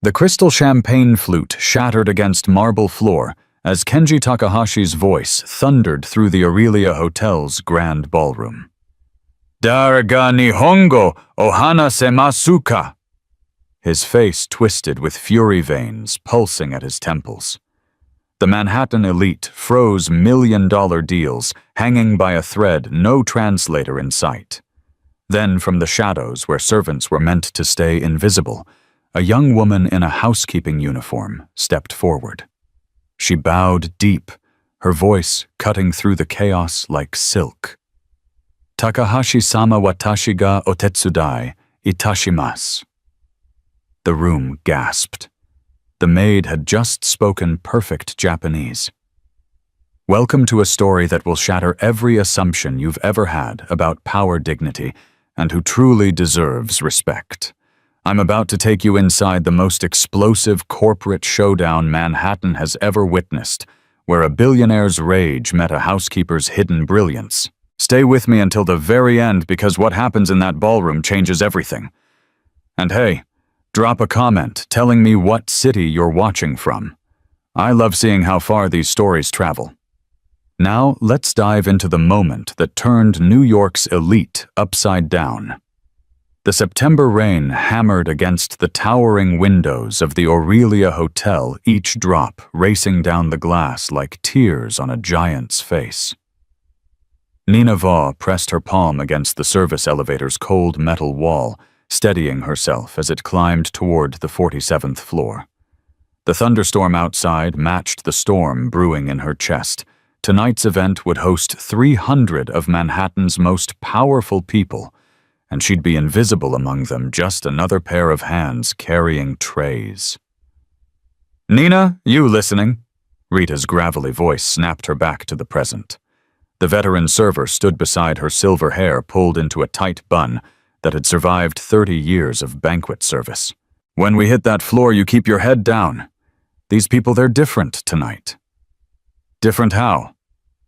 The crystal champagne flute shattered against marble floor as Kenji Takahashi's voice thundered through the Aurelia Hotel's grand ballroom. Daraga Nihongo Ohana Semasuka! His face twisted with fury veins pulsing at his temples. The Manhattan elite froze million-dollar deals, hanging by a thread, no translator in sight. Then, from the shadows where servants were meant to stay invisible, a young woman in a housekeeping uniform stepped forward. She bowed deep, her voice cutting through the chaos like silk. Takahashi-sama watashi ga otetsudai itashimasu. The room gasped. The maid had just spoken perfect Japanese. Welcome to a story that will shatter every assumption you've ever had about power dignity and who truly deserves respect. I'm about to take you inside the most explosive corporate showdown Manhattan has ever witnessed, where a billionaire's rage met a housekeeper's hidden brilliance. Stay with me until the very end because what happens in that ballroom changes everything. And hey, drop a comment telling me what city you're watching from. I love seeing how far these stories travel. Now, let's dive into the moment that turned New York's elite upside down. The September rain hammered against the towering windows of the Aurelia Hotel, each drop racing down the glass like tears on a giant's face. Nina Vaugh pressed her palm against the service elevator's cold metal wall, steadying herself as it climbed toward the 47th floor. The thunderstorm outside matched the storm brewing in her chest. Tonight's event would host 300 of Manhattan's most powerful people, and she'd be invisible among them, just another pair of hands carrying trays. "Nina, you listening?" Rita's gravelly voice snapped her back to the present. The veteran server stood beside her, silver hair pulled into a tight bun that had survived 30 years of banquet service. "When we hit that floor, you keep your head down. These people, they're different tonight." "Different how?"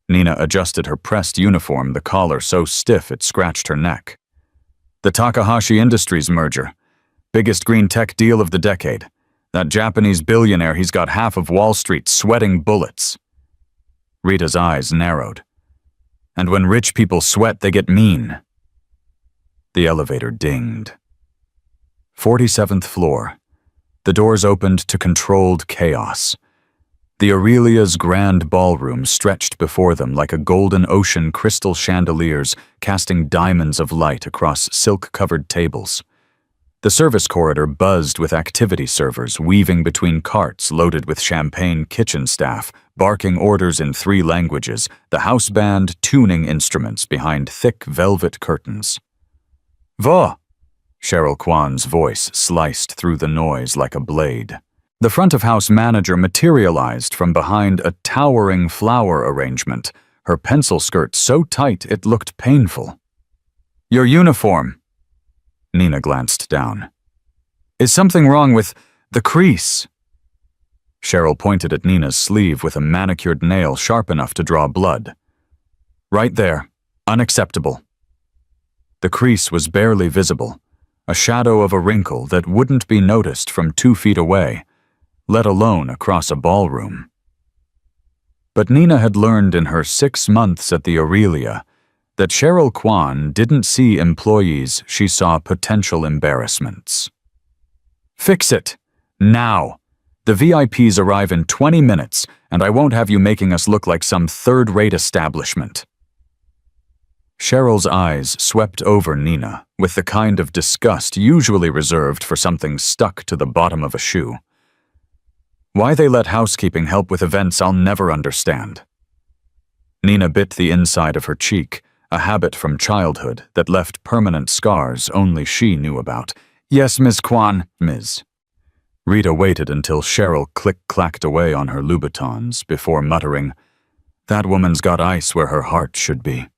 Nina adjusted her pressed uniform, the collar so stiff it scratched her neck. "The Takahashi Industries merger. Biggest green tech deal of the decade. That Japanese billionaire, he's got half of Wall Street sweating bullets." Rita's eyes narrowed. "And when rich people sweat, they get mean." The elevator dinged. 47th floor. The doors opened to controlled chaos. The Aurelia's grand ballroom stretched before them like a golden ocean, crystal chandeliers casting diamonds of light across silk-covered tables. The service corridor buzzed with activity servers weaving between carts loaded with champagne, kitchen staff barking orders in 3 languages, the house band tuning instruments behind thick velvet curtains. "Vaugh!" Cheryl Kwan's voice sliced through the noise like a blade. The front-of-house manager materialized from behind a towering flower arrangement, her pencil skirt so tight it looked painful. "Your uniform." Nina glanced down. "Is something wrong with the crease?" Cheryl pointed at Nina's sleeve with a manicured nail sharp enough to draw blood. "Right there. Unacceptable." The crease was barely visible, a shadow of a wrinkle that wouldn't be noticed from 2 feet away, let alone across a ballroom. But Nina had learned in her 6 months at the Aurelia that Cheryl Kwan didn't see employees, she saw potential embarrassments. "Fix it. Now. The VIPs arrive in 20 minutes, and I won't have you making us look like some third-rate establishment." Cheryl's eyes swept over Nina with the kind of disgust usually reserved for something stuck to the bottom of a shoe. Why they let housekeeping help with events, I'll never understand. Nina bit the inside of her cheek, a habit from childhood that left permanent scars only she knew about. "Yes, Miss Kwan, Ms." Rita waited until Cheryl click-clacked away on her Louboutins before muttering, "That woman's got ice where her heart should be."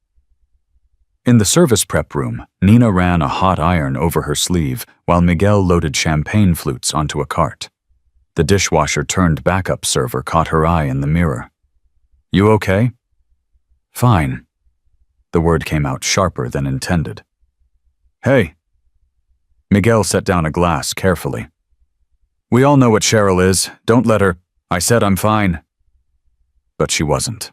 In the service prep room, Nina ran a hot iron over her sleeve while Miguel loaded champagne flutes onto a cart. The dishwasher-turned-backup server caught her eye in the mirror. "You okay?" "Fine." The word came out sharper than intended. "Hey." Miguel set down a glass carefully. We all know what Cheryl is. Don't let her. I said I'm fine. But she wasn't.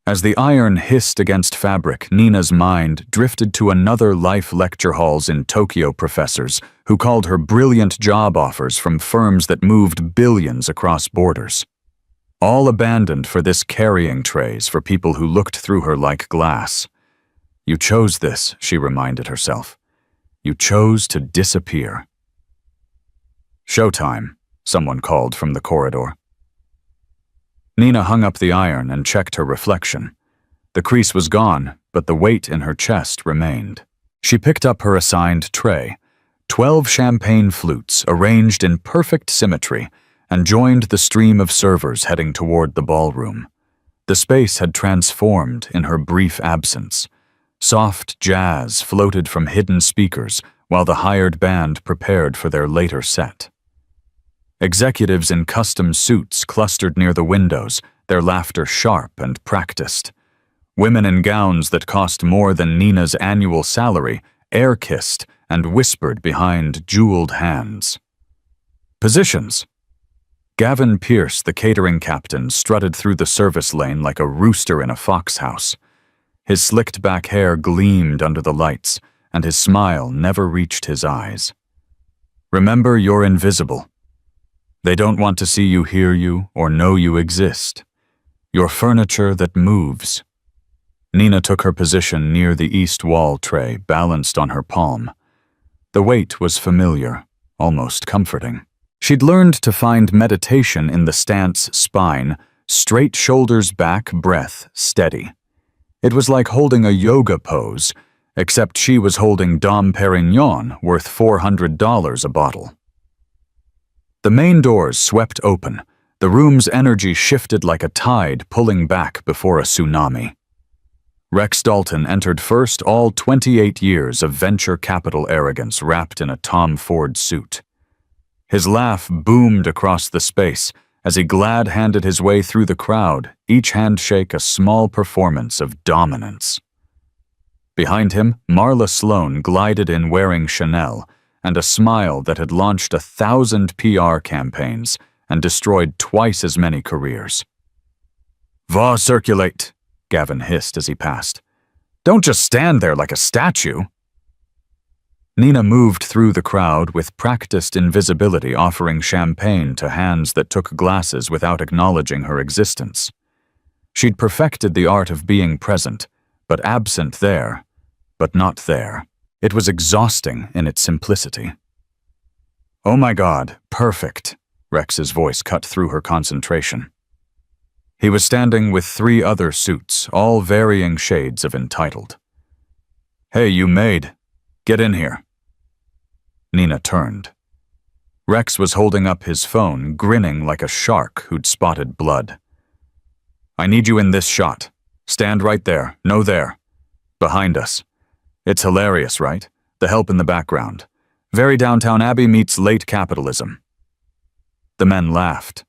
As the iron hissed against fabric, Nina's mind drifted to another life lecture halls in Tokyo professors who called her brilliant job offers from firms that moved billions across borders. All abandoned for this carrying trays for people who looked through her like glass. You chose this, she reminded herself. You chose to disappear. Showtime, someone called from the corridor. Nina hung up the iron and checked her reflection. The crease was gone, but the weight in her chest remained. She picked up her assigned tray, 12 champagne flutes arranged in perfect symmetry, and joined the stream of servers heading toward the ballroom. The space had transformed in her brief absence. Soft jazz floated from hidden speakers while the hired band prepared for their later set. Executives in custom suits clustered near the windows, their laughter sharp and practiced. Women in gowns that cost more than Nina's annual salary air-kissed and whispered behind jeweled hands. Positions. Gavin Pierce, the catering captain, strutted through the service lane like a rooster in a fox house. His slicked-back hair gleamed under the lights, and his smile never reached his eyes. Remember, you're invisible. They don't want to see you, hear you, or know you exist. You're furniture that moves. Nina took her position near the east wall tray, balanced on her palm. The weight was familiar, almost comforting. She'd learned to find meditation in the stance spine, straight shoulders back, breath steady. It was like holding a yoga pose, except she was holding Dom Perignon worth $400 a bottle. The main doors swept open. The room's energy shifted like a tide pulling back before a tsunami. Rex Dalton entered first, all 28 years of venture capital arrogance wrapped in a Tom Ford suit. His laugh boomed across the space as he glad-handed his way through the crowd, each handshake a small performance of dominance. Behind him, Marla Sloan glided in wearing Chanel and a smile that had launched 1,000 PR campaigns and destroyed twice as many careers. "Va circulate," Gavin hissed as he passed. "Don't just stand there like a statue." Nina moved through the crowd with practiced invisibility, offering champagne to hands that took glasses without acknowledging her existence. She'd perfected the art of being present, but absent there, but not there. It was exhausting in its simplicity. "Oh my God, perfect," Rex's voice cut through her concentration. He was standing with 3 other suits, all varying shades of entitled. "Hey, you Maid. Get in here." Nina turned. Rex was holding up his phone, grinning like a shark who'd spotted blood. "I need you in this shot. Stand right there. No, there. Behind us. It's hilarious, right? The help in the background. Very Downtown Abbey meets late capitalism." The men laughed.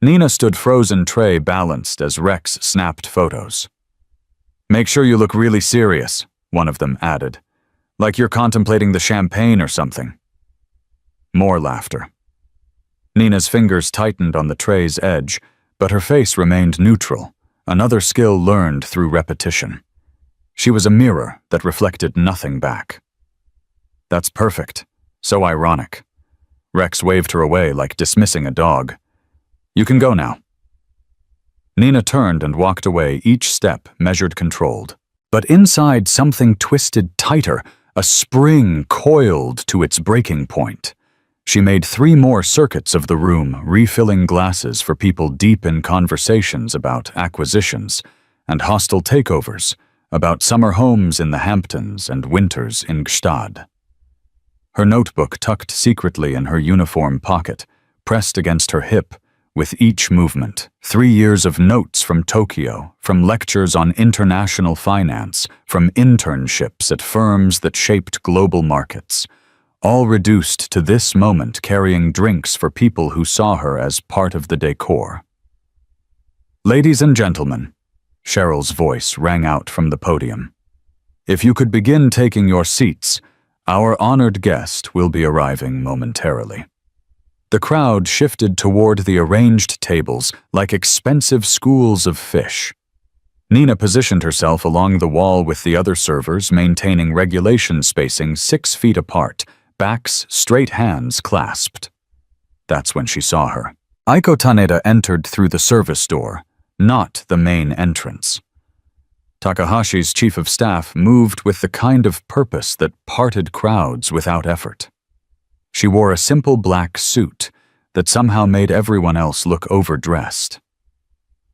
Nina stood frozen tray balanced as Rex snapped photos. "Make sure you look really serious," one of them added. "Like you're contemplating the champagne or something." More laughter. Nina's fingers tightened on the tray's edge, but her face remained neutral, another skill learned through repetition. She was a mirror that reflected nothing back. "That's perfect. So ironic." Rex waved her away like dismissing a dog. "You can go now." Nina turned and walked away, each step measured, controlled. But inside, something twisted tighter, a spring coiled to its breaking point. She made 3 more circuits of the room, refilling glasses for people deep in conversations about acquisitions and hostile takeovers, about summer homes in the Hamptons and winters in Gstaad. Her notebook tucked secretly in her uniform pocket, pressed against her hip, with each movement. 3 years of notes from Tokyo, from lectures on international finance, from internships at firms that shaped global markets, all reduced to this moment, carrying drinks for people who saw her as part of the decor. "Ladies and gentlemen," Cheryl's voice rang out from the podium. "If you could begin taking your seats, our honored guest will be arriving momentarily." The crowd shifted toward the arranged tables like expensive schools of fish. Nina positioned herself along the wall with the other servers, maintaining regulation spacing 6 feet apart, backs straight, hands clasped. That's when she saw her. Aiko Taneda entered through the service door, not the main entrance. Takahashi's chief of staff moved with the kind of purpose that parted crowds without effort. She wore a simple black suit that somehow made everyone else look overdressed.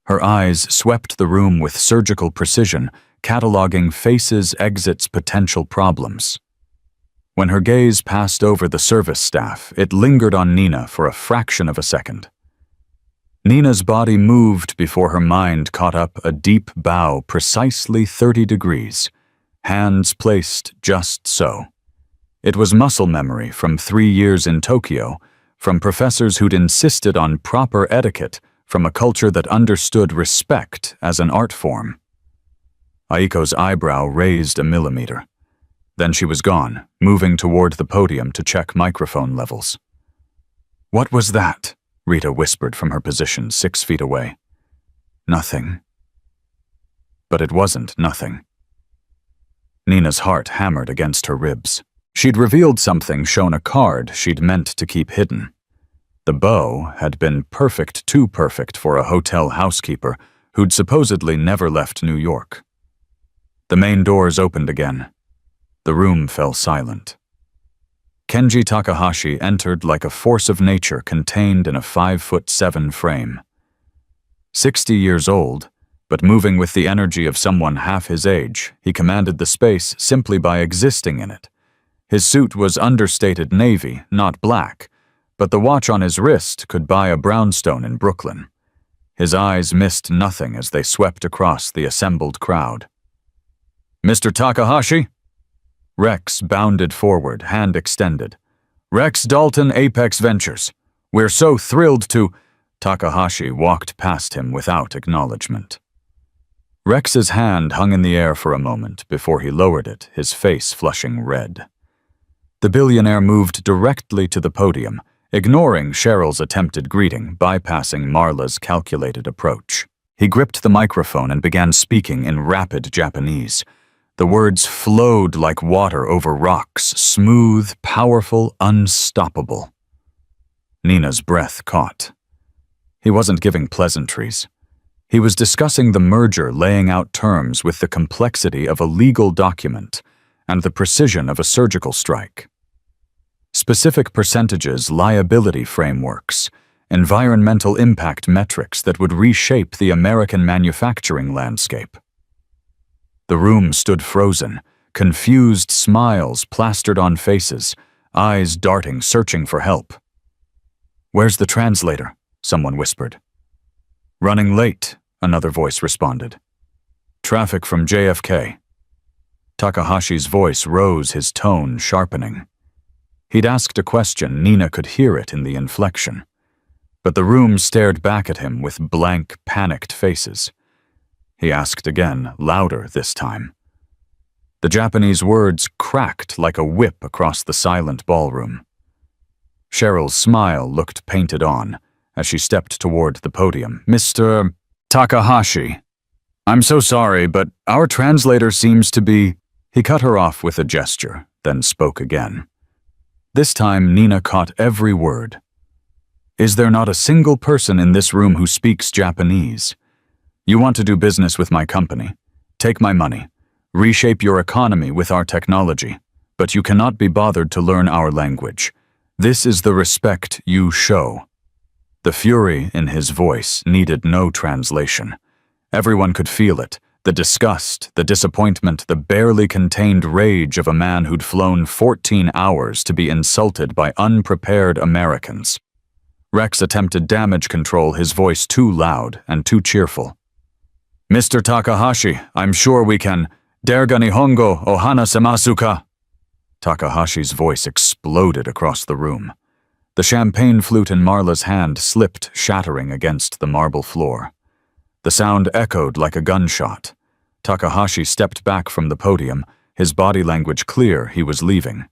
Her eyes swept the room with surgical precision, cataloging faces, exits, potential problems. When her gaze passed over the service staff, it lingered on Nina for a fraction of a second. Nina's body moved before her mind caught up a deep bow precisely 30 degrees, hands placed just so. It was muscle memory from 3 years in Tokyo, from professors who'd insisted on proper etiquette, from a culture that understood respect as an art form. Aiko's eyebrow raised a millimeter. Then she was gone, moving toward the podium to check microphone levels. "What was that?" Rita whispered from her position 6 feet away. "Nothing." But it wasn't nothing. Nina's heart hammered against her ribs. She'd revealed something, shown a card she'd meant to keep hidden. The bow had been perfect, too perfect for a hotel housekeeper who'd supposedly never left New York. The main doors opened again. The room fell silent. Kenji Takahashi entered like a force of nature contained in a 5'7" frame. 60 years old, but moving with the energy of someone half his age, he commanded the space simply by existing in it. His suit was understated navy, not black, but the watch on his wrist could buy a brownstone in Brooklyn. His eyes missed nothing as they swept across the assembled crowd. "Mr. Takahashi?" Rex bounded forward, hand extended. "Rex Dalton, Apex Ventures. We're so thrilled to—" Takahashi walked past him without acknowledgement. Rex's hand hung in the air for a moment before he lowered it, his face flushing red. The billionaire moved directly to the podium, ignoring Cheryl's attempted greeting, bypassing Marla's calculated approach. He gripped the microphone and began speaking in rapid Japanese. The words flowed like water over rocks, smooth, powerful, unstoppable. Nina's breath caught. He wasn't giving pleasantries. He was discussing the merger, laying out terms with the complexity of a legal document and the precision of a surgical strike. Specific percentages, liability frameworks, environmental impact metrics that would reshape the American manufacturing landscape. The room stood frozen, confused smiles plastered on faces, eyes darting, searching for help. "Where's the translator?" someone whispered. "Running late," another voice responded. "Traffic from JFK." Takahashi's voice rose, his tone sharpening. He'd asked a question, Nina could hear it in the inflection. But the room stared back at him with blank, panicked faces. He asked again, louder this time. The Japanese words cracked like a whip across the silent ballroom. Cheryl's smile looked painted on as she stepped toward the podium. "Mr. Takahashi, I'm so sorry, but our translator seems to be—" He cut her off with a gesture, then spoke again. This time, Nina caught every word. "Is there not a single person in this room who speaks Japanese? You want to do business with my company, take my money, reshape your economy with our technology, but you cannot be bothered to learn our language. This is the respect you show." The fury in his voice needed no translation. Everyone could feel it. The disgust, the disappointment, the barely contained rage of a man who'd flown 14 hours to be insulted by unprepared Americans. Rex attempted damage control, his voice too loud and too cheerful. "Mr. Takahashi, I'm sure we can— Derga Nihongo ohana semasu ka?" Takahashi's voice exploded across the room. The champagne flute in Marla's hand slipped, shattering against the marble floor. The sound echoed like a gunshot. Takahashi stepped back from the podium, his body language clear he was leaving.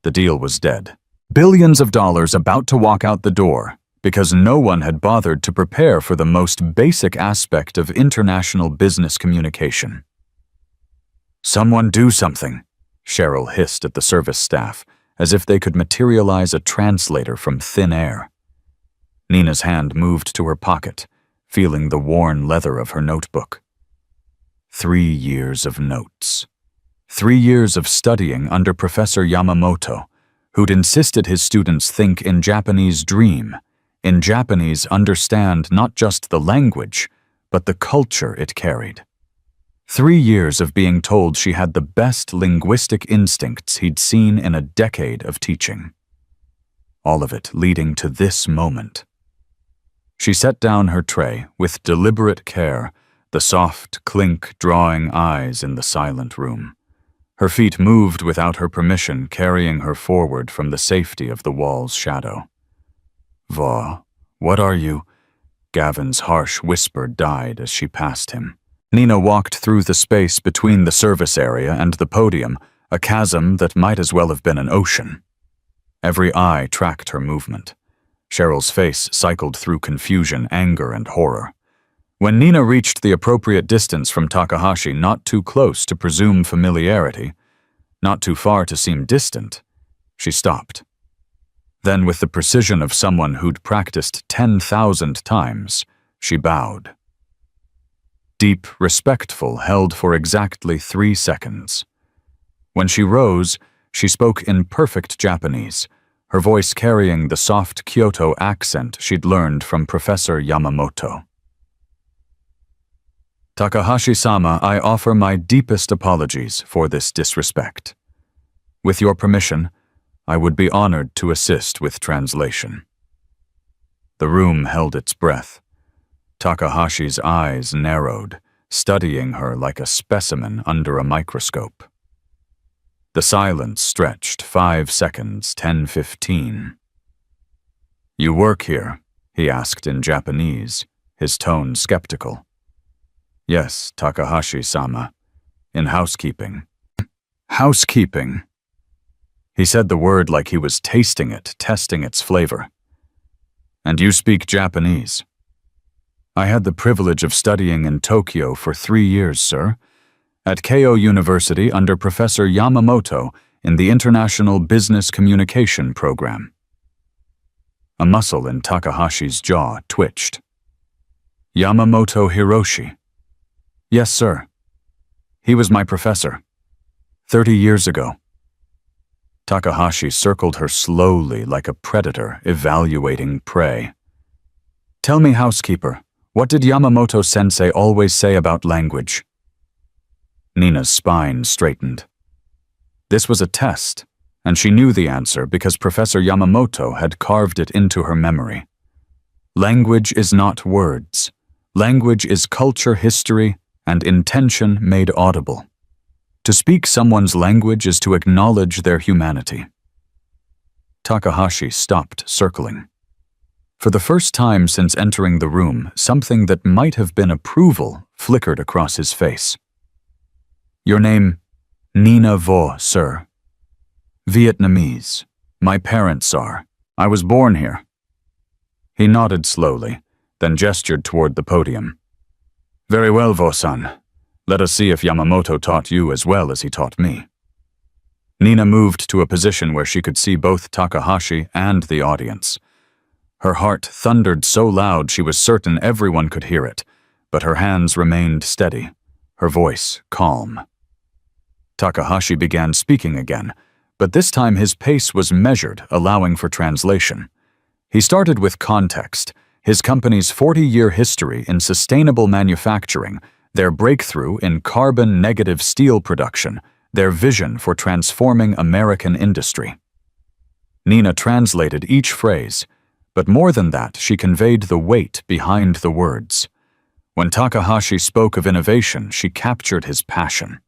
The deal was dead. Billions of dollars about to walk out the door because no one had bothered to prepare for the most basic aspect of international business communication. "Someone do something," Cheryl hissed at the service staff, as if they could materialize a translator from thin air. Nina's hand moved to her pocket, feeling the worn leather of her notebook. 3 years of notes. 3 years of studying under Professor Yamamoto, who'd insisted his students think in Japanese dream, in Japanese understand not just the language, but the culture it carried. 3 years of being told she had the best linguistic instincts he'd seen in a decade of teaching. All of it leading to this moment. She set down her tray with deliberate care, the soft clink drawing eyes in the silent room. Her feet moved without her permission, carrying her forward from the safety of the wall's shadow. "Va, what are you?" Gavin's harsh whisper died as she passed him. Nina walked through the space between the service area and the podium, a chasm that might as well have been an ocean. Every eye tracked her movement. Cheryl's face cycled through confusion, anger, and horror. When Nina reached the appropriate distance from Takahashi, not too close to presume familiarity, not too far to seem distant, she stopped. Then, with the precision of someone who'd practiced 10,000 times, she bowed. Deep, respectful, held for exactly 3 seconds. When she rose, she spoke in perfect Japanese, her voice carrying the soft Kyoto accent she'd learned from Professor Yamamoto. "Takahashi-sama, I offer my deepest apologies for this disrespect. With your permission, I would be honored to assist with translation." The room held its breath. Takahashi's eyes narrowed, studying her like a specimen under a microscope. The silence stretched 5 seconds, 10-15. "You work here?" he asked in Japanese, his tone skeptical. "Yes, Takahashi-sama. In housekeeping." "Housekeeping?" He said the word like he was tasting it, testing its flavor. "And you speak Japanese?" "I had the privilege of studying in Tokyo for 3 years, sir. At Keio University under Professor Yamamoto in the International Business Communication Program." A muscle in Takahashi's jaw twitched. "Yamamoto Hiroshi?" "Yes, sir. He was my professor. 30 years ago." Takahashi circled her slowly like a predator evaluating prey. "Tell me, housekeeper, what did Yamamoto-sensei always say about language?" Nina's spine straightened. This was a test, and she knew the answer because Professor Yamamoto had carved it into her memory. Language is not words. Language is culture, history, and intention made audible. To speak someone's language is to acknowledge their humanity. Takahashi stopped circling. For the first time since entering the room, something that might have been approval flickered across his face. "Your name?" "Nina Vo, sir." "Vietnamese. My parents are. I was born here." He nodded slowly, then gestured toward the podium. "Very well, Vo-san. Let us see if Yamamoto taught you as well as he taught me." Nina moved to a position where she could see both Takahashi and the audience. Her heart thundered so loud she was certain everyone could hear it, but her hands remained steady, her voice calm. Takahashi began speaking again, but this time his pace was measured, allowing for translation. He started with context, his company's 40-year history in sustainable manufacturing, their breakthrough in carbon-negative steel production, their vision for transforming American industry. Nina translated each phrase, but more than that, she conveyed the weight behind the words. When Takahashi spoke of innovation, she captured his passion.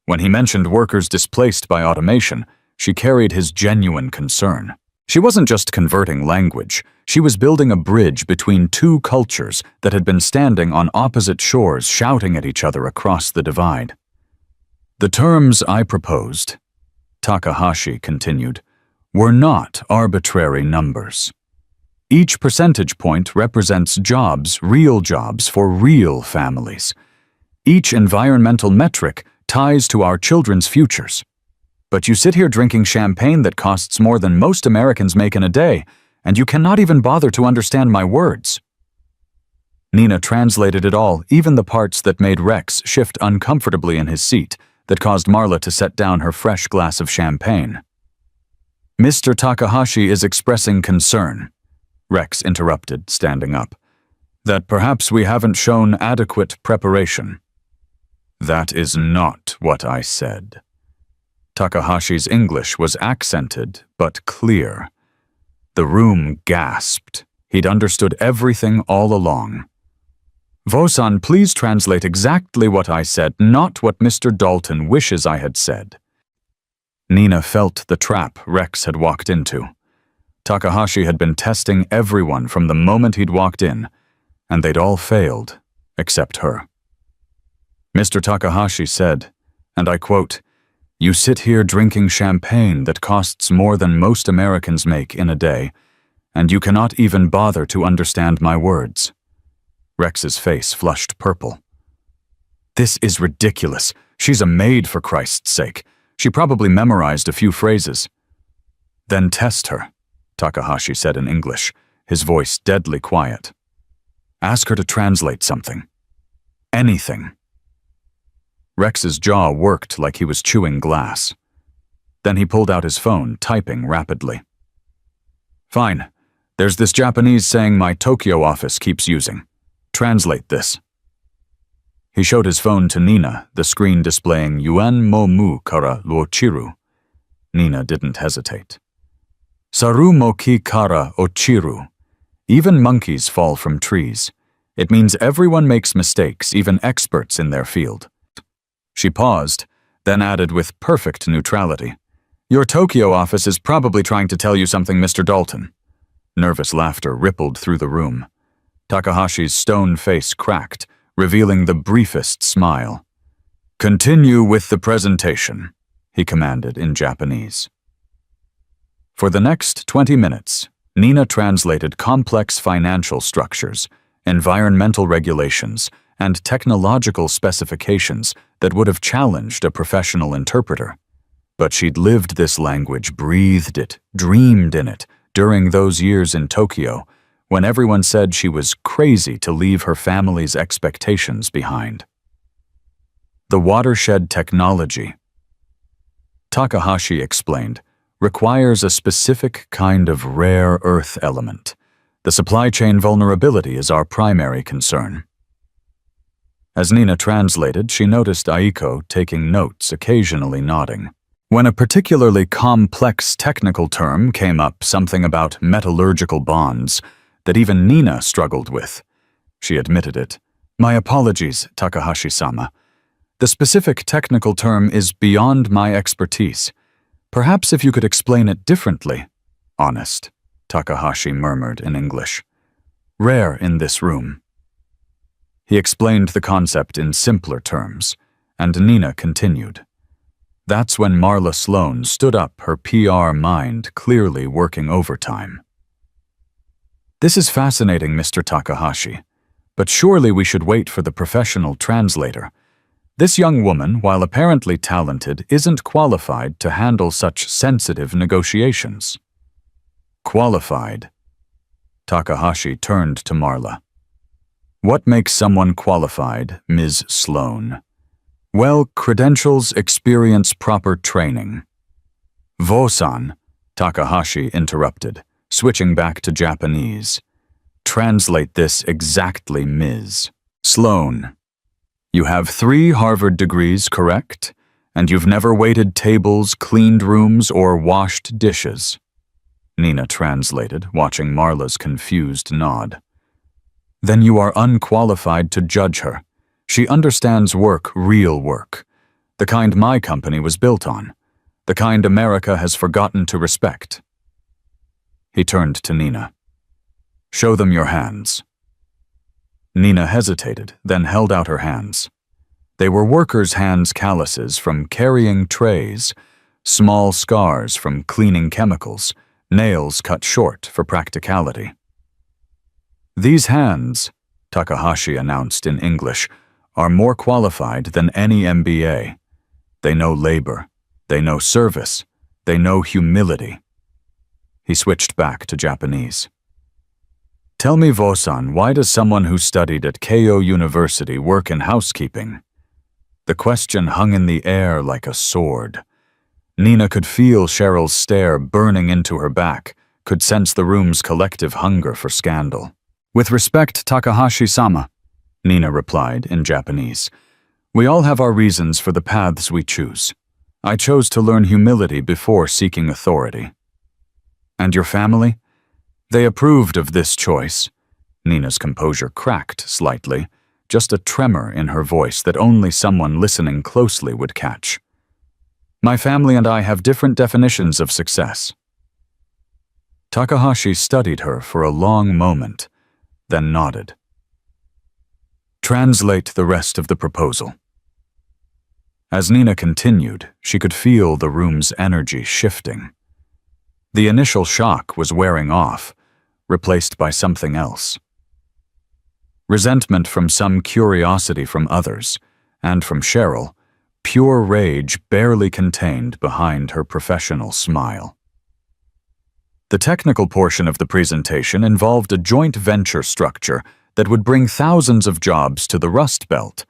When he mentioned workers displaced by automation, she carried his genuine concern. She wasn't just converting language, she was building a bridge between two cultures that had been standing on opposite shores shouting at each other across the divide. "The terms I proposed," Takahashi continued, were not arbitrary numbers. Each percentage point represents jobs, real jobs for real families. Each environmental metric ties to our children's futures. But you sit here drinking champagne that costs more than most Americans make in a day, and you cannot even bother to understand my words. Nina translated it all, even the parts that made Rex shift uncomfortably in his seat, that caused Marla to set down her fresh glass of champagne. "Mr. Takahashi is expressing concern," Rex interrupted, standing up, "that perhaps we haven't shown adequate preparation." "That is not what I said." Takahashi's English was accented, but clear. The room gasped. He'd understood everything all along. "Vosan, please translate exactly what I said, not what Mr. Dalton wishes I had said." Nina felt the trap Rex had walked into. Takahashi had been testing everyone from the moment he'd walked in, and they'd all failed, except her. Mr. Takahashi said, and I quote, "You sit here drinking champagne that costs more than most Americans make in a day, and you cannot even bother to understand my words." Rex's face flushed purple. "This is ridiculous. She's a maid, for Christ's sake. She probably memorized a few phrases." "Then test her," Takahashi said in English, his voice deadly quiet. "Ask her to translate something. Anything." Rex's jaw worked like he was chewing glass. Then he pulled out his phone, typing rapidly. "Fine. There's this Japanese saying my Tokyo office keeps using. Translate this." He showed his phone to Nina, the screen displaying "Yuan mo mu kara lochiru." Nina didn't hesitate. "Saru mo ki kara ochiru." Even monkeys fall from trees. It means everyone makes mistakes, even experts in their field. She paused, then added with perfect neutrality, "Your Tokyo office is probably trying to tell you something, Mr. Dalton." Nervous laughter rippled through the room. Takahashi's stone face cracked, revealing the briefest smile. "Continue with the presentation," he commanded in Japanese. For the next 20 minutes, Nina translated complex financial structures, environmental regulations, and technological specifications that would have challenged a professional interpreter. But she'd lived this language, breathed it, dreamed in it, during those years in Tokyo, when everyone said she was crazy to leave her family's expectations behind. The watershed technology, Takahashi explained, requires a specific kind of rare earth element. The supply chain vulnerability is our primary concern. As Nina translated, she noticed Aiko taking notes, occasionally nodding. When a particularly complex technical term came up, something about metallurgical bonds, that even Nina struggled with, she admitted it. "My apologies, Takahashi-sama. The specific technical term is beyond my expertise. Perhaps if you could explain it differently." "Honest," Takahashi murmured in English. "Rare in this room." He explained the concept in simpler terms, and Nina continued. That's when Marla Sloan stood up, her PR mind clearly working overtime. "This is fascinating, Mr. Takahashi, but surely we should wait for the professional translator. This young woman, while apparently talented, isn't qualified to handle such sensitive negotiations." "Qualified?" Takahashi turned to Marla. "What makes someone qualified, Ms. Sloan?" "Well, credentials, experience, proper training." "Vosan," Takahashi interrupted, switching back to Japanese. "Translate this exactly, Ms. Sloan. You have 3 Harvard degrees, correct? And you've never waited tables, cleaned rooms, or washed dishes." Nina translated, watching Marla's confused nod. "Then you are unqualified to judge her. She understands work, real work. The kind my company was built on. The kind America has forgotten to respect." He turned to Nina. "Show them your hands." Nina hesitated, then held out her hands. They were workers' hands calluses from carrying trays, small scars from cleaning chemicals, nails cut short for practicality. "These hands," Takahashi announced in English, "are more qualified than any MBA. They know labor, they know service, they know humility." He switched back to Japanese. "Tell me, Vosan, why does someone who studied at Keio University work in housekeeping?" The question hung in the air like a sword. Nina could feel Cheryl's stare burning into her back, could sense the room's collective hunger for scandal. "With respect, Takahashi-sama," Nina replied in Japanese, "we all have our reasons for the paths we choose. I chose to learn humility before seeking authority." "And your family?" "They approved of this choice." Nina's composure cracked slightly, just a tremor in her voice that only someone listening closely would catch. "My family and I have different definitions of success." Takahashi studied her for a long moment, then nodded. "Translate the rest of the proposal." As Nina continued, she could feel the room's energy shifting. The initial shock was wearing off, replaced by something else. Resentment from some curiosity from others, and from Cheryl, pure rage barely contained behind her professional smile. The technical portion of the presentation involved a joint venture structure that would bring thousands of jobs to the Rust Belt,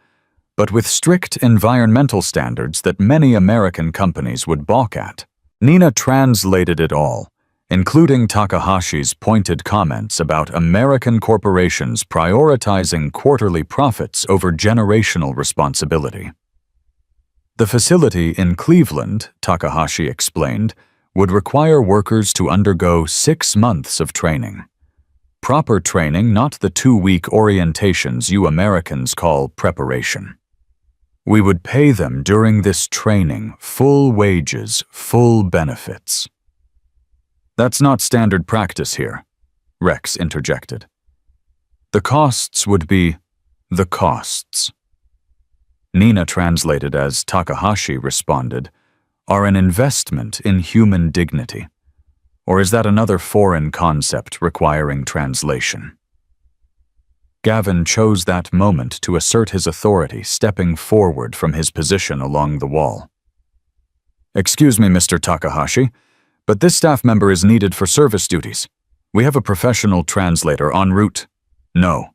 but with strict environmental standards that many American companies would balk at. Nina translated it all, including Takahashi's pointed comments about American corporations prioritizing quarterly profits over generational responsibility. The facility in Cleveland, Takahashi explained, would require workers to undergo 6 months of training. Proper training, not the 2-week orientations you Americans call preparation. We would pay them during this training full wages, full benefits. "That's not standard practice here," Rex interjected. "The costs would be the costs." Nina translated as Takahashi responded, "Are an investment in human dignity. Or is that another foreign concept requiring translation?" Gavin chose that moment to assert his authority, stepping forward from his position along the wall. "Excuse me, Mr. Takahashi, but this staff member is needed for service duties. We have a professional translator en route." "No."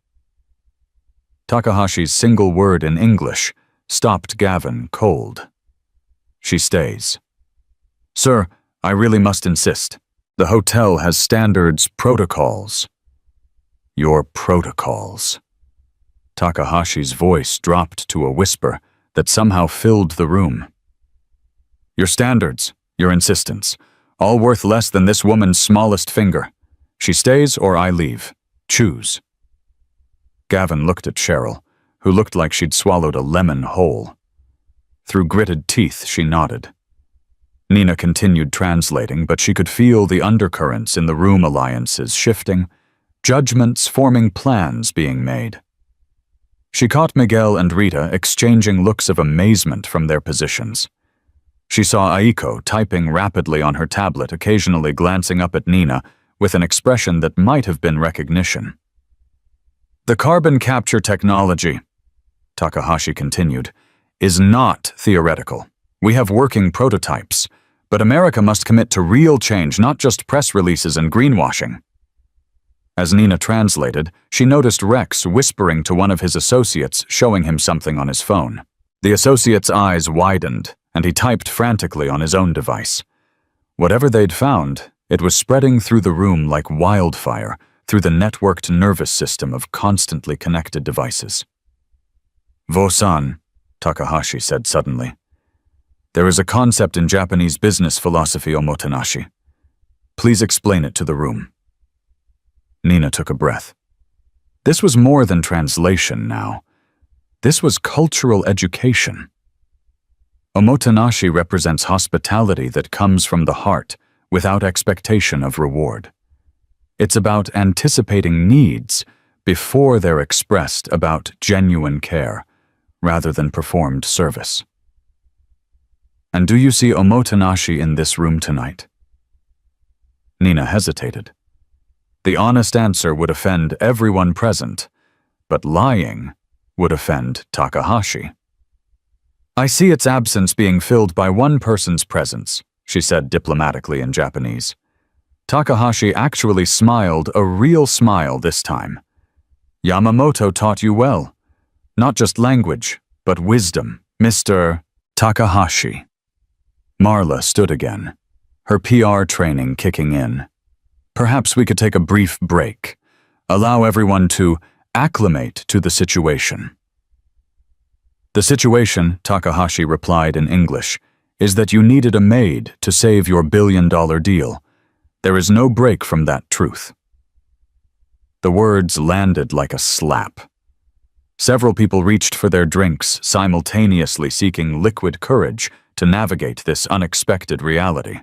Takahashi's single word in English stopped Gavin cold. "She stays." "Sir, I really must insist. The hotel has standards, protocols." "Your protocols." Takahashi's voice dropped to a whisper that somehow filled the room. "Your standards, your insistence, all worth less than this woman's smallest finger. She stays or I leave. Choose." Gavin looked at Cheryl, who looked like she'd swallowed a lemon whole. Through gritted teeth, she nodded. Nina continued translating, but she could feel the undercurrents in the room alliances shifting, judgments forming plans being made. She caught Miguel and Rita exchanging looks of amazement from their positions. She saw Aiko typing rapidly on her tablet, occasionally glancing up at Nina with an expression that might have been recognition. "The carbon capture technology," Takahashi continued, "is not theoretical. We have working prototypes, but America must commit to real change, not just press releases and greenwashing." As Nina translated, she noticed Rex whispering to one of his associates, showing him something on his phone. The associate's eyes widened, and he typed frantically on his own device. Whatever they'd found, it was spreading through the room like wildfire, through the networked nervous system of constantly connected devices. "Vosan," Takahashi said suddenly. "There is a concept in Japanese business philosophy, Omotenashi. Please explain it to the room." Nina took a breath. This was more than translation now. This was cultural education. Omotenashi represents hospitality that comes from the heart, without expectation of reward. It's about anticipating needs before they're expressed, about genuine care, rather than performed service. And do you see Omotanashi in this room tonight? Nina hesitated. The honest answer would offend everyone present, but lying would offend Takahashi. I see its absence being filled by one person's presence, she said diplomatically in Japanese. Takahashi actually smiled, a real smile this time. Yamamoto taught you well. Not just language, but wisdom, Mr. Takahashi. Marla stood again, her PR training kicking in. Perhaps we could take a brief break, allow everyone to acclimate to the situation. The situation, Takahashi replied in English, is that you needed a maid to save your billion-dollar deal. There is no break from that truth. The words landed like a slap. Several people reached for their drinks, simultaneously seeking liquid courage to navigate this unexpected reality.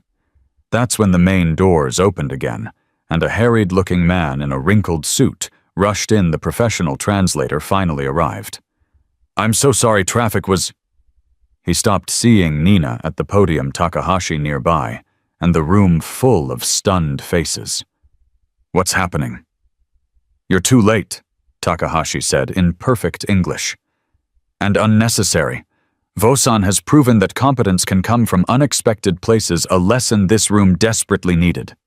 That's when the main doors opened again, and a harried-looking man in a wrinkled suit rushed in. The professional translator finally arrived. I'm so sorry, traffic was... He stopped, seeing Nina at the podium, Takahashi nearby, and the room full of stunned faces. What's happening? You're too late, Takahashi said in perfect English. And unnecessary. Vosan has proven that competence can come from unexpected places, a lesson this room desperately needed.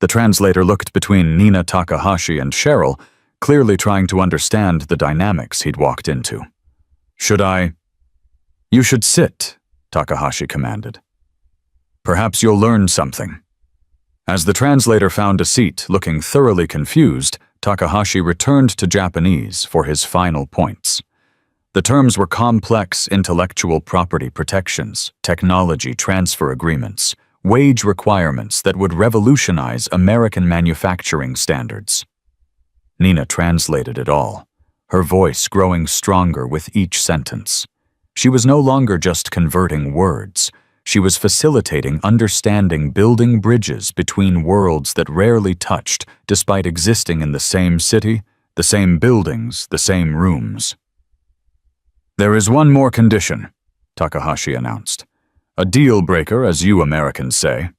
The translator looked between Nina, Takahashi, and Cheryl, clearly trying to understand the dynamics he'd walked into. Should I? You should sit, Takahashi commanded. Perhaps you'll learn something. As the translator found a seat, looking thoroughly confused, Takahashi returned to Japanese for his final points. The terms were complex intellectual property protections, technology transfer agreements, wage requirements that would revolutionize American manufacturing standards. Nina translated it all, her voice growing stronger with each sentence. She was no longer just converting words. She was facilitating understanding, building bridges between worlds that rarely touched, despite existing in the same city, the same buildings, the same rooms. There is one more condition, Takahashi announced. A deal breaker, as you Americans say.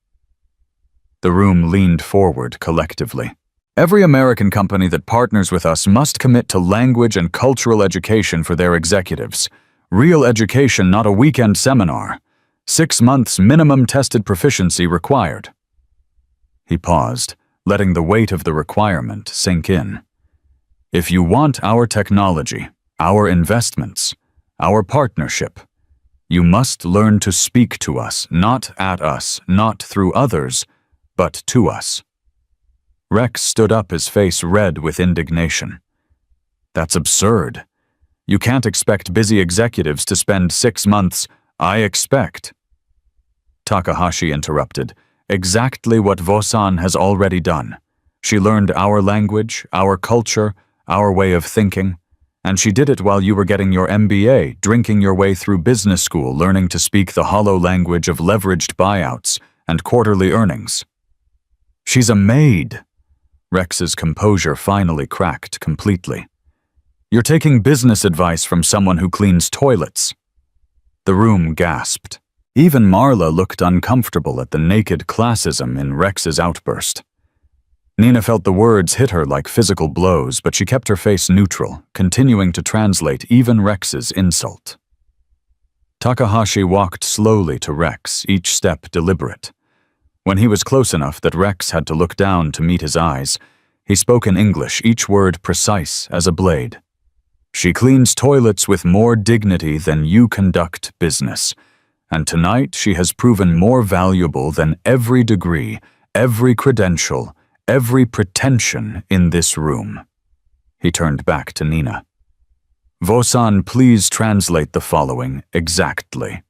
The room leaned forward collectively. Every American company that partners with us must commit to language and cultural education for their executives. Real education, not a weekend seminar. 6 months minimum tested proficiency required. He paused, letting the weight of the requirement sink in. If you want our technology, our investments, our partnership, you must learn to speak to us, not at us, not through others, but to us. Rex stood up, his face red with indignation. That's absurd. You can't expect busy executives to spend 6 months. I expect. Takahashi interrupted. Exactly what Vosan has already done. She learned our language, our culture, our way of thinking, and she did it while you were getting your MBA, drinking your way through business school, learning to speak the hollow language of leveraged buyouts and quarterly earnings. She's a maid. Rex's composure finally cracked completely. You're taking business advice from someone who cleans toilets. The room gasped. Even Marla looked uncomfortable at the naked classism in Rex's outburst. Nina felt the words hit her like physical blows, but she kept her face neutral, continuing to translate even Rex's insult. Takahashi walked slowly to Rex, each step deliberate. When he was close enough that Rex had to look down to meet his eyes, he spoke in English, each word precise as a blade. She cleans toilets with more dignity than you conduct business, and tonight she has proven more valuable than every degree, every credential, every pretension in this room. He turned back to Nina. Vosan, please translate the following exactly.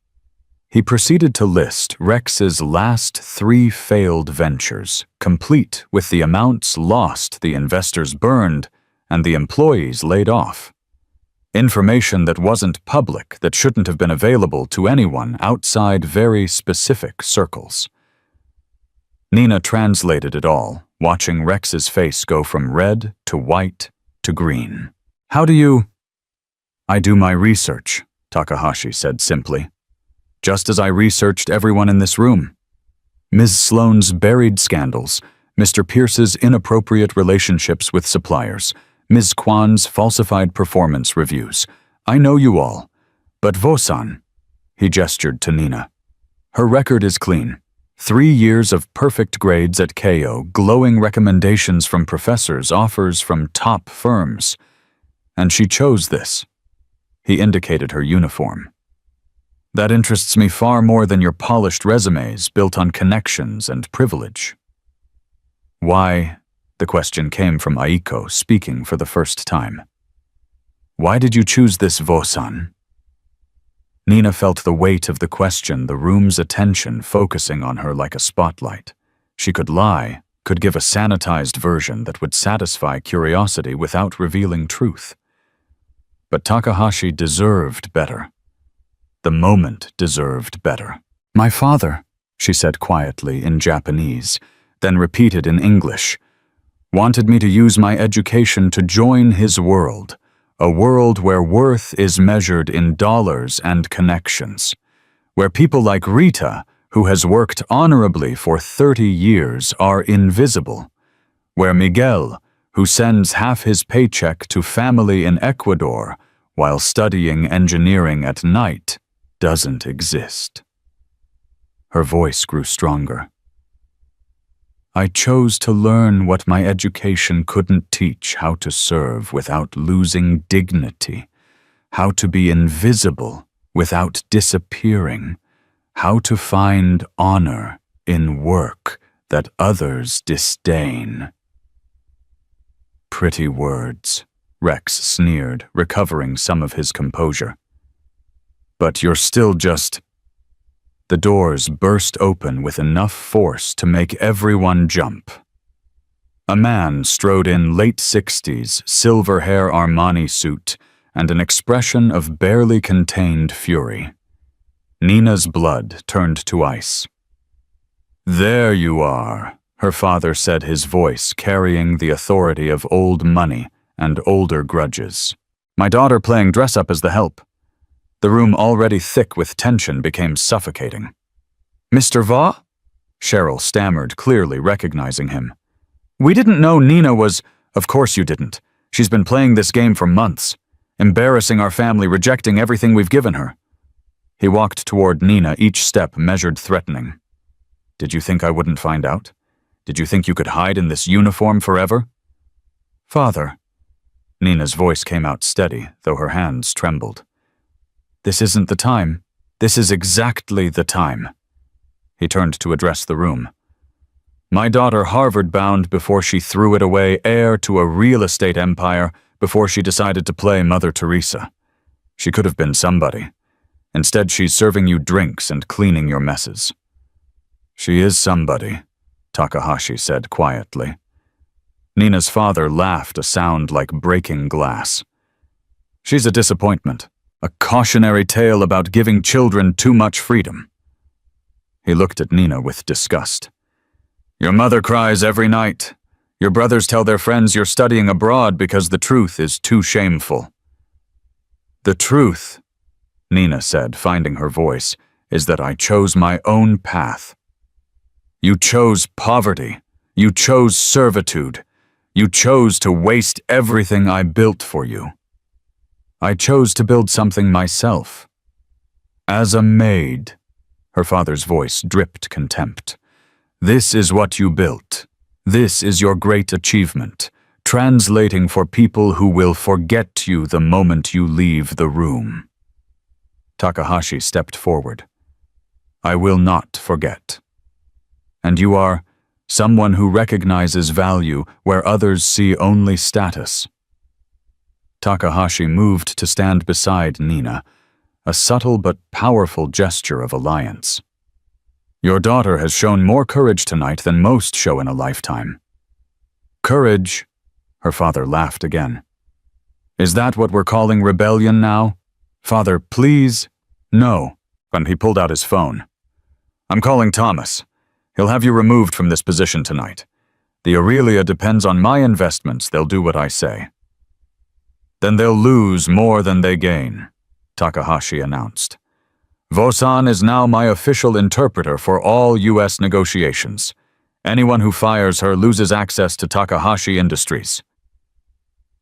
He proceeded to list Rex's last 3 failed ventures, complete with the amounts lost, the investors burned, and the employees laid off. Information that wasn't public, that shouldn't have been available to anyone outside very specific circles. Nina translated it all, watching Rex's face go from red to white to green. How do you... I do my research, Takahashi said simply. just as I researched everyone in this room. Ms. Sloane's buried scandals, Mr. Pierce's inappropriate relationships with suppliers, Ms. Kwan's falsified performance reviews. I know you all. But Vosan, he gestured to Nina. Her record is clean. 3 years of perfect grades at KO, glowing recommendations from professors, offers from top firms. And she chose this. He indicated her uniform. That interests me far more than your polished resumes built on connections and privilege. Why? The question came from Aiko, speaking for the first time. Why did you choose this, Vosan? Nina felt the weight of the question, the room's attention focusing on her like a spotlight. She could lie, could give a sanitized version that would satisfy curiosity without revealing truth. But Takahashi deserved better. The moment deserved better. My father, she said quietly in Japanese, then repeated in English, wanted me to use my education to join his world, a world where worth is measured in dollars and connections, where people like Rita, who has worked honorably for 30 years, are invisible, where Miguel, who sends half his paycheck to family in Ecuador while studying engineering at night, doesn't exist. Her voice grew stronger. I chose to learn what my education couldn't teach, how to serve without losing dignity, how to be invisible without disappearing, how to find honor in work that others disdain. Pretty words, Rex sneered, recovering some of his composure. But you're still just... The doors burst open with enough force to make everyone jump. A man strode in, late 60s, silver hair Armani suit, and an expression of barely contained fury. Nina's blood turned to ice. There you are, her father said, his voice carrying the authority of old money and older grudges. My daughter playing dress-up as the help. The room, already thick with tension, became suffocating. Mr. Va? Cheryl stammered, clearly recognizing him. We didn't know Nina was... Of course you didn't. She's been playing this game for months, embarrassing our family, rejecting everything we've given her. He walked toward Nina, each step measured, threatening. Did you think I wouldn't find out? Did you think you could hide in this uniform forever? Father. Nina's voice came out steady, though her hands trembled. This isn't the time. This is exactly the time. He turned to address the room. My daughter Harvard-bound before she threw it away, heir to a real estate empire before she decided to play Mother Teresa. She could have been somebody. Instead, she's serving you drinks and cleaning your messes. She is somebody, Takahashi said quietly. Nina's father laughed, a sound like breaking glass. She's a disappointment. A cautionary tale about giving children too much freedom. He looked at Nina with disgust. Your mother cries every night. Your brothers tell their friends you're studying abroad because the truth is too shameful. The truth, Nina said, finding her voice, is that I chose my own path. You chose poverty. You chose servitude. You chose to waste everything I built for you. I chose to build something myself. As a maid, her father's voice dripped contempt. This is what you built. This is your great achievement, translating for people who will forget you the moment you leave the room. Takahashi stepped forward. I will not forget. And you are someone who recognizes value where others see only status. Takahashi moved to stand beside Nina, a subtle but powerful gesture of alliance. Your daughter has shown more courage tonight than most show in a lifetime. Courage, her father laughed again. Is that what we're calling rebellion now? Father, please. No. And he pulled out his phone. I'm calling Thomas. He'll have you removed from this position tonight. The Aurelia depends on my investments. They'll do what I say. Then they'll lose more than they gain, Takahashi announced. Vosan is now my official interpreter for all U.S. negotiations. Anyone who fires her loses access to Takahashi Industries.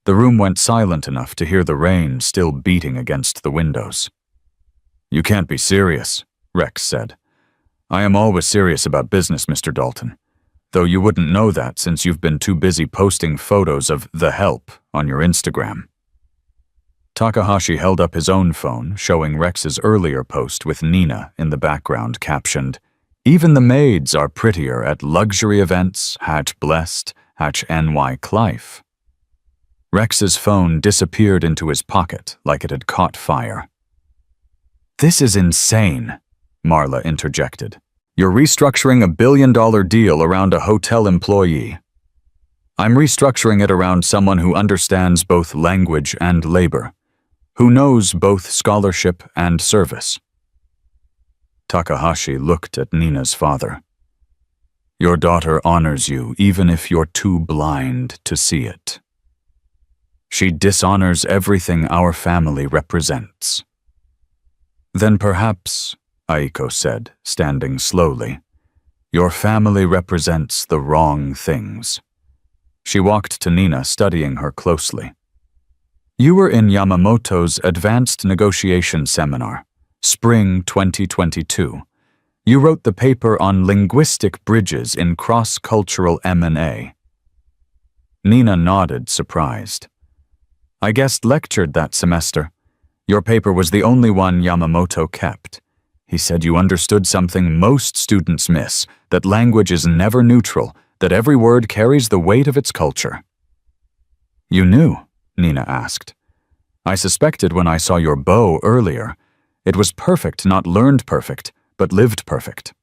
The room went silent enough to hear the rain still beating against the windows. You can't be serious, Rex said. I am always serious about business, Mr. Dalton, though you wouldn't know that since you've been too busy posting photos of the help on your Instagram. Takahashi held up his own phone, showing Rex's earlier post with Nina in the background captioned, "Even the maids are prettier at luxury events, #blessed, #NY Clive." Rex's phone disappeared into his pocket like it had caught fire. This is insane, Marla interjected. You're restructuring $1 billion deal around a hotel employee. I'm restructuring it around someone who understands both language and labor, who knows both scholarship and service. Takahashi looked at Nina's father. Your daughter honors you even if you're too blind to see it. She dishonors everything our family represents. Then perhaps, Aiko said, standing slowly, your family represents the wrong things. She walked to Nina, studying her closely. You were in Yamamoto's Advanced Negotiation Seminar, Spring 2022. You wrote the paper on linguistic bridges in cross-cultural M&A. Nina nodded, surprised. I guest lectured that semester. Your paper was the only one Yamamoto kept. He said you understood something most students miss, that language is never neutral, that every word carries the weight of its culture. You knew? Nina asked. I suspected when I saw your bow earlier. It was perfect, not learned perfect, but lived perfect.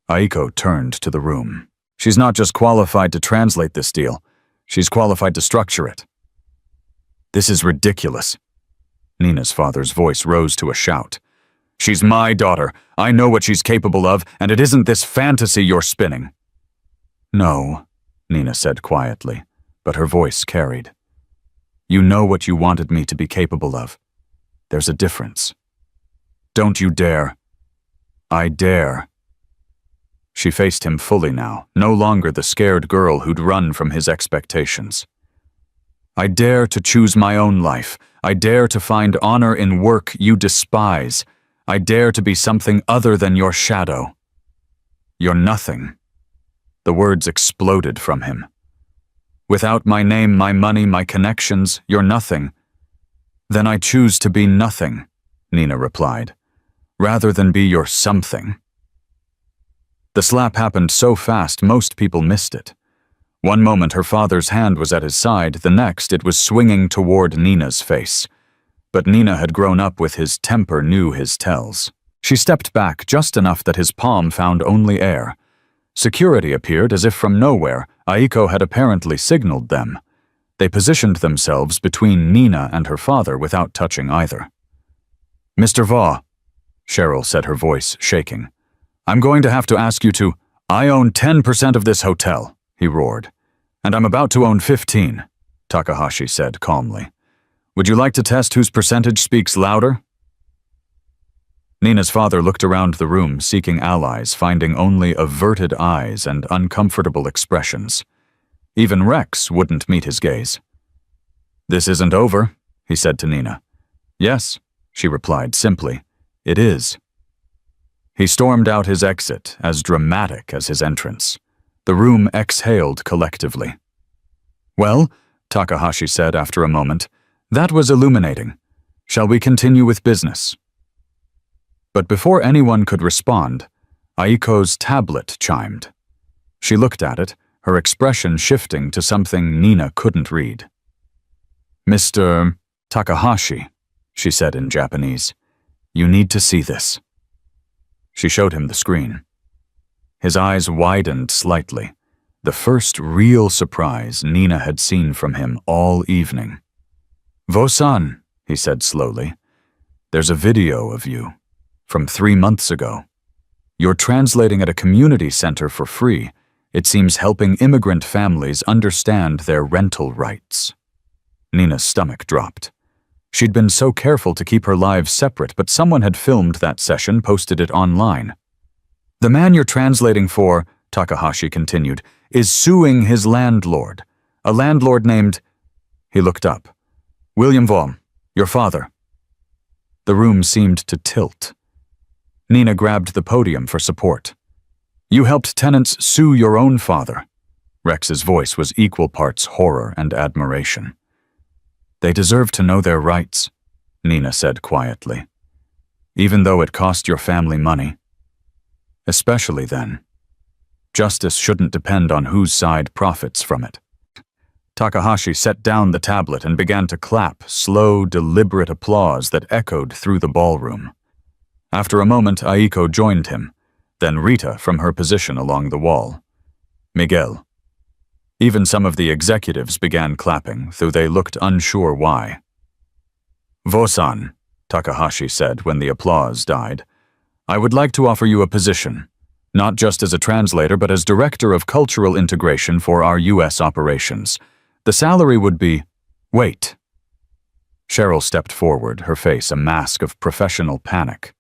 Aiko turned to the room. She's not just qualified to translate this deal. She's qualified to structure it. This is ridiculous. Nina's father's voice rose to a shout. She's my daughter. I know what she's capable of, and it isn't this fantasy you're spinning. No, Nina said quietly, but her voice carried. You know what you wanted me to be capable of. There's a difference. Don't you dare. I dare. She faced him fully now, no longer the scared girl who'd run from his expectations. I dare to choose my own life. I dare to find honor in work you despise. I dare to be something other than your shadow. You're nothing. The words exploded from him. Without my name, my money, my connections, you're nothing. Then I choose to be nothing, Nina replied, rather than be your something. The slap happened so fast most people missed it. One moment her father's hand was at his side, the next it was swinging toward Nina's face. But Nina had grown up with his temper, knew his tells. She stepped back just enough that his palm found only air. Security appeared as if from nowhere. Aiko had apparently signaled them. They positioned themselves between Nina and her father without touching either. Mr. Vaugh, Cheryl said, her voice shaking. I'm going to have to ask you to— I own 10% of this hotel, he roared. And I'm about to own 15, Takahashi said calmly. Would you like to test whose percentage speaks louder? Nina's father looked around the room, seeking allies, finding only averted eyes and uncomfortable expressions. Even Rex wouldn't meet his gaze. This isn't over, he said to Nina. Yes, she replied simply. It is. He stormed out his exit, as dramatic as his entrance. The room exhaled collectively. Well, Takahashi said after a moment, that was illuminating. Shall we continue with business? But before anyone could respond, Aiko's tablet chimed. She looked at it, her expression shifting to something Nina couldn't read. Mr. Takahashi, she said in Japanese, you need to see this. She showed him the screen. His eyes widened slightly, the first real surprise Nina had seen from him all evening. Vosan, he said slowly, there's a video of you, from 3 months ago. You're translating at a community center for free. It seems helping immigrant families understand their rental rights. Nina's stomach dropped. She'd been so careful to keep her lives separate, but someone had filmed that session, posted it online. The man you're translating for, Takahashi continued, is suing his landlord. A landlord named... He looked up. William Vaughan, your father. The room seemed to tilt. Nina grabbed the podium for support. You helped tenants sue your own father. Rex's voice was equal parts horror and admiration. They deserve to know their rights, Nina said quietly. Even though it cost your family money. Especially then. Justice shouldn't depend on whose side profits from it. Takahashi set down the tablet and began to clap, slow, deliberate applause that echoed through the ballroom. After a moment, Aiko joined him, then Rita from her position along the wall. Miguel. Even some of the executives began clapping, though they looked unsure why. Vosan, Takahashi said when the applause died, I would like to offer you a position, not just as a translator but as Director of Cultural Integration for our U.S. operations. The salary would be... Wait. Cheryl stepped forward, her face a mask of professional panic.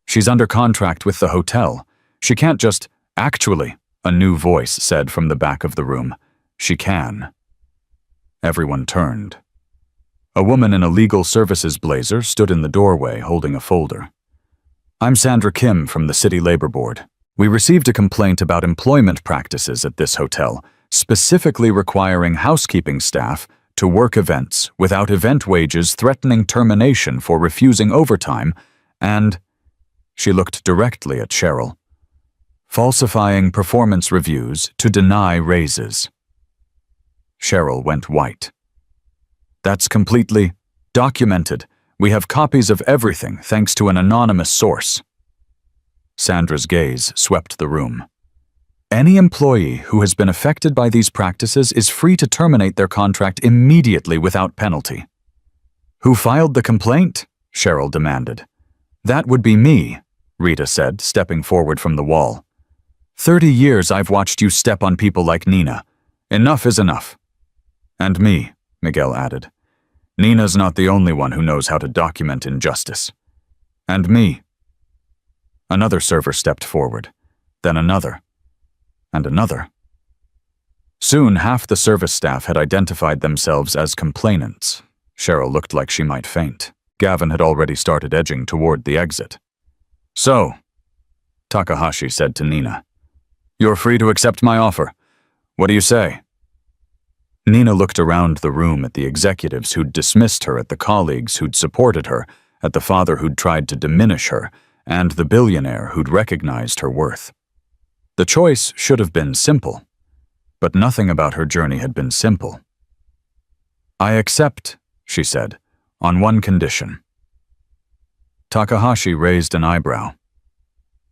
She's under contract with the hotel. She can't just... Actually, a new voice said from the back of the room. She can. Everyone turned. A woman in a legal services blazer stood in the doorway holding a folder. I'm Sandra Kim from the City Labor Board. We received a complaint about employment practices at this hotel, specifically requiring housekeeping staff to work events without event wages, threatening termination for refusing overtime, and, she looked directly at Cheryl, falsifying performance reviews to deny raises. Cheryl went white. That's completely documented. We have copies of everything thanks to an anonymous source. Sandra's gaze swept the room. Any employee who has been affected by these practices is free to terminate their contract immediately without penalty. Who filed the complaint? Cheryl demanded. That would be me, Rita said, stepping forward from the wall. 30 years I've watched you step on people like Nina. Enough is enough. And me, Miguel added. Nina's not the only one who knows how to document injustice. And me. Another server stepped forward, then another. And another. Soon, half the service staff had identified themselves as complainants. Cheryl looked like she might faint. Gavin had already started edging toward the exit. So, Takahashi said to Nina, you're free to accept my offer. What do you say? Nina looked around the room at the executives who'd dismissed her, at the colleagues who'd supported her, at the father who'd tried to diminish her, and the billionaire who'd recognized her worth. The choice should have been simple, but nothing about her journey had been simple. I accept, she said, on one condition. Takahashi raised an eyebrow.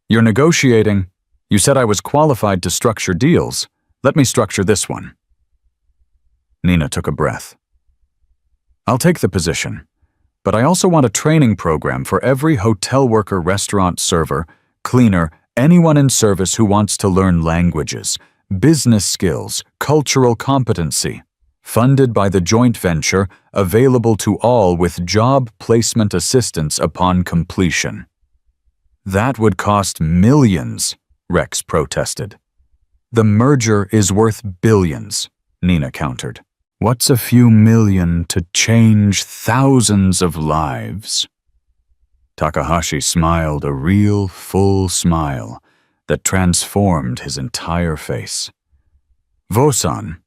You're negotiating. You said I was qualified to structure deals. Let me structure this one. Nina took a breath. I'll take the position, but I also want a training program for every hotel worker, restaurant server, cleaner, anyone in service who wants to learn languages, business skills, cultural competency, funded by the joint venture, available to all with job placement assistance upon completion. That would cost millions, Rex protested. The merger is worth billions, Nina countered. What's a few million to change thousands of lives? Takahashi smiled a real, full smile that transformed his entire face. Vosan,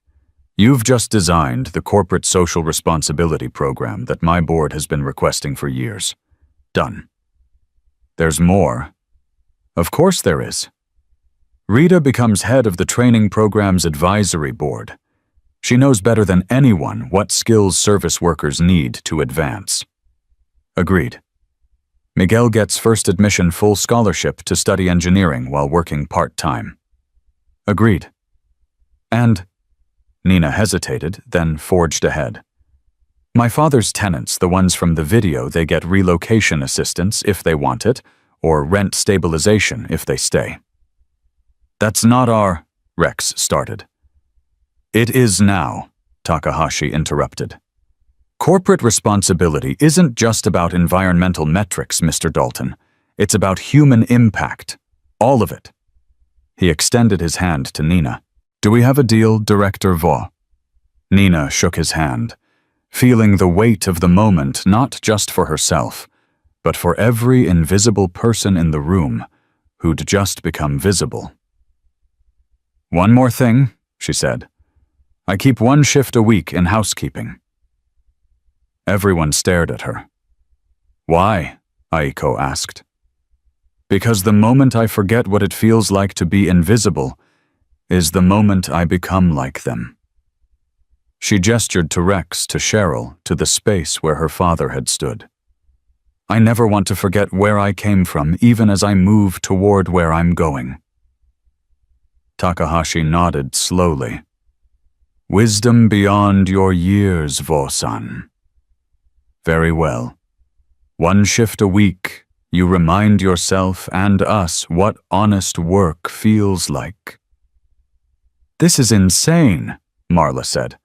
you've just designed the corporate social responsibility program that my board has been requesting for years. Done. There's more. Of course there is. Rita becomes head of the training program's advisory board. She knows better than anyone what skills service workers need to advance. Agreed. Miguel gets first admission full scholarship to study engineering while working part-time. Agreed. And, Nina hesitated, then forged ahead. My father's tenants, the ones from the video, they get relocation assistance if they want it, or rent stabilization if they stay. That's not our... Rex started. It is now, Takahashi interrupted. Corporate responsibility isn't just about environmental metrics, Mr. Dalton. It's about human impact. All of it. He extended his hand to Nina. Do we have a deal, Director Vaux? Nina shook his hand, feeling the weight of the moment not just for herself, but for every invisible person in the room who'd just become visible. One more thing, she said. I keep 1 shift a week in housekeeping. Everyone stared at her. Why? Aiko asked. Because the moment I forget what it feels like to be invisible is the moment I become like them. She gestured to Rex, to Cheryl, to the space where her father had stood. I never want to forget where I came from, even as I move toward where I'm going. Takahashi nodded slowly. Wisdom beyond your years, Vaux-san. Very well. 1 shift a week, you remind yourself and us what honest work feels like. This is insane, Marla said.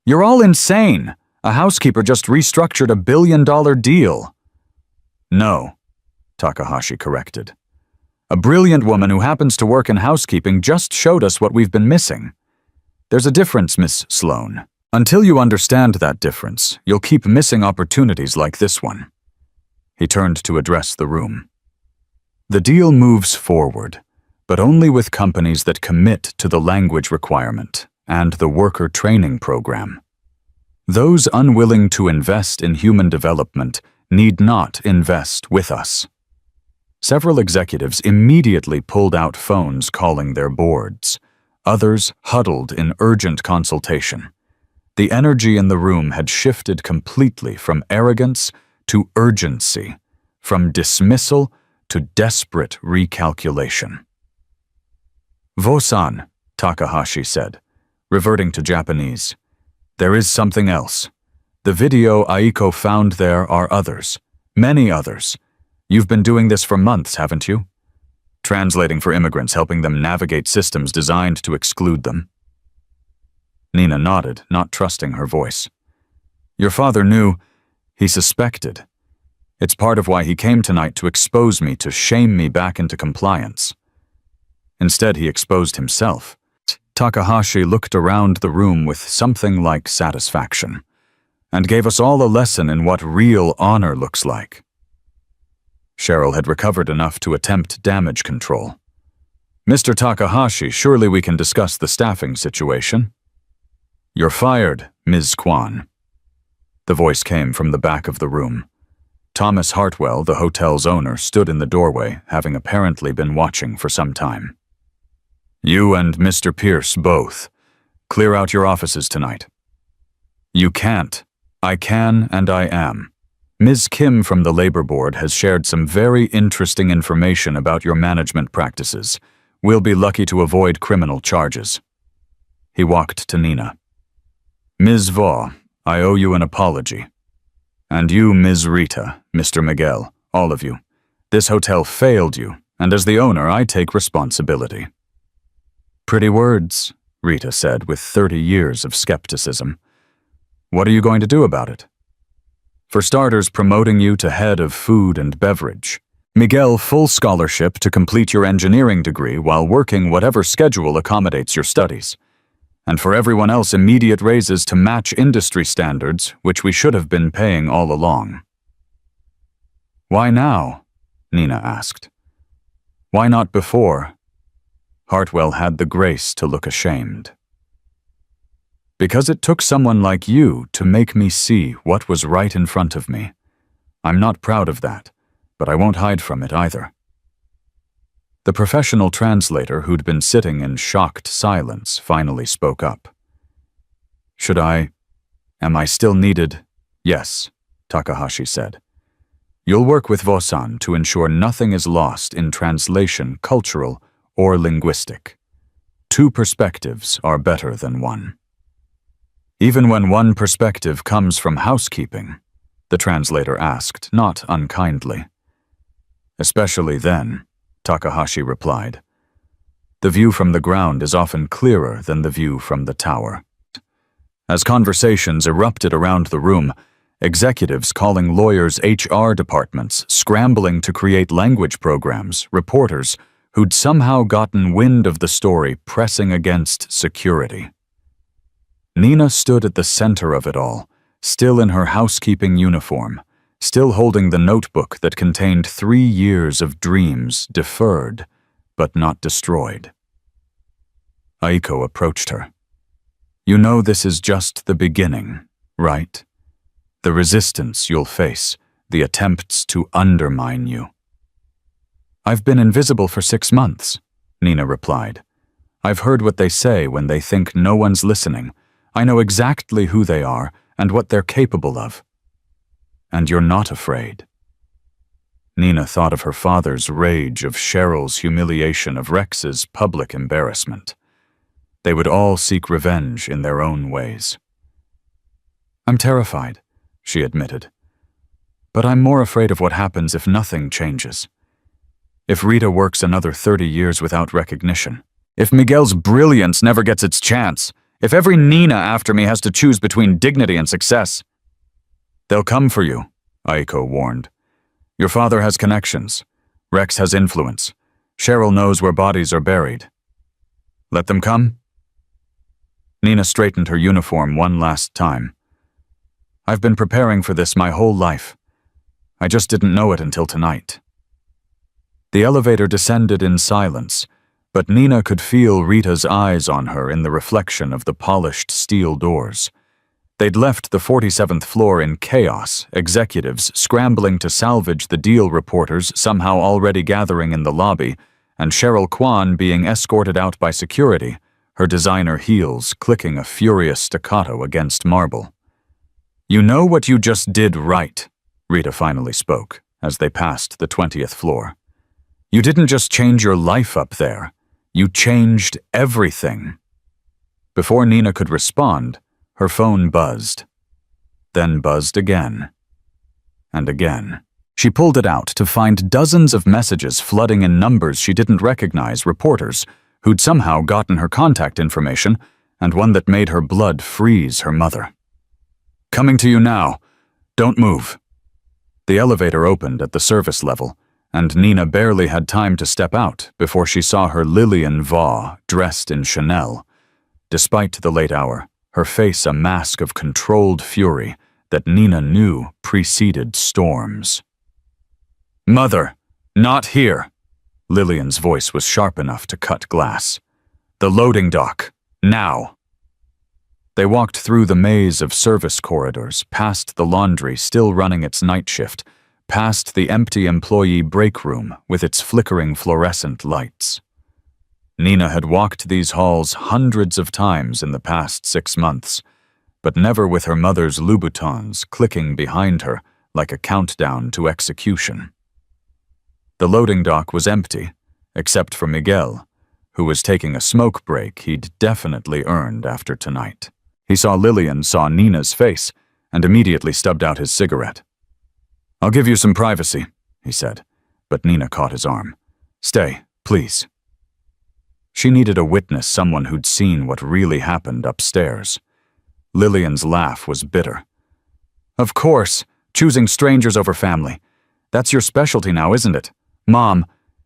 You're all insane. A housekeeper just restructured a $1 billion deal. No, Takahashi corrected. A brilliant woman who happens to work in housekeeping just showed us what we've been missing. There's a difference, Miss Sloane. Until you understand that difference, you'll keep missing opportunities like this one. He turned to address the room. The deal moves forward, but only with companies that commit to the language requirement and the worker training program. Those unwilling to invest in human development need not invest with us. Several executives immediately pulled out phones calling their boards. Others huddled in urgent consultation. The energy in the room had shifted completely from arrogance to urgency, from dismissal to desperate recalculation. Vaux-san, Takahashi said, reverting to Japanese. There is something else. The video Aiko found there are others, many others. You've been doing this for months, haven't you? Translating for immigrants, helping them navigate systems designed to exclude them. Nina nodded, not trusting her voice. Your father knew. He suspected. It's part of why he came tonight, to expose me, to shame me back into compliance. Instead, he exposed himself. Takahashi looked around the room with something like satisfaction, and gave us all a lesson in what real honor looks like. Cheryl had recovered enough to attempt damage control. Mr. Takahashi, surely we can discuss the staffing situation. You're fired, Ms. Kwan. The voice came from the back of the room. Thomas Hartwell, the hotel's owner, stood in the doorway, having apparently been watching for some time. You and Mr. Pierce both. Clear out your offices tonight. You can't. I can and I am. Ms. Kim from the Labor Board has shared some very interesting information about your management practices. We'll be lucky to avoid criminal charges. He walked to Nina. Ms. Vaux, I owe you an apology. And you, Ms. Rita, Mr. Miguel, all of you. This hotel failed you, and as the owner, I take responsibility. Pretty words, Rita said with 30 years of skepticism. What are you going to do about it? For starters, promoting you to head of food and beverage. Miguel, full scholarship to complete your engineering degree while working whatever schedule accommodates your studies. And for everyone else, immediate raises to match industry standards, which we should have been paying all along. Why now? Nina asked. Why not before? Hartwell had the grace to look ashamed. Because it took someone like you to make me see what was right in front of me. I'm not proud of that, but I won't hide from it either. The professional translator, who'd been sitting in shocked silence, finally spoke up. Am I still needed? Yes, Takahashi said. You'll work with Vaux-san to ensure nothing is lost in translation, cultural, or linguistic. 2 perspectives are better than 1. Even when one perspective comes from housekeeping, the translator asked, not unkindly. Especially then, Takahashi replied. The view from the ground is often clearer than the view from the tower. As conversations erupted around the room, executives calling lawyers' HR departments, scrambling to create language programs, reporters who'd somehow gotten wind of the story pressing against security. Nina stood at the center of it all, still in her housekeeping uniform, still holding the notebook that contained 3 years of dreams deferred, but not destroyed. Aiko approached her. "You know this is just the beginning, right? The resistance you'll face, the attempts to undermine you." "I've been invisible for 6 months," Nina replied. "I've heard what they say when they think no one's listening. I know exactly who they are and what they're capable of." "And you're not afraid." Nina thought of her father's rage, of Cheryl's humiliation, of Rex's public embarrassment. They would all seek revenge in their own ways. "I'm terrified," she admitted. "But I'm more afraid of what happens if nothing changes. If Rita works another 30 years without recognition. If Miguel's brilliance never gets its chance. If every Nina after me has to choose between dignity and success." "They'll come for you," Aiko warned. "Your father has connections. Rex has influence. Cheryl knows where bodies are buried. Let them come?" Nina straightened her uniform one last time. "I've been preparing for this my whole life. I just didn't know it until tonight." The elevator descended in silence, but Nina could feel Rita's eyes on her in the reflection of the polished steel doors. They'd left the 47th floor in chaos, executives scrambling to salvage the deal, reporters somehow already gathering in the lobby, and Cheryl Kwan being escorted out by security, her designer heels clicking a furious staccato against marble. "You know what you just did, right?" Rita finally spoke, as they passed the 20th floor. "You didn't just change your life up there. You changed everything." Before Nina could respond, her phone buzzed. Then buzzed again. And again. She pulled it out to find dozens of messages flooding in numbers she didn't recognize, reporters who'd somehow gotten her contact information, and one that made her blood freeze her mother. "Coming to you now. Don't move." The elevator opened at the service level, and Nina barely had time to step out before she saw her Lillian Vaugh dressed in Chanel. Despite the late hour, her face a mask of controlled fury that Nina knew preceded storms. "Mother, not here!" Lillian's voice was sharp enough to cut glass. "The loading dock, now!" They walked through the maze of service corridors, past the laundry still running its night shift, past the empty employee break room with its flickering fluorescent lights. Nina had walked these halls hundreds of times in the past 6 months, but never with her mother's Louboutins clicking behind her like a countdown to execution. The loading dock was empty, except for Miguel, who was taking a smoke break he'd definitely earned after tonight. He saw Lillian, saw Nina's face, and immediately stubbed out his cigarette. "I'll give you some privacy," he said, but Nina caught his arm. "Stay, please." She needed a witness, someone who'd seen what really happened upstairs. Lillian's laugh was bitter. "Of course, choosing strangers over family. That's your specialty now, isn't it? Mom,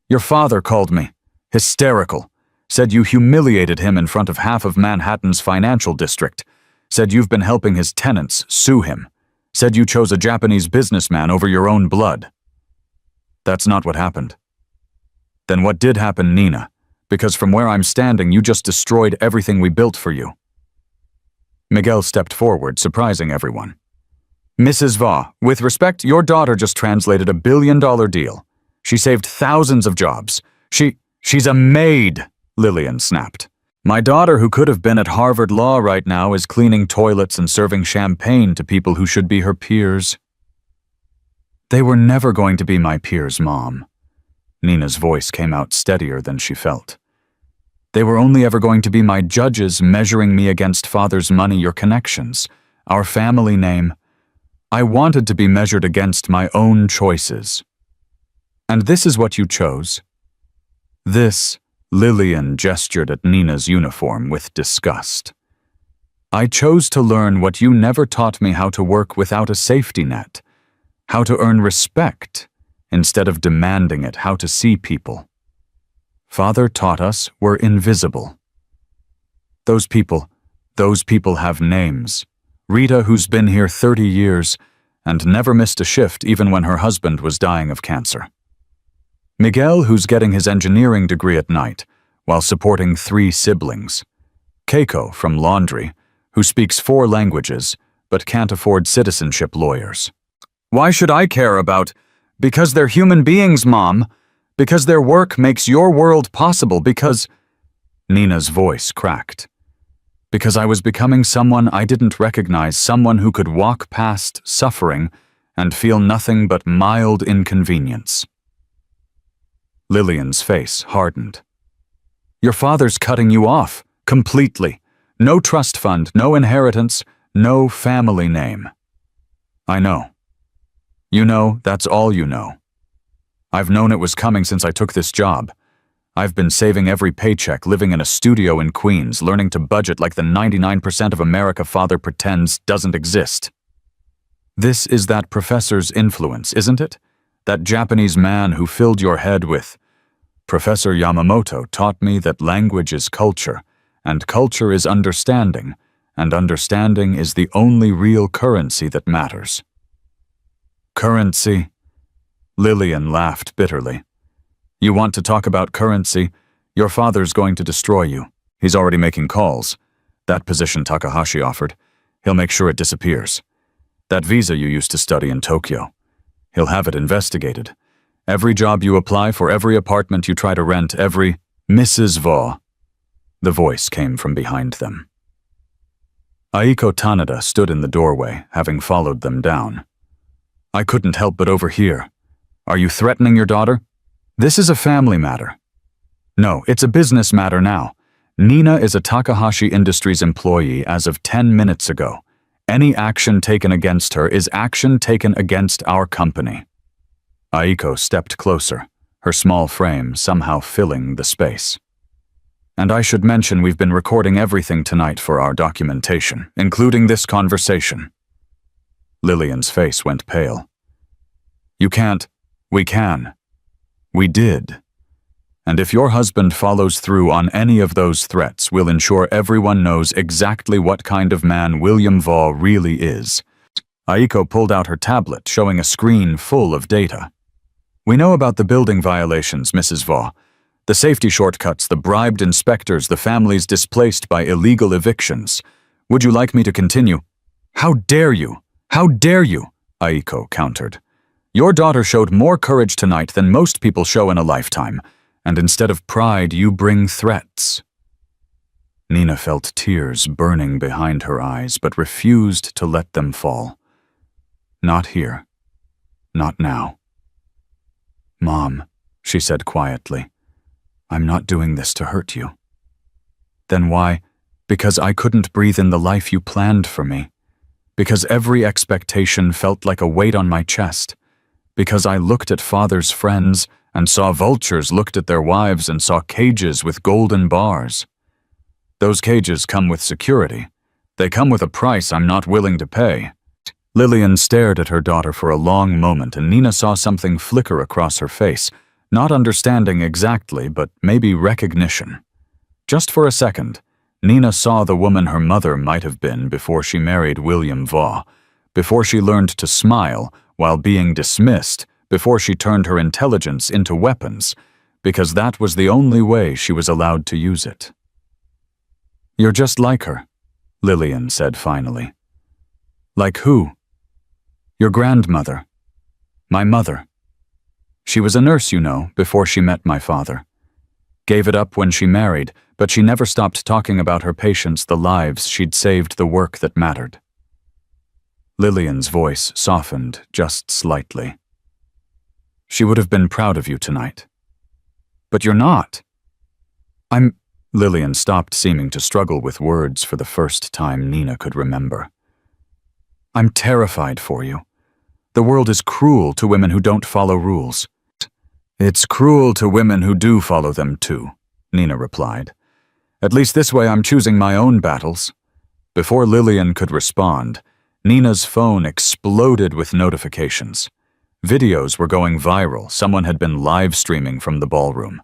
your father called me. Hysterical. Said you humiliated him in front of half of Manhattan's financial district. Said you've been helping his tenants sue him. Said you chose a Japanese businessman over your own blood." "That's not what happened." "Then what did happen, Nina? Because from where I'm standing, you just destroyed everything we built for you." Miguel stepped forward, surprising everyone. "Mrs. Vaugh, with respect, your daughter just translated $1 billion deal. She saved thousands of jobs. She's a maid," Lillian snapped. "My daughter, who could have been at Harvard Law right now, is cleaning toilets and serving champagne to people who should be her peers." "They were never going to be my peers, Mom." Nina's voice came out steadier than she felt. "They were only ever going to be my judges, measuring me against Father's money, your connections, our family name. I wanted to be measured against my own choices. And this is what you chose." This, Lillian gestured at Nina's uniform with disgust. I chose to learn what you never taught me how to work without a safety net, how to earn respect instead of demanding it, how to see people. Father taught us we're invisible. Those people have names. Rita, who's been here 30 years and never missed a shift even when her husband was dying of cancer. Miguel, who's getting his engineering degree at night while supporting 3 siblings. Keiko from laundry, who speaks 4 languages but can't afford citizenship lawyers. Why should I care about? Because they're human beings, Mom. Because their work makes your world possible. Because... Nina's voice cracked. Because I was becoming someone I didn't recognize, someone who could walk past suffering and feel nothing but mild inconvenience. Lillian's face hardened. Your father's cutting you off, completely. No trust fund, no inheritance, no family name. I know. You know, that's all you know. I've known it was coming since I took this job. I've been saving every paycheck, living in a studio in Queens, learning to budget like the 99% of America Father pretends doesn't exist. This is that professor's influence, isn't it? That Japanese man who filled your head with... Professor Yamamoto taught me that language is culture, and culture is understanding, and understanding is the only real currency that matters. Currency? Lillian laughed bitterly. You want to talk about currency? Your father's going to destroy you. He's already making calls. That position Takahashi offered, he'll make sure it disappears. That visa you used to study in Tokyo, he'll have it investigated. Every job you apply for, every apartment you try to rent, every... Mrs. Vaugh. The voice came from behind them. Aiko Taneda stood in the doorway, having followed them down. I couldn't help but overhear. Are you threatening your daughter? This is a family matter. No, it's a business matter now. Nina is a Takahashi Industries employee as of 10 minutes ago. Any action taken against her is action taken against our company. Aiko stepped closer, her small frame somehow filling the space. And I should mention we've been recording everything tonight for our documentation, including this conversation. Lillian's face went pale. You can't. We can. We did. And if your husband follows through on any of those threats, we'll ensure everyone knows exactly what kind of man William Vaugh really is. Aiko pulled out her tablet, showing a screen full of data. We know about the building violations, Mrs. Vaugh. The safety shortcuts, the bribed inspectors, the families displaced by illegal evictions. Would you like me to continue? How dare you? How dare you? Aiko countered. Your daughter showed more courage tonight than most people show in a lifetime, and instead of pride, you bring threats. Nina felt tears burning behind her eyes, but refused to let them fall. Not here. Not now. Mom, she said quietly, I'm not doing this to hurt you. Then why? Because I couldn't breathe in the life you planned for me. Because every expectation felt like a weight on my chest. Because I looked at Father's friends and saw vultures, looked at their wives and saw cages with golden bars. Those cages come with security. They come with a price I'm not willing to pay. Lillian stared at her daughter for a long moment, and Nina saw something flicker across her face, not understanding exactly, but maybe recognition. Just for a second, Nina saw the woman her mother might have been before she married William Vaugh, before she learned to smile while being dismissed, before she turned her intelligence into weapons, because that was the only way she was allowed to use it. You're just like her, Lillian said finally. Like who? Your grandmother. My mother. She was a nurse, you know, before she met my father. Gave it up when she married, but she never stopped talking about her patients, the lives she'd saved, the work that mattered. Lillian's voice softened just slightly. She would have been proud of you tonight. But you're not. Lillian stopped seeming to struggle with words for the first time Nina could remember. I'm terrified for you. The world is cruel to women who don't follow rules. It's cruel to women who do follow them too, Nina replied. At least this way I'm choosing my own battles. Before Lillian could respond, Nina's phone exploded with notifications. Videos were going viral. Someone had been live streaming from the ballroom.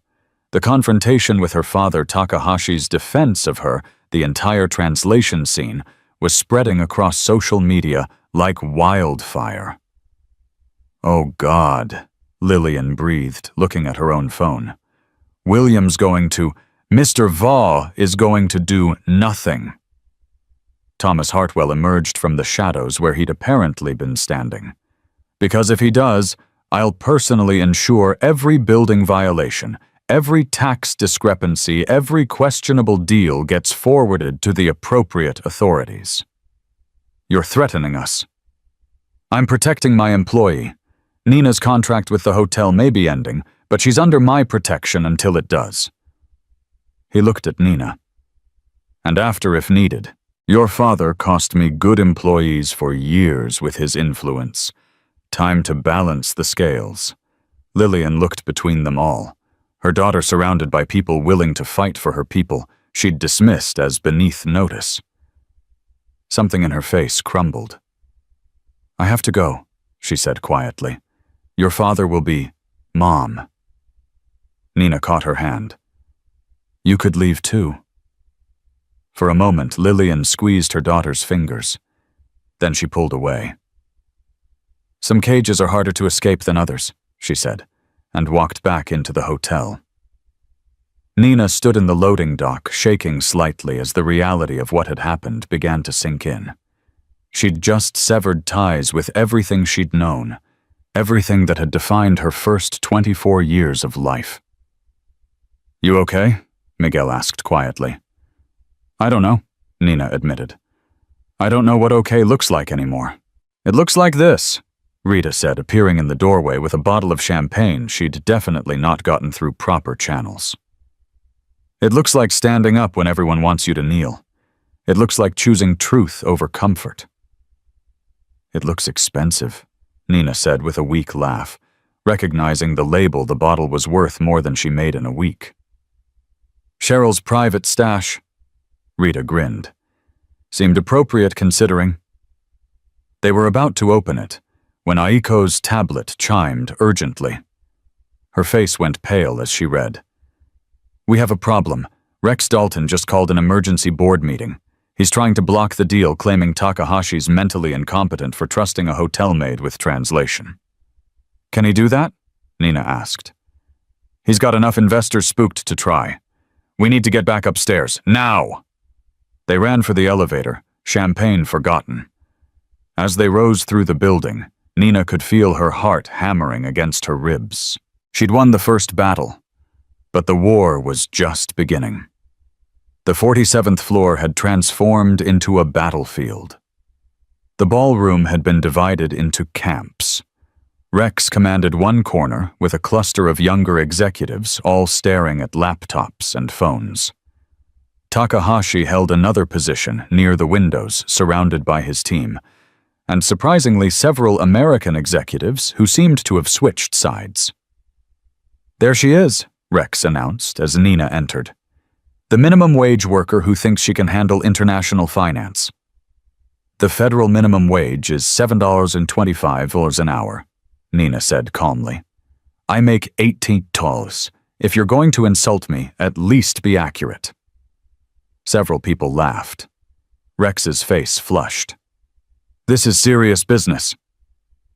The confrontation with her father Takahashi's defense of her, the entire translation scene, was spreading across social media like wildfire. "Oh God," Lillian breathed, looking at her own phone. Mr. Vaugh is going to do nothing." Thomas Hartwell emerged from the shadows where he'd apparently been standing. "Because if he does, I'll personally ensure every building violation, every tax discrepancy, every questionable deal gets forwarded to the appropriate authorities." "You're threatening us." "I'm protecting my employee. Nina's contract with the hotel may be ending, but she's under my protection until it does." He looked at Nina. "And after if needed. Your father cost me good employees for years with his influence. Time to balance the scales." Lillian looked between them all. Her daughter surrounded by people willing to fight for her people, she'd dismissed as beneath notice. Something in her face crumbled. "I have to go," she said quietly. "Your father will be Mom." Nina caught her hand. "You could leave too." For a moment, Lillian squeezed her daughter's fingers. Then she pulled away. "Some cages are harder to escape than others," she said, and walked back into the hotel. Nina stood in the loading dock, shaking slightly as the reality of what had happened began to sink in. She'd just severed ties with everything she'd known, everything that had defined her first 24 years of life. "You okay?" Miguel asked quietly. "I don't know," Nina admitted. "I don't know what okay looks like anymore." "It looks like this," Rita said, appearing in the doorway with a bottle of champagne she'd definitely not gotten through proper channels. "It looks like standing up when everyone wants you to kneel. It looks like choosing truth over comfort." "It looks expensive," Nina said with a weak laugh, recognizing the label the bottle was worth more than she made in a week. "Cheryl's private stash." Rita grinned. "Seemed appropriate considering." They were about to open it when Aiko's tablet chimed urgently. Her face went pale as she read. "We have a problem. Rex Dalton just called an emergency board meeting. He's trying to block the deal, claiming Takahashi's mentally incompetent for trusting a hotel maid with translation." "Can he do that?" Nina asked. "He's got enough investors spooked to try. We need to get back upstairs, now!" They ran for the elevator, champagne forgotten. As they rose through the building, Nina could feel her heart hammering against her ribs. She'd won the first battle, but the war was just beginning. The 47th floor had transformed into a battlefield. The ballroom had been divided into camps. Rex commanded one corner with a cluster of younger executives all staring at laptops and phones. Takahashi held another position near the windows, surrounded by his team, and surprisingly several American executives who seemed to have switched sides. "There she is," Rex announced as Nina entered. "The minimum wage worker who thinks she can handle international finance." "The federal minimum wage is $7.25 an hour," Nina said calmly. "I make $18. If you're going to insult me, at least be accurate." Several people laughed. Rex's face flushed. "This is serious business."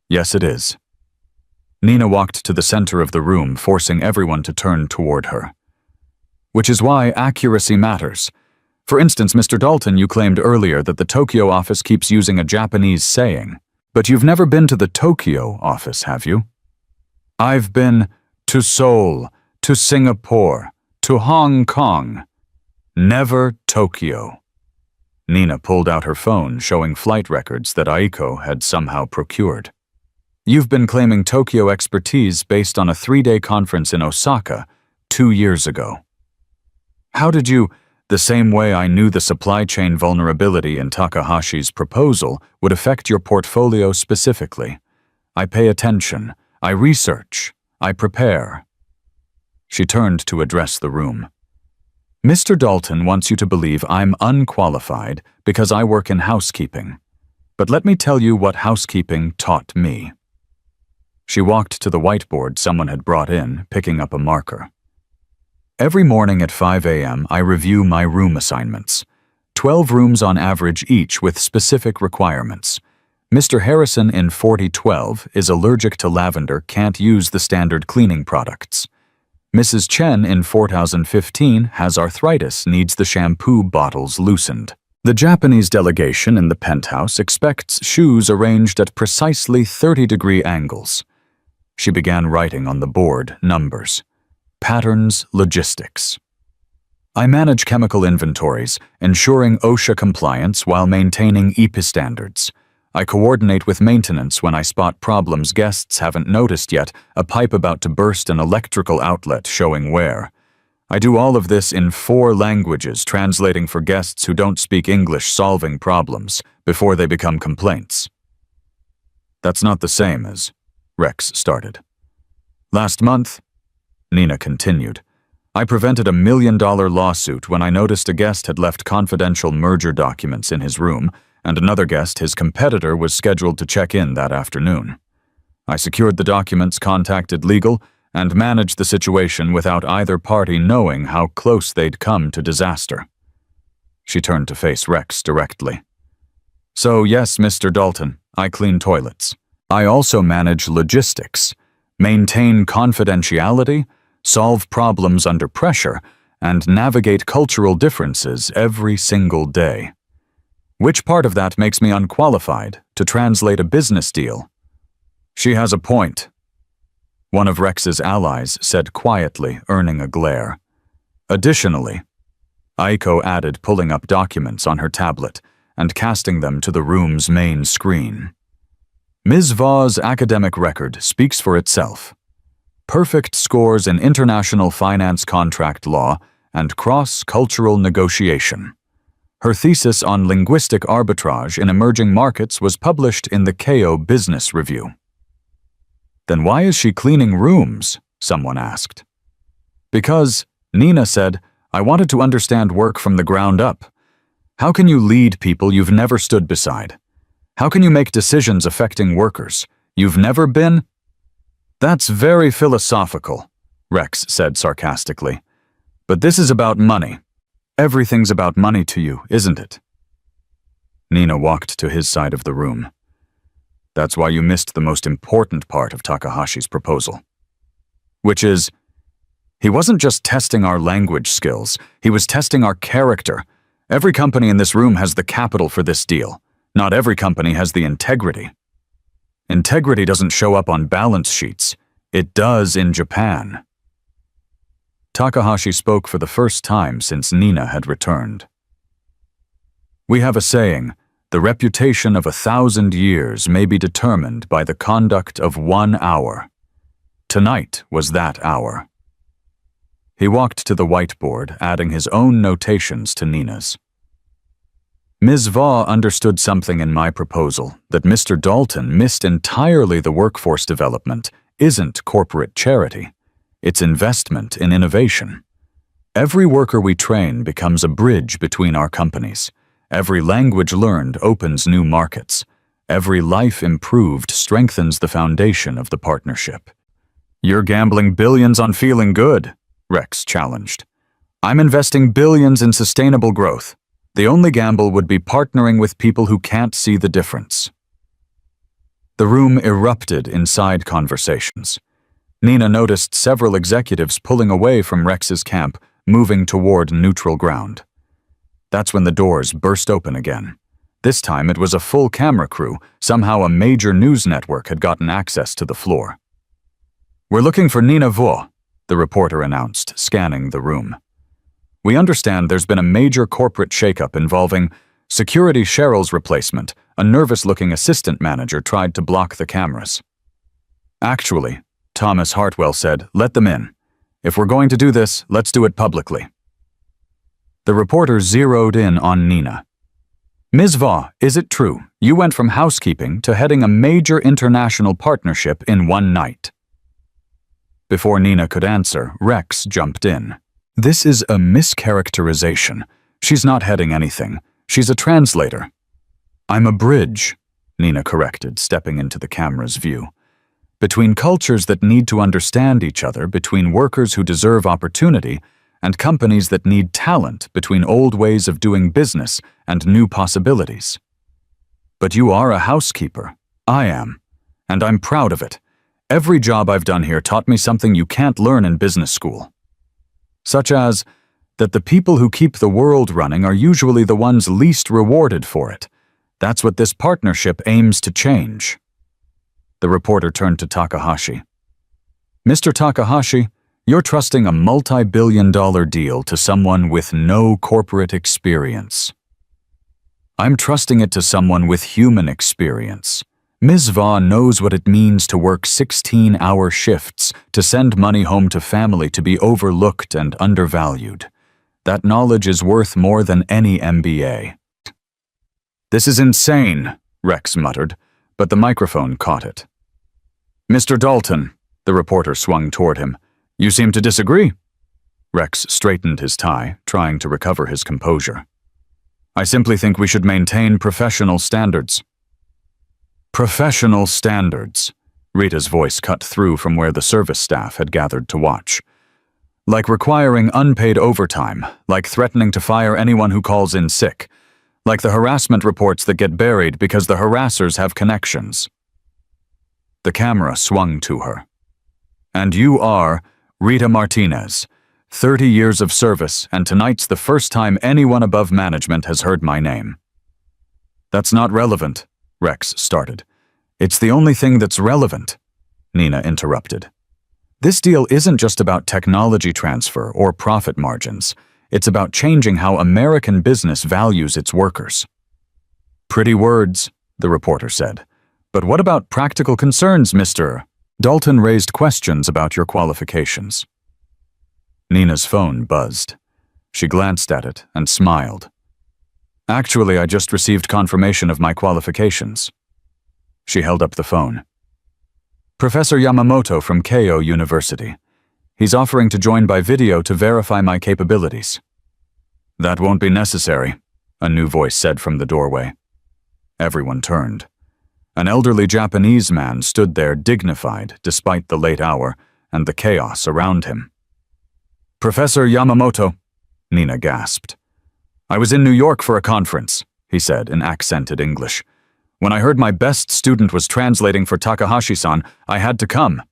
"Yes, it is." Nina walked to the center of the room, forcing everyone to turn toward her. "Which is why accuracy matters. For instance, Mr. Dalton, you claimed earlier that the Tokyo office keeps using a Japanese saying, but you've never been to the Tokyo office, have you?" "I've been to Seoul, to Singapore, to Hong Kong. Never Tokyo." Nina pulled out her phone, showing flight records that Aiko had somehow procured. "You've been claiming Tokyo expertise based on a 3-day conference in Osaka 2 years ago." "How did you—" "The same way I knew the supply chain vulnerability in Takahashi's proposal would affect your portfolio specifically. I pay attention, I research, I prepare." She turned to address the room. Mr. Dalton wants you to believe I'm unqualified because I work in housekeeping. But let me tell you what housekeeping taught me. She walked to the whiteboard someone had brought in, picking up a marker. Every morning at 5 a.m., I review my room assignments. 12 rooms on average each with specific requirements. Mr. Harrison in 4012 is allergic to lavender, can't use the standard cleaning products. Mrs. Chen in 4015 has arthritis, needs the shampoo bottles loosened. The Japanese delegation in the penthouse expects shoes arranged at precisely 30-degree angles. She began writing on the board numbers. Patterns, logistics. I manage chemical inventories, ensuring OSHA compliance while maintaining EPA standards. I coordinate with maintenance when I spot problems guests haven't noticed yet, a pipe about to burst, an electrical outlet showing wear. I do all of this in 4 languages, translating for guests who don't speak English, solving problems before they become complaints. That's not the same as, Rex started. Last month, Nina continued, I prevented a $1 million lawsuit when I noticed a guest had left confidential merger documents in his room, and another guest, his competitor, was scheduled to check in that afternoon. I secured the documents, contacted legal, and managed the situation without either party knowing how close they'd come to disaster. She turned to face Rex directly. So yes, Mr. Dalton, I clean toilets. I also manage logistics, maintain confidentiality, solve problems under pressure, and navigate cultural differences every single day. Which part of that makes me unqualified to translate a business deal? She has a point. One of Rex's allies said quietly, earning a glare. Additionally, Aiko added, pulling up documents on her tablet and casting them to the room's main screen. Ms. Vaugh's academic record speaks for itself. Perfect scores in international finance contract law and cross-cultural negotiation. Her thesis on linguistic arbitrage in emerging markets was published in the KO Business Review. Then why is she cleaning rooms? Someone asked. Because, Nina said, I wanted to understand work from the ground up. How can you lead people you've never stood beside? How can you make decisions affecting workers you've never been? That's very philosophical, Rex said sarcastically. But this is about money. Everything's about money to you, isn't it? Nina walked to his side of the room. That's why you missed the most important part of Takahashi's proposal. Which is, he wasn't just testing our language skills, he was testing our character. Every company in this room has the capital for this deal. Not every company has the integrity. Integrity doesn't show up on balance sheets. It does in Japan. Takahashi spoke for the first time since Nina had returned. We have a saying, the reputation of 1,000 years may be determined by the conduct of 1 hour. Tonight was that hour. He walked to the whiteboard, adding his own notations to Nina's. Ms. Vaughn understood something in my proposal that Mr. Dalton missed entirely. The workforce development isn't corporate charity. It's investment in innovation. Every worker we train becomes a bridge between our companies. Every language learned opens new markets. Every life improved strengthens the foundation of the partnership. You're gambling billions on feeling good, Rex challenged. I'm investing billions in sustainable growth. The only gamble would be partnering with people who can't see the difference. The room erupted in side conversations. Nina noticed several executives pulling away from Rex's camp, moving toward neutral ground. That's when the doors burst open again. This time it was a full camera crew. Somehow a major news network had gotten access to the floor. We're looking for Nina Vo, the reporter announced, scanning the room. We understand there's been a major corporate shakeup involving security. Cheryl's replacement, a nervous-looking assistant manager, tried to block the cameras. Actually, Thomas Hartwell said, let them in. If we're going to do this, let's do it publicly. The reporter zeroed in on Nina. Ms. Vaughn, is it true you went from housekeeping to heading a major international partnership in one night? Before Nina could answer, Rex jumped in. This is a mischaracterization. She's not heading anything. She's a translator. I'm a bridge, Nina corrected, stepping into the camera's view. Between cultures that need to understand each other, between workers who deserve opportunity, and companies that need talent, between old ways of doing business and new possibilities. But you are a housekeeper. I am. And I'm proud of it. Every job I've done here taught me something you can't learn in business school. Such as that the people who keep the world running are usually the ones least rewarded for it. That's what this partnership aims to change. The reporter turned to Takahashi. Mr. Takahashi, you're trusting a multi-billion-dollar deal to someone with no corporate experience. I'm trusting it to someone with human experience. Ms. Va knows what it means to work 16-hour shifts, to send money home to family, to be overlooked and undervalued. That knowledge is worth more than any MBA. This is insane, Rex muttered, but the microphone caught it. Mr. Dalton, the reporter swung toward him. You seem to disagree. Rex straightened his tie, trying to recover his composure. I simply think we should maintain professional standards. Professional standards, Rita's voice cut through from where the service staff had gathered to watch. Like requiring unpaid overtime, like threatening to fire anyone who calls in sick, like the harassment reports that get buried because the harassers have connections. The camera swung to her. And you are Rita Martinez, 30 years of service, and tonight's the first time anyone above management has heard my name. That's not relevant, Rex started. It's the only thing that's relevant, Nina interrupted. This deal isn't just about technology transfer or profit margins. It's about changing how American business values its workers. Pretty words, the reporter said. But what about practical concerns, Mr. Dalton raised questions about your qualifications. Nina's phone buzzed. She glanced at it and smiled. Actually, I just received confirmation of my qualifications. She held up the phone. Professor Yamamoto from Keio University. He's offering to join by video to verify my capabilities. That won't be necessary, a new voice said from the doorway. Everyone turned. An elderly Japanese man stood there dignified despite the late hour and the chaos around him. Professor Yamamoto, Nina gasped. I was in New York for a conference, he said in accented English. When I heard my best student was translating for Takahashi-san, I had to come.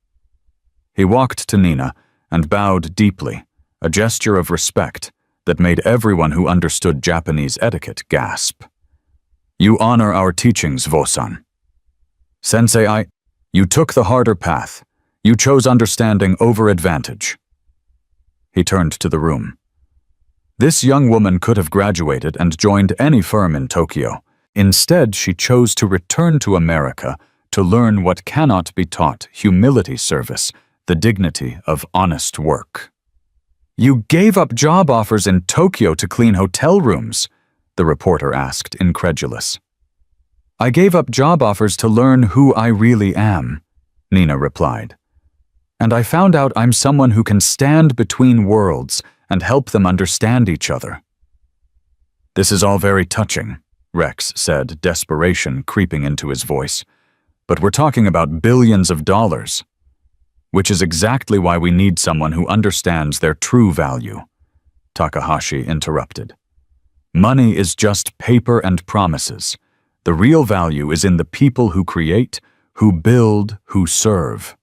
He walked to Nina and bowed deeply, a gesture of respect that made everyone who understood Japanese etiquette gasp. You honor our teachings, Vo-san. Sensei, you took the harder path. You chose understanding over advantage. He turned to the room. This young woman could have graduated and joined any firm in Tokyo. Instead, she chose to return to America to learn what cannot be taught: humility service, the dignity of honest work. You gave up job offers in Tokyo to clean hotel rooms, the reporter asked, incredulous. I gave up job offers to learn who I really am, Nina replied. And I found out I'm someone who can stand between worlds and help them understand each other. This is all very touching, Rex said, desperation creeping into his voice. But we're talking about billions of dollars. Which is exactly why we need someone who understands their true value, Takahashi interrupted. Money is just paper and promises. The real value is in the people who create, who build, who serve.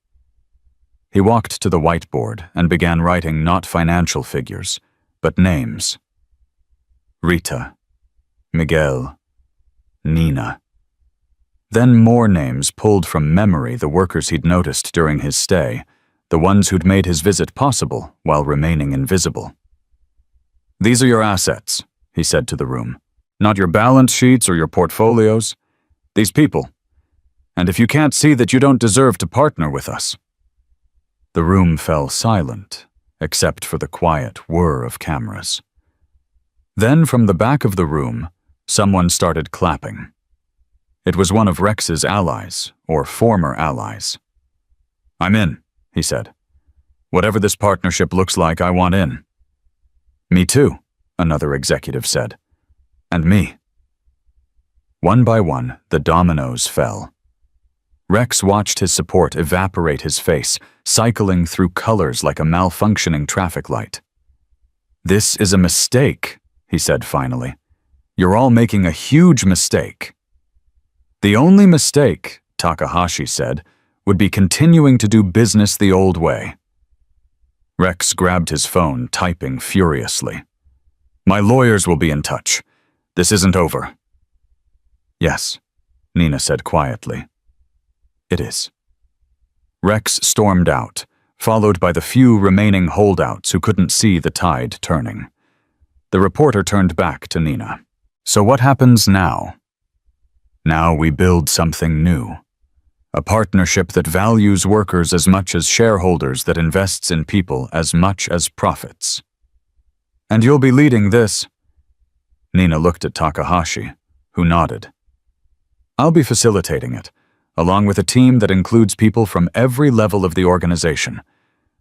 He walked to the whiteboard and began writing not financial figures, but names. Rita, Miguel, Nina. Then more names pulled from memory, the workers he'd noticed during his stay, the ones who'd made his visit possible while remaining invisible. These are your assets, he said to the room. Not your balance sheets or your portfolios. These people. And if you can't see that you don't deserve to partner with us. The room fell silent, except for the quiet whir of cameras. Then from the back of the room, someone started clapping. It was one of Rex's allies, or former allies. I'm in, he said. Whatever this partnership looks like, I want in. Me too, another executive said. And me. One by one, the dominoes fell. Rex watched his support evaporate his face, cycling through colors like a malfunctioning traffic light. "This is a mistake," he said finally. "You're all making a huge mistake." "The only mistake," Takahashi said, "would be continuing to do business the old way." Rex grabbed his phone, typing furiously. "My lawyers will be in touch. This isn't over." "Yes," Nina said quietly. "It is." Rex stormed out, followed by the few remaining holdouts who couldn't see the tide turning. The reporter turned back to Nina. "So what happens now?" "Now we build something new. A partnership that values workers as much as shareholders, that invests in people as much as profits." "And you'll be leading this?" Nina looked at Takahashi, who nodded. "I'll be facilitating it, along with a team that includes people from every level of the organization,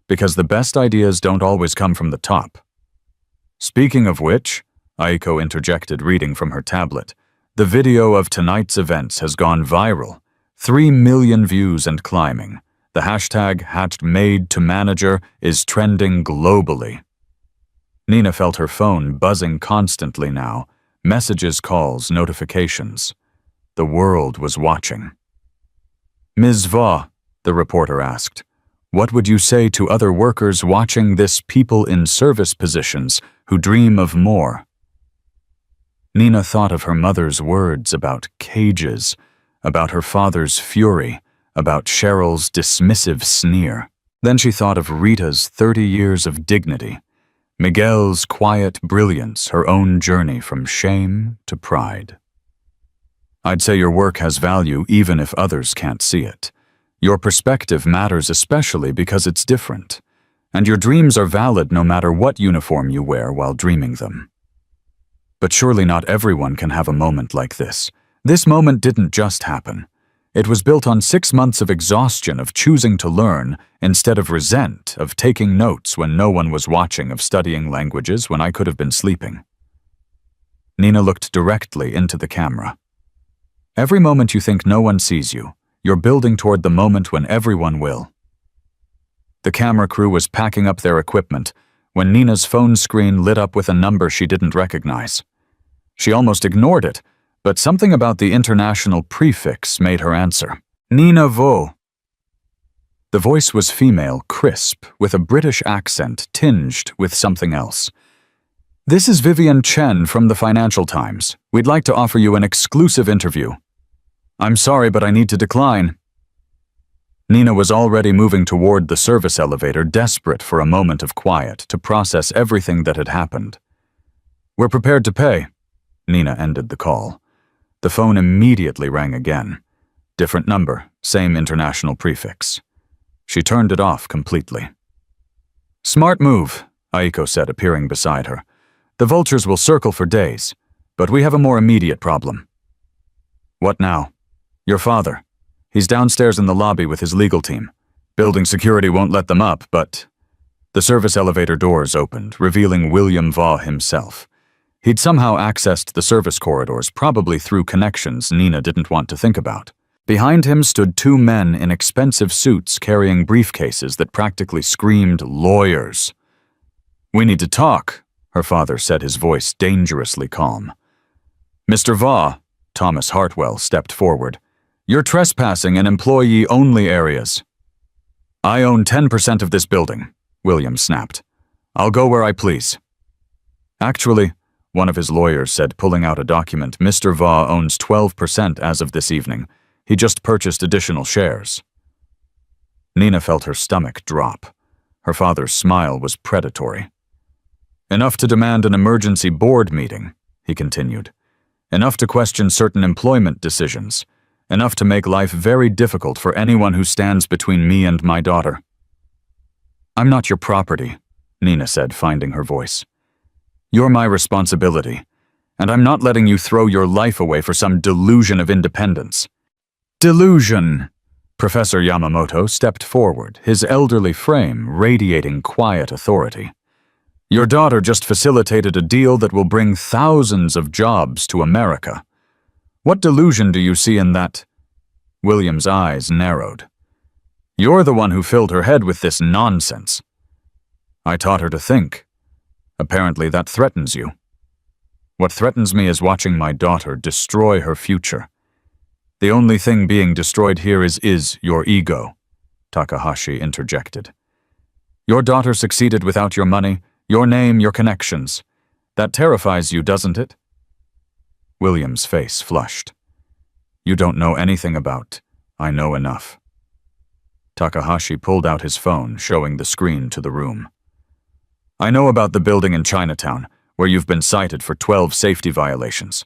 because the best ideas don't always come from the top." "Speaking of which," Aiko interjected, reading from her tablet, "the video of tonight's events has gone viral. 3 million views and climbing. The hashtag #MaidToManager is trending globally." Nina felt her phone buzzing constantly now. Messages, calls, notifications. The world was watching. "Ms. Va," the reporter asked, "what would you say to other workers watching this, people in service positions who dream of more?" Nina thought of her mother's words about cages, about her father's fury, about Cheryl's dismissive sneer. Then she thought of Rita's 30 years of dignity, Miguel's quiet brilliance, her own journey from shame to pride. "I'd say your work has value even if others can't see it. Your perspective matters especially because it's different, and your dreams are valid no matter what uniform you wear while dreaming them. But surely not everyone can have a moment like this. This moment didn't just happen. It was built on 6 months of exhaustion, of choosing to learn instead of resent, of taking notes when no one was watching, of studying languages when I could have been sleeping." Nina looked directly into the camera. "Every moment you think no one sees you, you're building toward the moment when everyone will." The camera crew was packing up their equipment when Nina's phone screen lit up with a number she didn't recognize. She almost ignored it, but something about the international prefix made her answer. "Nina Vo." The voice was female, crisp, with a British accent tinged with something else. "This is Vivian Chen from the Financial Times. We'd like to offer you an exclusive interview." "I'm sorry, but I need to decline." Nina was already moving toward the service elevator, desperate for a moment of quiet to process everything that had happened. "We're prepared to pay." Nina ended the call. The phone immediately rang again. Different number, same international prefix. She turned it off completely. "Smart move," Aiko said, appearing beside her. "The vultures will circle for days, but we have a more immediate problem." "What now?" "Your father. He's downstairs in the lobby with his legal team. Building security won't let them up, but..." The service elevator doors opened, revealing William Vaugh himself. He'd somehow accessed the service corridors, probably through connections Nina didn't want to think about. Behind him stood 2 men in expensive suits carrying briefcases that practically screamed lawyers. "We need to talk," her father said, his voice dangerously calm. "Mr. Vaugh," Thomas Hartwell stepped forward, "you're trespassing in employee-only areas." "I own 10% of this building," William snapped. "I'll go where I please." "Actually," one of his lawyers said, pulling out a document, "Mr. Vaugh owns 12% as of this evening. He just purchased additional shares." Nina felt her stomach drop. Her father's smile was predatory. "Enough to demand an emergency board meeting," he continued. "Enough to question certain employment decisions. Enough to make life very difficult for anyone who stands between me and my daughter." "I'm not your property," Nina said, finding her voice. "You're my responsibility, and I'm not letting you throw your life away for some delusion of independence." "Delusion!" Professor Yamamoto stepped forward, his elderly frame radiating quiet authority. Your daughter just facilitated a deal that will bring thousands of jobs to America. What delusion do you see in that? William's eyes narrowed. You're the one who filled her head with this nonsense. I taught her to think. Apparently that threatens you. What threatens me is watching my daughter destroy her future. The only thing being destroyed here is your ego, Takahashi interjected. Your daughter succeeded without your money, your name, your connections. That terrifies you, doesn't it? William's face flushed. You don't know anything about. I know enough. Takahashi pulled out his phone, showing the screen to the room. I know about the building in Chinatown, where you've been cited for 12 safety violations.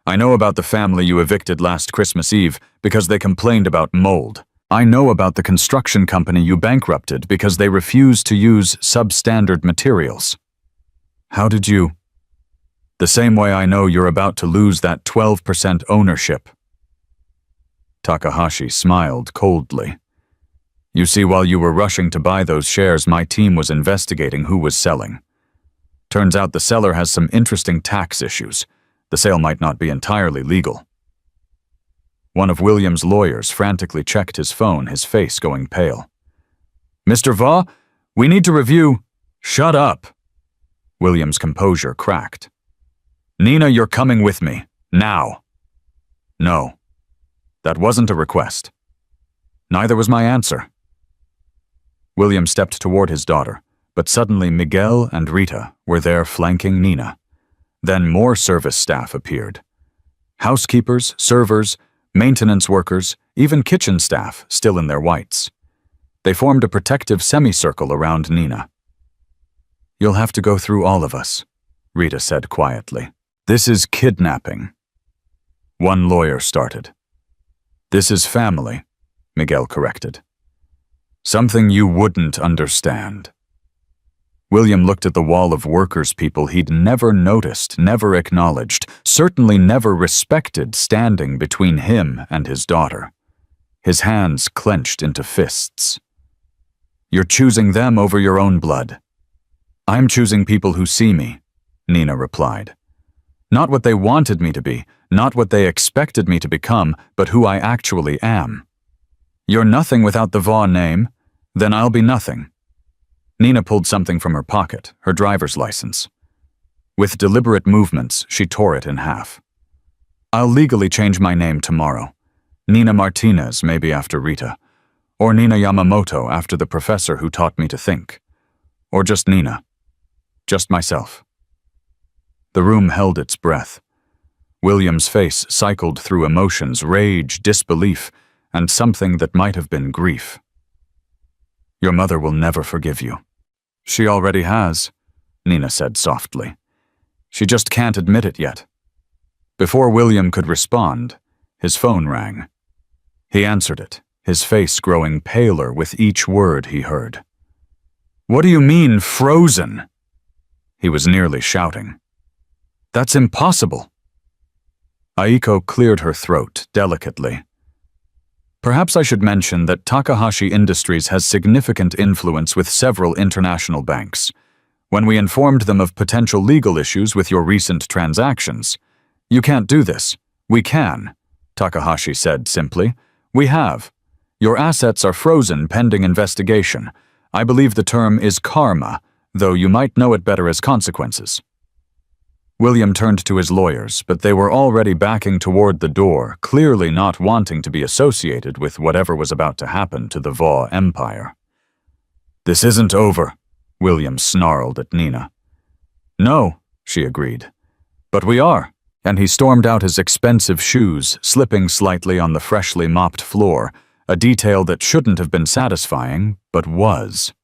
I know about the family you evicted last Christmas Eve because they complained about mold. I know about the construction company you bankrupted because they refused to use substandard materials. How did you? The same way I know you're about to lose that 12% ownership. Takahashi smiled coldly. You see, while you were rushing to buy those shares, my team was investigating who was selling. Turns out the seller has some interesting tax issues. The sale might not be entirely legal. One of William's lawyers frantically checked his phone, his face going pale. Mr. Vaugh, we need to review. Shut up. William's composure cracked. Nina, you're coming with me. Now. No. That wasn't a request. Neither was my answer. William stepped toward his daughter, but suddenly Miguel and Rita were there flanking Nina. Then more service staff appeared. Housekeepers, servers, maintenance workers, even kitchen staff still in their whites. They formed a protective semicircle around Nina. You'll have to go through all of us, Rita said quietly. This is kidnapping. One lawyer started. This is family, Miguel corrected. Something you wouldn't understand. William looked at the wall of workers' people he'd never noticed, never acknowledged, certainly never respected standing between him and his daughter. His hands clenched into fists. You're choosing them over your own blood. I'm choosing people who see me, Nina replied. Not what they wanted me to be, not what they expected me to become, but who I actually am. You're nothing without the Vaugh name, then I'll be nothing. Nina pulled something from her pocket, her driver's license. With deliberate movements, she tore it in half. I'll legally change my name tomorrow. Nina Martinez, maybe after Rita. Or Nina Yamamoto, after the professor who taught me to think. Or just Nina. Just myself. The room held its breath. William's face cycled through emotions, rage, disbelief, and something that might have been grief. Your mother will never forgive you. She already has, Nina said softly. She just can't admit it yet. Before William could respond, his phone rang. He answered it, his face growing paler with each word he heard. What do you mean, frozen? He was nearly shouting. That's impossible. Aiko cleared her throat delicately. Perhaps I should mention that Takahashi Industries has significant influence with several international banks. When we informed them of potential legal issues with your recent transactions, you can't do this. We can, Takahashi said simply. We have. Your assets are frozen pending investigation. I believe the term is karma, though you might know it better as consequences. William turned to his lawyers, but they were already backing toward the door, clearly not wanting to be associated with whatever was about to happen to the Vaugh empire. This isn't over, William snarled at Nina. No, she agreed. But we are. And he stormed out his expensive shoes, slipping slightly on the freshly mopped floor, a detail that shouldn't have been satisfying, but was.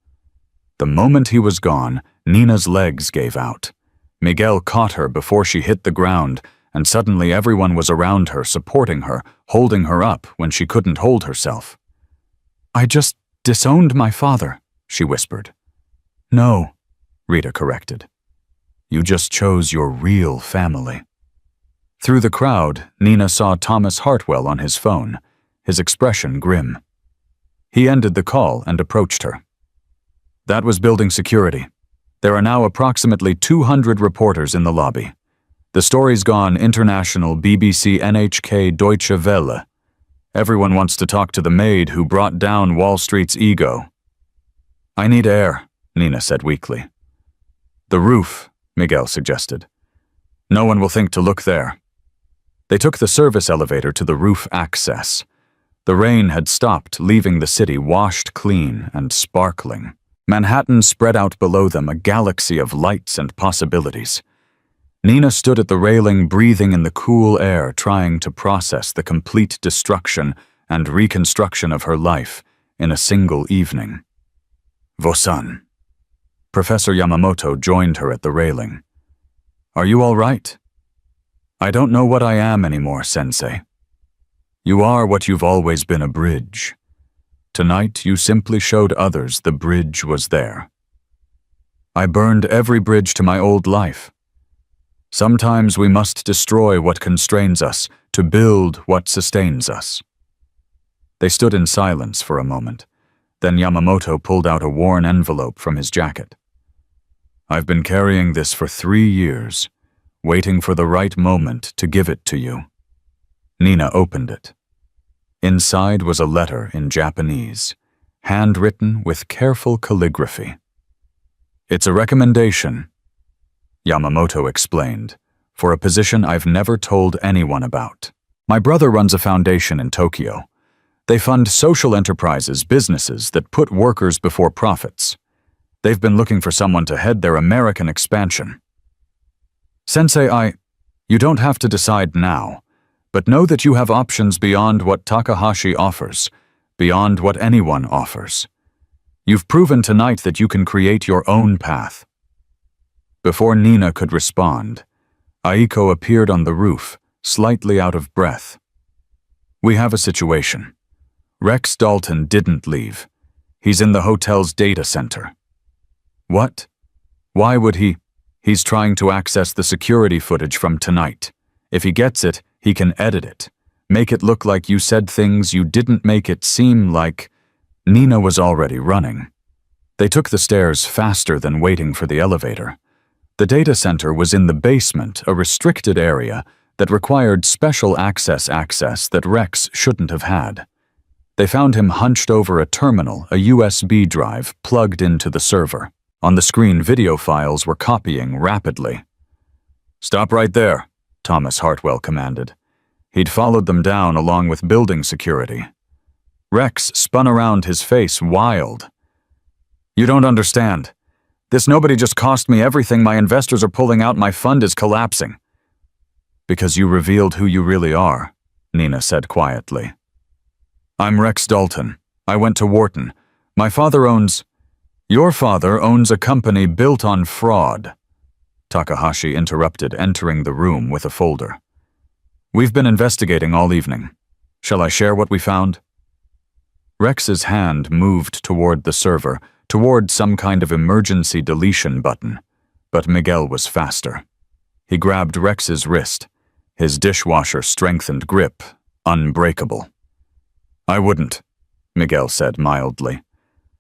The moment he was gone, Nina's legs gave out. Miguel caught her before she hit the ground, and suddenly everyone was around her, supporting her, holding her up when she couldn't hold herself. I just disowned my father, she whispered. No, Rita corrected. You just chose your real family. Through the crowd, Nina saw Thomas Hartwell on his phone, his expression grim. He ended the call and approached her. That was building security. There are now approximately 200 reporters in the lobby. The story's gone international BBC NHK Deutsche Welle. Everyone wants to talk to the maid who brought down Wall Street's ego. I need air, Nina said weakly. The roof, Miguel suggested. No one will think to look there. They took the service elevator to the roof access. The rain had stopped, leaving the city washed clean and sparkling. Manhattan spread out below them, a galaxy of lights and possibilities. Nina stood at the railing, breathing in the cool air, trying to process the complete destruction and reconstruction of her life in a single evening. Vosan. Professor Yamamoto joined her at the railing. Are you all right? I don't know what I am anymore, Sensei. You are what you've always been, a bridge. Tonight you simply showed others the bridge was there. I burned every bridge to my old life. Sometimes we must destroy what constrains us to build what sustains us. They stood in silence for a moment. Then Yamamoto pulled out a worn envelope from his jacket. I've been carrying this for 3 years, waiting for the right moment to give it to you. Nina opened it. Inside was a letter in Japanese, handwritten with careful calligraphy. It's a recommendation, Yamamoto explained, for a position I've never told anyone about. My brother runs a foundation in Tokyo. They fund social enterprises, businesses that put workers before profits. They've been looking for someone to head their American expansion. Sensei, you don't have to decide now, but know that you have options beyond what Takahashi offers, beyond what anyone offers. You've proven tonight that you can create your own path. Before Nina could respond, Aiko appeared on the roof, slightly out of breath. We have a situation. Rex Dalton didn't leave. He's in the hotel's data center. What? Why would he? He's trying to access the security footage from tonight. If he gets it, he can edit it. Make it look like you said things you didn't, make it seem like... Nina was already running. They took the stairs faster than waiting for the elevator. The data center was in the basement, a restricted area that required special access that Rex shouldn't have had. They found him hunched over a terminal, a USB drive plugged into the server. On the screen, video files were copying rapidly. Stop right there, Thomas Hartwell commanded. He'd followed them down along with building security. Rex spun around, his face wild. You don't understand. This nobody just cost me everything. My investors are pulling out. My fund is collapsing. Because you revealed who you really are, Nina said quietly. I'm Rex Dalton. I went to Wharton. My father owns... Your father owns a company built on fraud, Takahashi interrupted, entering the room with a folder. We've been investigating all evening. Shall I share what we found? Rex's hand moved toward the server, toward some kind of emergency deletion button, but Miguel was faster. He grabbed Rex's wrist, his dishwasher strengthened grip, unbreakable. I wouldn't, Miguel said mildly.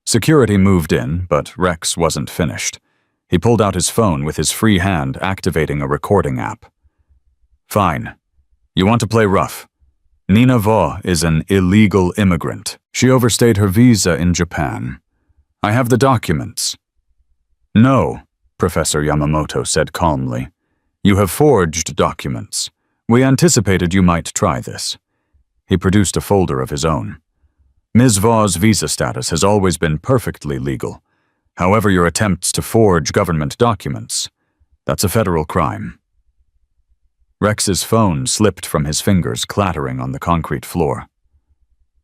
Security moved in, but Rex wasn't finished. He pulled out his phone with his free hand, activating a recording app. Fine. You want to play rough. Nina Vo is an illegal immigrant. She overstayed her visa in Japan. I have the documents. No, Professor Yamamoto said calmly. You have forged documents. We anticipated you might try this. He produced a folder of his own. Ms. Vo's visa status has always been perfectly legal. However, your attempts to forge government documents, that's a federal crime. Rex's phone slipped from his fingers, clattering on the concrete floor.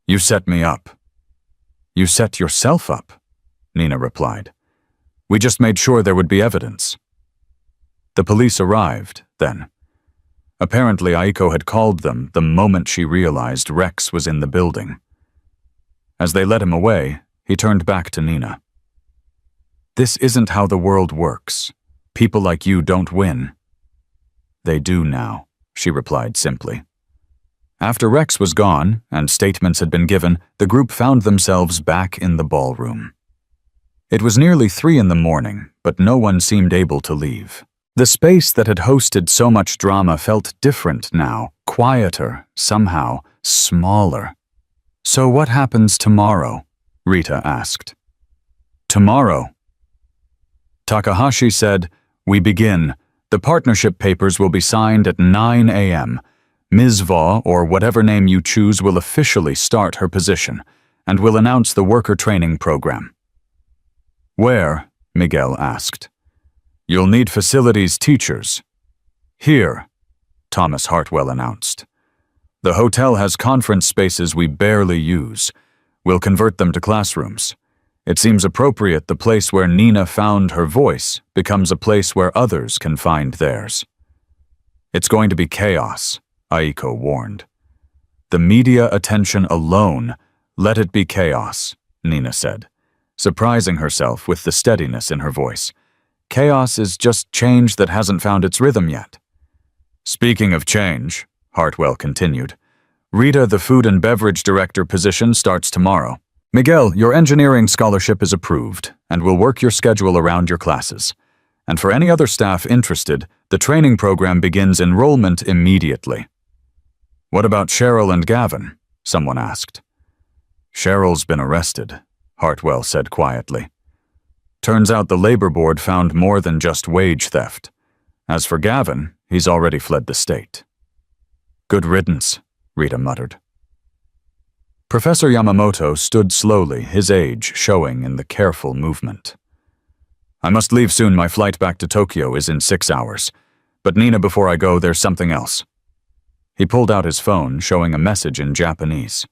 You set me up. You set yourself up, Nina replied. We just made sure there would be evidence. The police arrived, then. Apparently, Aiko had called them the moment she realized Rex was in the building. As they led him away, he turned back to Nina. This isn't how the world works. People like you don't win. They do now, she replied simply. After Rex was gone, and statements had been given, the group found themselves back in the ballroom. It was nearly 3 in the morning, but no one seemed able to leave. The space that had hosted so much drama felt different now, quieter, somehow smaller. "So what happens tomorrow?" Rita asked. "Tomorrow?" Takahashi said, "We begin. The partnership papers will be signed at 9 a.m. Ms. Va, or whatever name you choose, will officially start her position, and will announce the worker training program." "Where?" Miguel asked. "You'll need facilities teachers." "Here," Thomas Hartwell announced. "The hotel has conference spaces we barely use. We'll convert them to classrooms. It seems appropriate the place where Nina found her voice becomes a place where others can find theirs." "It's going to be chaos," Aiko warned. "The media attention alone, let it be chaos," Nina said, surprising herself with the steadiness in her voice. "Chaos is just change that hasn't found its rhythm yet." "Speaking of change," Hartwell continued, "Rita, the food and beverage director position starts tomorrow. Miguel, your engineering scholarship is approved, and we'll work your schedule around your classes. And for any other staff interested, the training program begins enrollment immediately." "What about Cheryl and Gavin?" someone asked. "Cheryl's been arrested," Hartwell said quietly. "Turns out the labor board found more than just wage theft. As for Gavin, he's already fled the state." "Good riddance," Rita muttered. Professor Yamamoto stood slowly, his age showing in the careful movement. "I must leave soon. My flight back to Tokyo is in 6 hours. But Nina, before I go, there's something else." He pulled out his phone, showing a message in Japanese.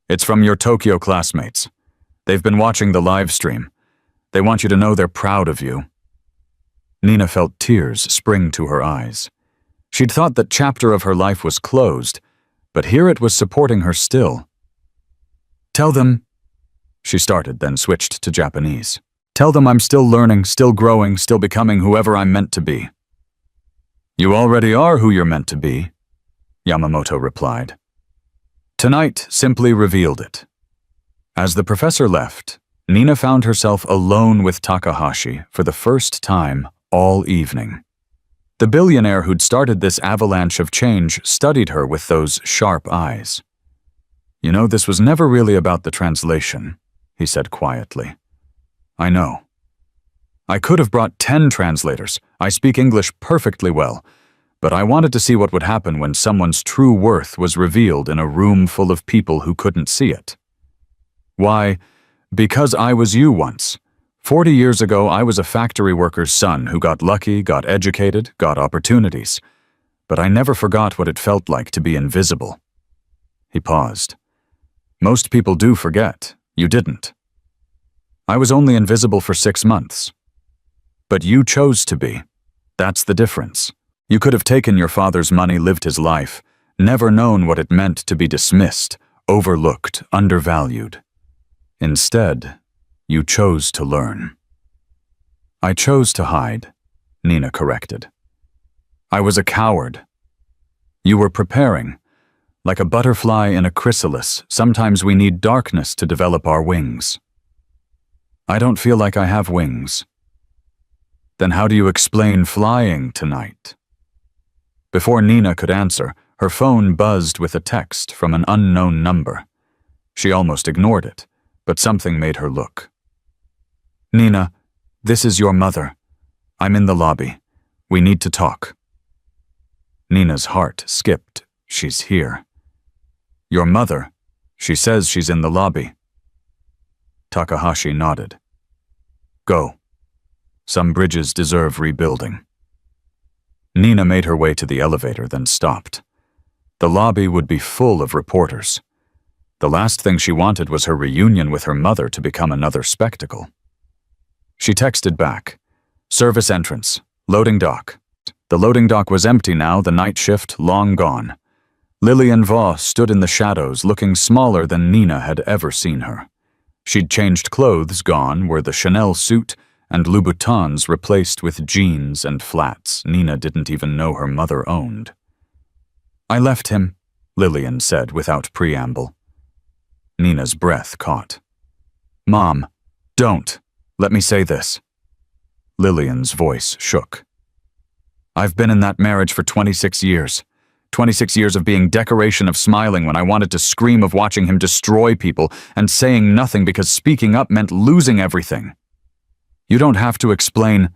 "It's from your Tokyo classmates. They've been watching the live stream. They want you to know they're proud of you." Nina felt tears spring to her eyes. She'd thought that chapter of her life was closed, but here it was supporting her still. "Tell them," she started, then switched to Japanese. "Tell them I'm still learning, still growing, still becoming whoever I'm meant to be." "You already are who you're meant to be," Yamamoto replied. Tonight simply revealed it. As the professor left, Nina found herself alone with Takahashi for the first time all evening. The billionaire who'd started this avalanche of change studied her with those sharp eyes. "You know, this was never really about the translation," he said quietly. "I know. I could have brought 10 translators. I speak English perfectly well, but I wanted to see what would happen when someone's true worth was revealed in a room full of people who couldn't see it. Why, because I was you once. 40 years ago, I was a factory worker's son who got lucky, got educated, got opportunities. But I never forgot what it felt like to be invisible." He paused. "Most people do forget. You didn't. I was only invisible for 6 months. But you chose to be. That's the difference. You could have taken your father's money, lived his life, never known what it meant to be dismissed, overlooked, undervalued. Instead, you chose to learn." "I chose to hide," Nina corrected. "I was a coward. You were preparing. Like a butterfly in a chrysalis, sometimes we need darkness to develop our wings." "I don't feel like I have wings." "Then how do you explain flying tonight?" Before Nina could answer, her phone buzzed with a text from an unknown number. She almost ignored it, but something made her look. "Nina, this is your mother. I'm in the lobby. We need to talk." Nina's heart skipped. She's here. "Your mother? She says she's in the lobby." Takahashi nodded. "Go. Some bridges deserve rebuilding." Nina made her way to the elevator, then stopped. The lobby would be full of reporters. The last thing she wanted was her reunion with her mother to become another spectacle. She texted back. "Service entrance. Loading dock." The loading dock was empty now, the night shift long gone. Lillian Voss stood in the shadows, looking smaller than Nina had ever seen her. She'd changed clothes, gone were the Chanel suit and Louboutins replaced with jeans and flats Nina didn't even know her mother owned. "I left him," Lillian said without preamble. Nina's breath caught. "Mom, don't," Let me say this. Lillian's voice shook. I've been in that marriage for 26 years. 26 years of being decoration of smiling when I wanted to scream of watching him destroy people and saying nothing because speaking up meant losing everything. You don't have to explain.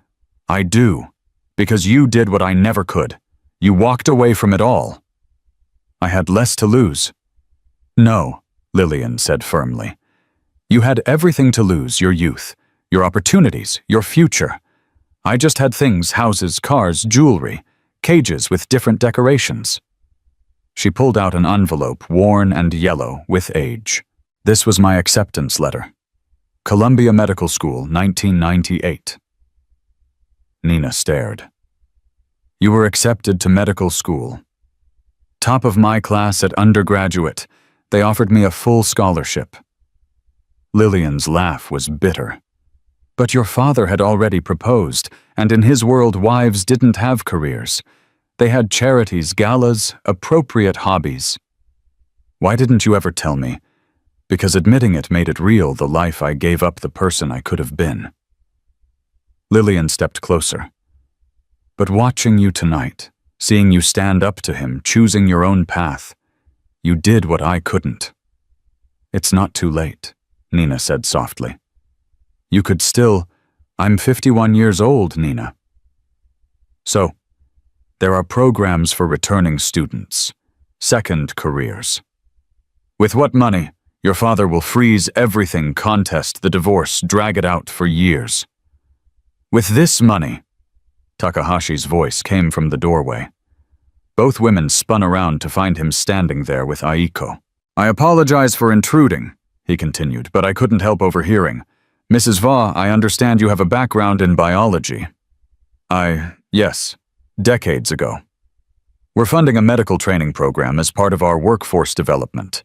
I do. Because you did what I never could. You walked away from it all. I had less to lose. No, Lillian said firmly. You had everything to lose, your youth, your opportunities, your future. I just had things, houses, cars, jewelry, cages with different decorations. She pulled out an envelope, worn and yellow with age. This was my acceptance letter. Columbia Medical School, 1998. Nina stared. You were accepted to medical school. Top of my class at undergraduate. They offered me a full scholarship. Lillian's laugh was bitter. But your father had already proposed, and in his world wives didn't have careers. They had charities, galas, appropriate hobbies. Why didn't you ever tell me? Because admitting it made it real, the life I gave up, the person I could have been. Lillian stepped closer. But watching you tonight, seeing you stand up to him, choosing your own path, you did what I couldn't. It's not too late, Nina said softly. You could still. I'm 51 years old, Nina. So, there are programs for returning students, second careers. With what money, your father will freeze everything, contest the divorce, drag it out for years. With this money, Takahashi's voice came from the doorway. Both women spun around to find him standing there with Aiko. I apologize for intruding, he continued, but I couldn't help overhearing. Mrs. Va, I understand you have a background in biology. Yes, decades ago. We're funding a medical training program as part of our workforce development.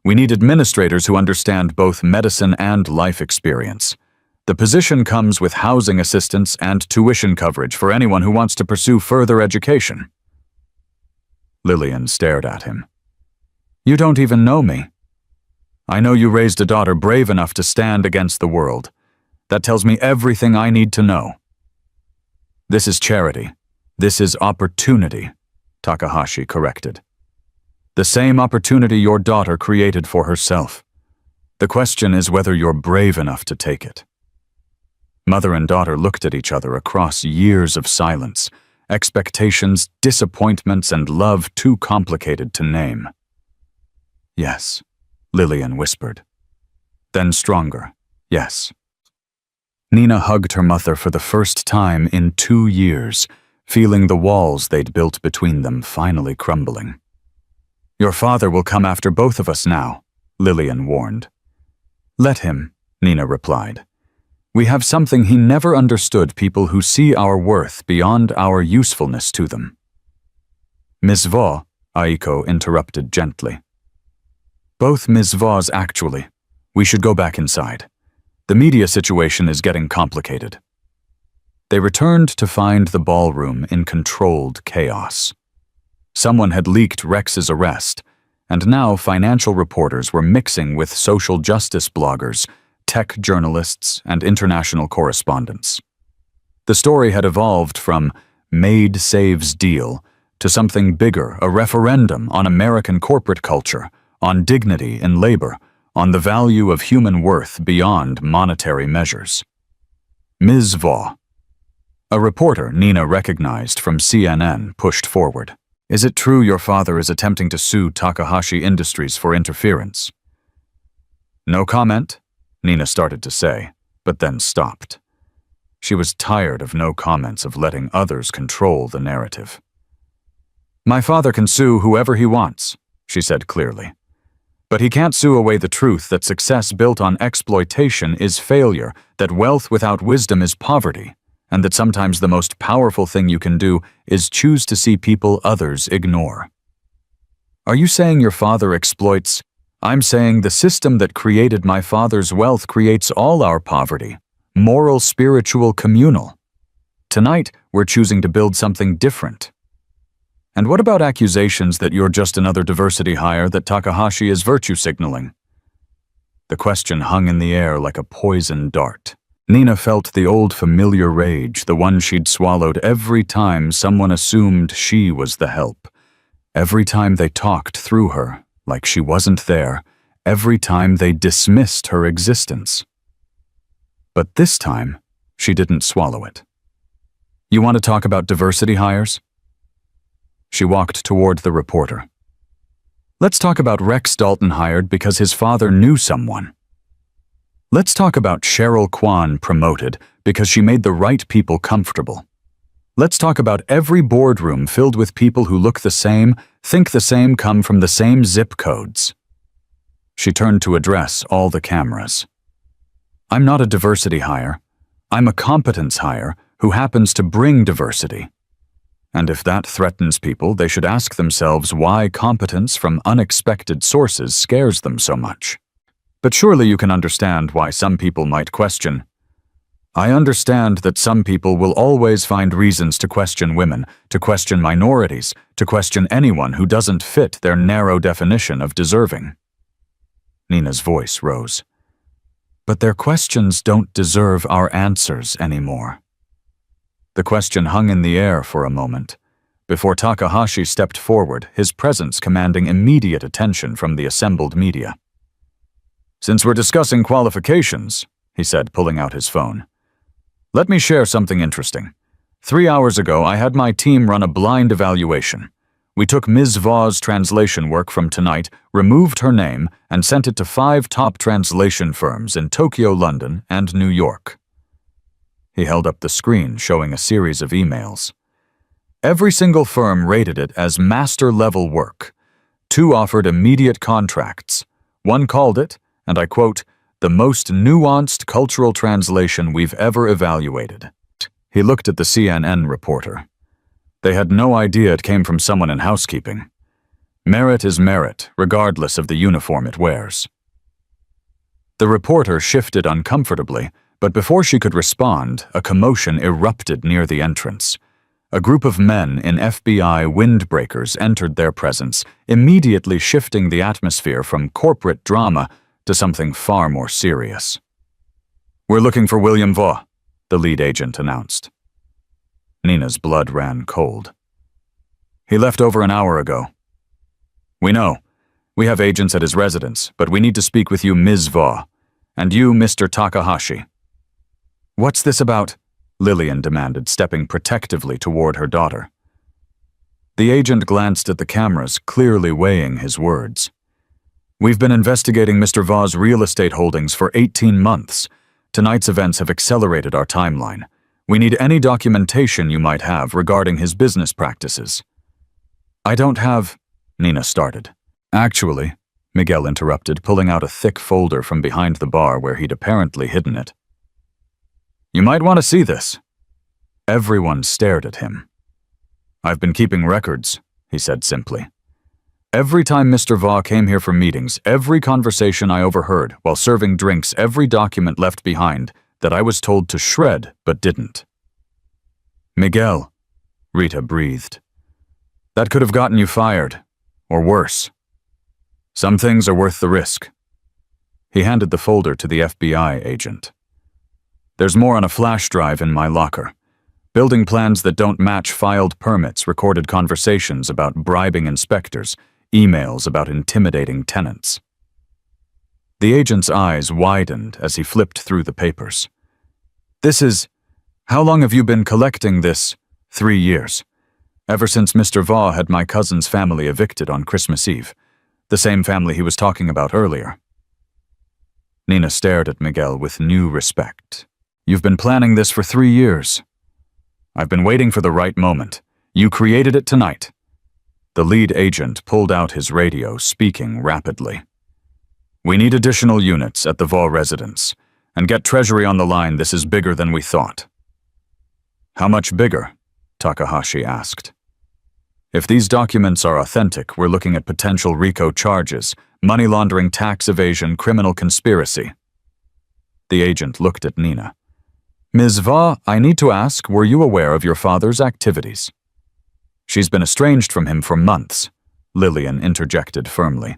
We need administrators who understand both medicine and life experience. The position comes with housing assistance and tuition coverage for anyone who wants to pursue further education. Lillian stared at him. You don't even know me. I know you raised a daughter brave enough to stand against the world. That tells me everything I need to know. This is charity. This is opportunity, Takahashi corrected. The same opportunity your daughter created for herself. The question is whether you're brave enough to take it. Mother and daughter looked at each other across years of silence, expectations, disappointments, and love too complicated to name. Yes, Lillian whispered. Then stronger, yes. Nina hugged her mother for the first time in 2 years, feeling the walls they'd built between them finally crumbling. Your father will come after both of us now, Lillian warned. Let him, Nina replied. We have something he never understood, people who see our worth beyond our usefulness to them. Miss Va, Aiko interrupted gently. Both Miss Va's actually. We should go back inside. The media situation is getting complicated. They returned to find the ballroom in controlled chaos. Someone had leaked Rex's arrest, and now financial reporters were mixing with social justice bloggers, tech journalists, and international correspondents. The story had evolved from Maid saves deal to something bigger, a referendum on American corporate culture, on dignity in labor, on the value of human worth beyond monetary measures. Ms. Va. A reporter Nina recognized from CNN pushed forward. Is it true your father is attempting to sue Takahashi Industries for interference? No comment, Nina started to say, but then stopped. She was tired of no comments, of letting others control the narrative. My father can sue whoever he wants, she said clearly. But he can't sue away the truth that success built on exploitation is failure, that wealth without wisdom is poverty, and that sometimes the most powerful thing you can do is choose to see people others ignore. Are you saying your father exploits? I'm saying the system that created my father's wealth creates all our poverty, moral, spiritual, communal. Tonight, we're choosing to build something different. And what about accusations that you're just another diversity hire, that Takahashi is virtue signaling? The question hung in the air like a poisoned dart. Nina felt the old familiar rage, the one she'd swallowed every time someone assumed she was the help. Every time they talked through her, like she wasn't there. Every time they dismissed her existence. But this time, she didn't swallow it. "You want to talk about diversity hires?" She walked toward the reporter. "Let's talk about Rex Dalton hired because his father knew someone. Let's talk about Cheryl Kwan promoted because she made the right people comfortable. Let's talk about every boardroom filled with people who look the same, think the same, come from the same zip codes." She turned to address all the cameras. "I'm not a diversity hire. I'm a competence hire who happens to bring diversity. And if that threatens people, they should ask themselves why competence from unexpected sources scares them so much. But surely you can understand why some people might question. I understand that some people will always find reasons to question women, to question minorities, to question anyone who doesn't fit their narrow definition of deserving." Nina's voice rose. "But their questions don't deserve our answers anymore." The question hung in the air for a moment, before Takahashi stepped forward, his presence commanding immediate attention from the assembled media. "Since we're discussing qualifications," he said, pulling out his phone, "let me share something interesting. 3 hours ago, I had my team run a blind evaluation. We took Ms. Vaugh's translation work from tonight, removed her name, and sent it to 5 top translation firms in Tokyo, London, and New York." He held up the screen, showing a series of emails. "Every single firm rated it as master-level work. 2 offered immediate contracts. 1 called it, and I quote, the most nuanced cultural translation we've ever evaluated." He looked at the CNN reporter. They had no idea it came from someone in housekeeping. Merit is merit, regardless of the uniform it wears. The reporter shifted uncomfortably, but before she could respond, a commotion erupted near the entrance. A group of men in FBI windbreakers entered their presence, immediately shifting the atmosphere from corporate drama to something far more serious. "We're looking for William Vaux," the lead agent announced. Nina's blood ran cold. "He left over an hour ago." "We know. We have agents at his residence, but we need to speak with you, Ms. Vaux. And you, Mr. Takahashi." "What's this about?" Lillian demanded, stepping protectively toward her daughter. The agent glanced at the cameras, clearly weighing his words. "We've been investigating Mr. Vaugh's real estate holdings for 18 months. Tonight's events have accelerated our timeline. We need any documentation you might have regarding his business practices." "I don't have—" Nina started. "Actually," Miguel interrupted, pulling out a thick folder from behind the bar where he'd apparently hidden it. "You might want to see this." Everyone stared at him. "I've been keeping records," he said simply. "Every time Mr. Vaux came here for meetings, every conversation I overheard while serving drinks, every document left behind that I was told to shred but didn't." "Miguel," Rita breathed. "That could have gotten you fired, or worse. Some things are worth the risk." He handed the folder to the FBI agent. "There's more on a flash drive in my locker. Building plans that don't match filed permits, recorded conversations about bribing inspectors, emails about intimidating tenants." The agent's eyes widened as he flipped through the papers. How long have you been collecting this?" 3 years. Ever since Mr. Vaux had my cousin's family evicted on Christmas Eve. The same family he was talking about earlier." Nina stared at Miguel with new respect. "You've been planning this for 3 years. I've been waiting for the right moment. You created it tonight." The lead agent pulled out his radio, speaking rapidly. "We need additional units at the Vaux residence. And get Treasury on the line, this is bigger than we thought." "How much bigger?" Takahashi asked. "If these documents are authentic, we're looking at potential RICO charges, money laundering, tax evasion, criminal conspiracy." The agent looked at Nina. "Ms. Vaux, I need to ask, were you aware of your father's activities?" "She's been estranged from him for months," Lillian interjected firmly.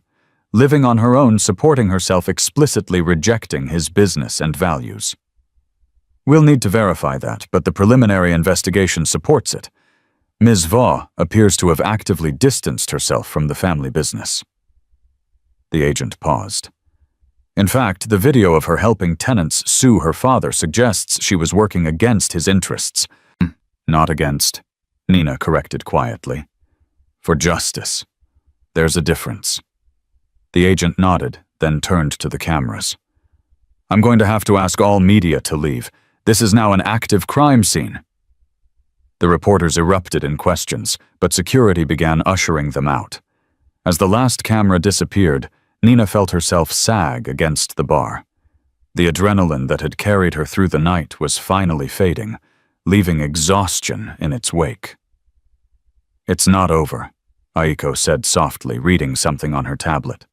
"Living on her own, supporting herself, explicitly rejecting his business and values." We'll need to verify that, but the preliminary investigation supports it. Ms. Vaugh appears to have actively distanced herself from the family business. The agent paused. In fact, the video of her helping tenants sue her father suggests she was working against his interests. Not against, Nina corrected quietly. For justice. There's a difference. The agent nodded, then turned to the cameras. I'm going to have to ask all media to leave. This is now an active crime scene. The reporters erupted in questions, but security began ushering them out. As the last camera disappeared, Nina felt herself sag against the bar. The adrenaline that had carried her through the night was finally fading, leaving exhaustion in its wake. It's not over, Aiko said softly, reading something on her tablet.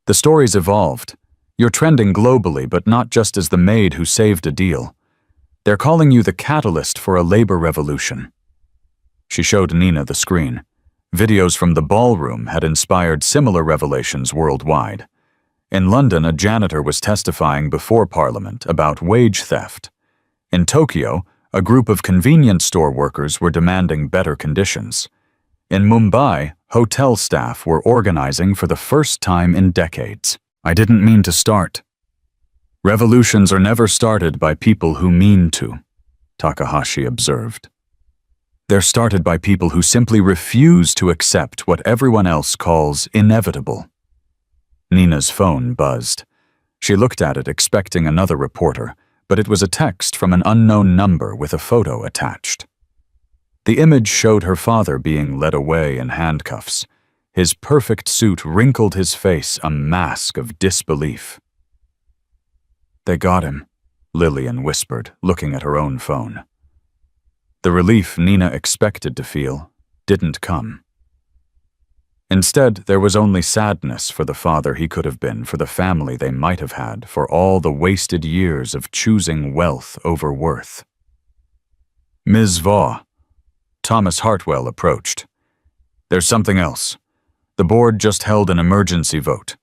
The story's evolved. You're trending globally, but not just as the maid who saved a deal. They're calling you the catalyst for a labor revolution. She showed Nina the screen. Videos from the ballroom had inspired similar revelations worldwide. In London, a janitor was testifying before Parliament about wage theft. In Tokyo, a group of convenience store workers were demanding better conditions. In Mumbai, hotel staff were organizing for the first time in decades. I didn't mean to start. Revolutions are never started by people who mean to, Takahashi observed. They're started by people who simply refuse to accept what everyone else calls inevitable. Nina's phone buzzed. She looked at it expecting another reporter, but it was a text from an unknown number with a photo attached. The image showed her father being led away in handcuffs. His perfect suit wrinkled his face a mask of disbelief. They got him, Lillian whispered, looking at her own phone. The relief Nina expected to feel didn't come. Instead, there was only sadness for the father he could have been, for the family they might have had, for all the wasted years of choosing wealth over worth. Ms. Vaugh. Thomas Hartwell approached. There's something else. The board just held an emergency vote.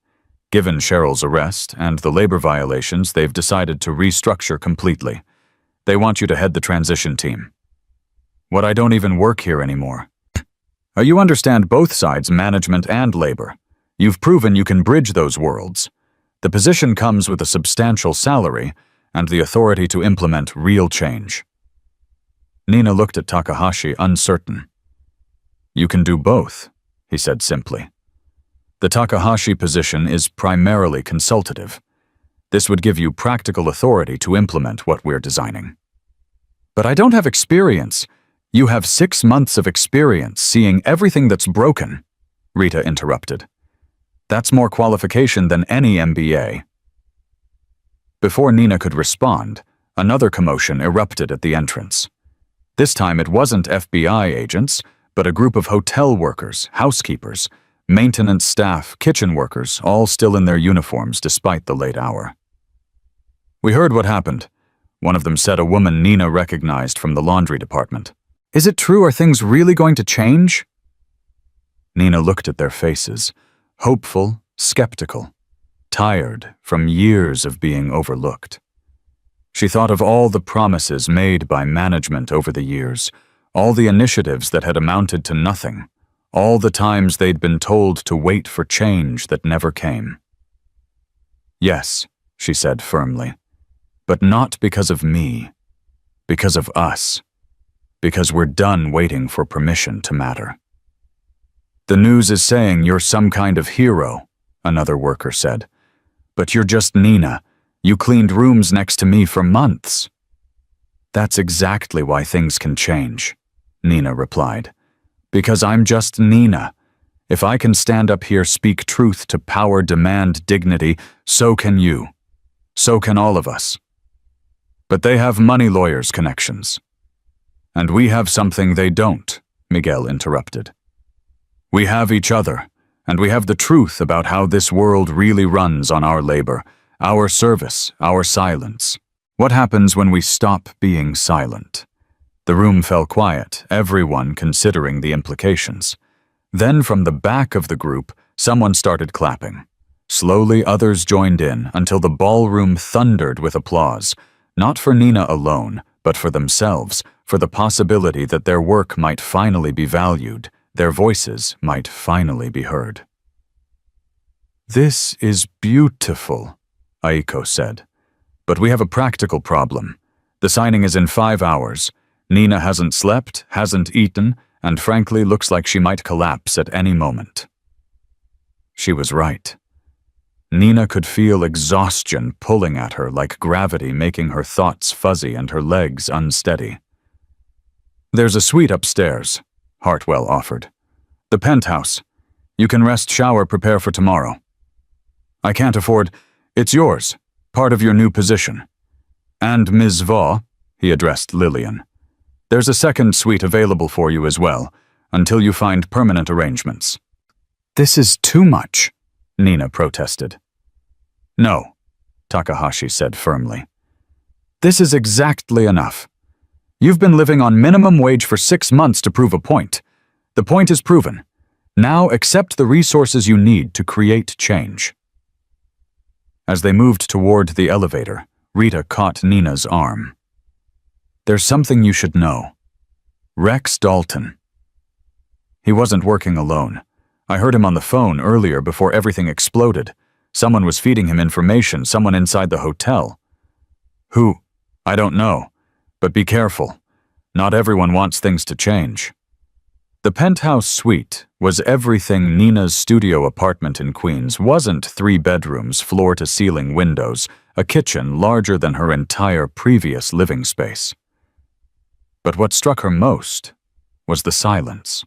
Given Cheryl's arrest and the labor violations, they've decided to restructure completely. They want you to head the transition team. What, I don't even work here anymore? You understand both sides, management and labor. You've proven you can bridge those worlds. The position comes with a substantial salary and the authority to implement real change. Nina looked at Takahashi, uncertain. You can do both, he said simply. The Takahashi position is primarily consultative. This would give you practical authority to implement what we're designing. But I don't have experience. You have 6 months of experience seeing everything that's broken, Rita interrupted. That's more qualification than any MBA. Before Nina could respond, another commotion erupted at the entrance. This time it wasn't FBI agents, but a group of hotel workers, housekeepers, maintenance staff, kitchen workers, all still in their uniforms despite the late hour. We heard what happened, one of them said, a woman Nina recognized from the laundry department. Is it true? Are things really going to change? Nina looked at their faces, hopeful, skeptical, tired from years of being overlooked. She thought of all the promises made by management over the years, all the initiatives that had amounted to nothing, all the times they'd been told to wait for change that never came. Yes, she said firmly, but not because of me, because of us. Because we're done waiting for permission to matter. The news is saying you're some kind of hero, another worker said. But you're just Nina. You cleaned rooms next to me for months. That's exactly why things can change, Nina replied. Because I'm just Nina. If I can stand up here, speak truth to power, demand dignity, so can you. So can all of us. But they have money lawyers' connections. And we have something they don't, Miguel interrupted. We have each other, and we have the truth about how this world really runs on our labor, our service, our silence. What happens when we stop being silent? The room fell quiet, everyone considering the implications. Then from the back of the group, someone started clapping. Slowly others joined in until the ballroom thundered with applause. not for Nina alone, but for themselves, for the possibility that their work might finally be valued, their voices might finally be heard. "This is beautiful," Aiko said. "But we have a practical problem. The signing is in 5 hours. Nina hasn't slept, hasn't eaten, and frankly looks like she might collapse at any moment." She was right. Nina could feel exhaustion pulling at her like gravity, making her thoughts fuzzy and her legs unsteady. "There's a suite upstairs," Hartwell offered. "The penthouse. You can rest, shower, prepare for tomorrow." "I can't afford— It's yours, part of your new position. And Ms. Vaugh," he addressed Lillian, "there's a second suite available for you as well, until you find permanent arrangements." "This is too much," Nina protested. "No," Takahashi said firmly. "This is exactly enough. You've been living on minimum wage for 6 months to prove a point. The point is proven. Now accept the resources you need to create change." As they moved toward the elevator, Rita caught Nina's arm. "There's something you should know. Rex Dalton. He wasn't working alone. I heard him on the phone earlier before everything exploded. Someone was feeding him information, someone inside the hotel. Who? I don't know. But be careful. Not everyone wants things to change." The penthouse suite was everything Nina's studio apartment in Queens wasn't: 3 bedrooms, floor-to-ceiling windows, a kitchen larger than her entire previous living space. But what struck her most was the silence.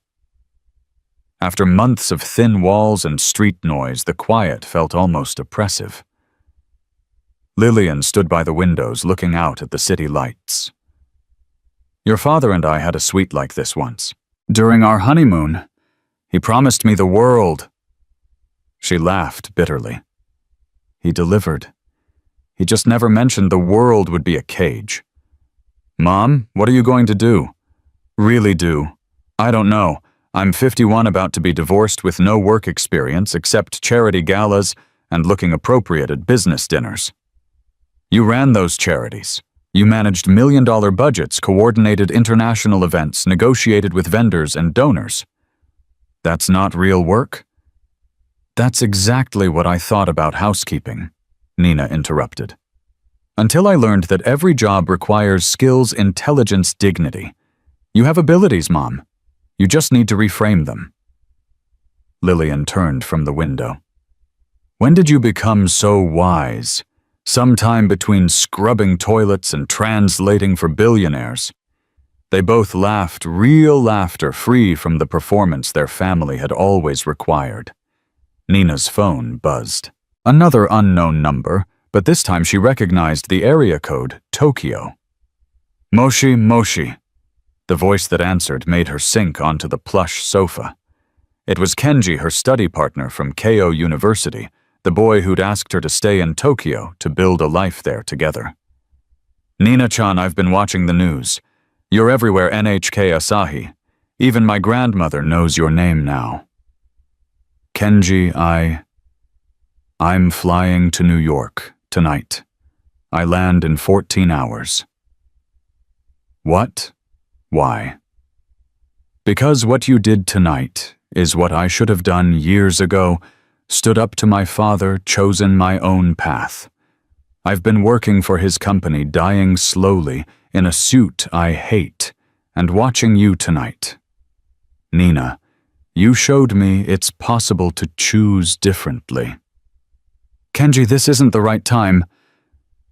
After months of thin walls and street noise, the quiet felt almost oppressive. Lillian stood by the windows looking out at the city lights. "Your father and I had a suite like this once. During our honeymoon, he promised me the world." She laughed bitterly. "He delivered. He just never mentioned the world would be a cage." "Mom, what are you going to do?" "Really do. I don't know. I'm 51, about to be divorced with no work experience except charity galas and looking appropriate at business dinners." "You ran those charities. You managed million-dollar budgets, coordinated international events, negotiated with vendors and donors. That's not real work?" "That's exactly what I thought about housekeeping," Nina interrupted. "Until I learned that every job requires skills, intelligence, dignity. You have abilities, Mom. You just need to reframe them." Lillian turned from the window. "When did you become so wise? Sometime between scrubbing toilets and translating for billionaires." They both laughed, real laughter, free from the performance their family had always required. Nina's phone buzzed. Another unknown number, but this time she recognized the area code, Tokyo. "Moshi, Moshi." The voice that answered made her sink onto the plush sofa. It was Kenji, her study partner from Keio University, the boy who'd asked her to stay in Tokyo to build a life there together. "Nina-chan, I've been watching the news. You're everywhere, NHK Asahi. Even my grandmother knows your name now." "Kenji, I'm flying to New York tonight. I land in 14 hours. "What? Why?" "Because what you did tonight is what I should have done years ago, stood up to my father, chosen my own path. I've been working for his company, dying slowly, in a suit I hate, and watching you tonight. Nina, you showed me it's possible to choose differently." "Kenji, this isn't the right time.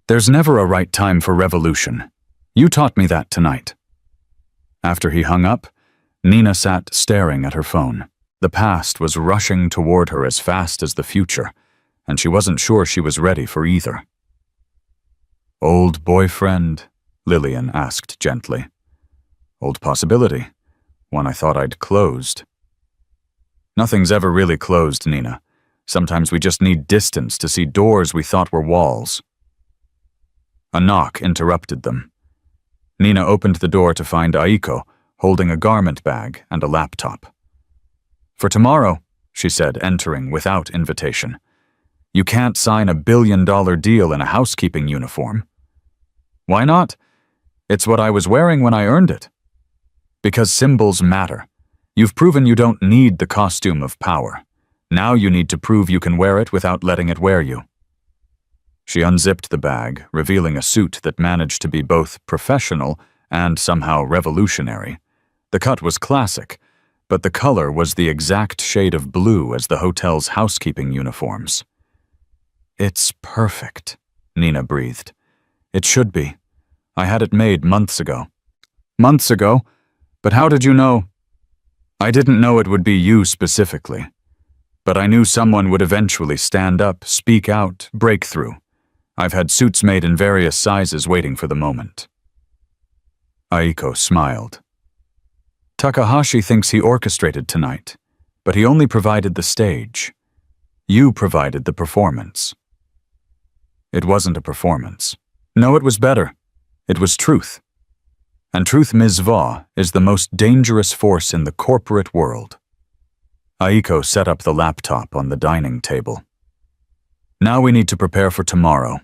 There's never a right time for revolution. You taught me that tonight." After he hung up, Nina sat staring at her phone. The past was rushing toward her as fast as the future, and she wasn't sure she was ready for either. "Old boyfriend?" Lillian asked gently. "Old possibility. One I thought I'd closed." "Nothing's ever really closed, Nina. Sometimes we just need distance to see doors we thought were walls." A knock interrupted them. Nina opened the door to find Aiko holding a garment bag and a laptop. "For tomorrow," she said, entering without invitation. "You can't sign a $1 billion deal in a housekeeping uniform." Why not? It's what I was wearing when I earned it. Because symbols matter. You've proven you don't need the costume of power. Now you need to prove you can wear it without letting it wear you. She unzipped the bag, revealing a suit that managed to be both professional and somehow revolutionary. The cut was classic, but the color was the exact shade of blue as the hotel's housekeeping uniforms. It's perfect, Nina breathed. It should be. I had it made months ago. Months ago? But how did you know? I didn't know it would be you specifically. But I knew someone would eventually stand up, speak out, break through. I've had suits made in various sizes waiting for the moment. Aiko smiled. Takahashi thinks he orchestrated tonight, but he only provided the stage. You provided the performance. It wasn't a performance. No, it was better. It was truth. And truth, Ms. Va, is the most dangerous force in the corporate world. Aiko set up the laptop on the dining table. Now we need to prepare for tomorrow.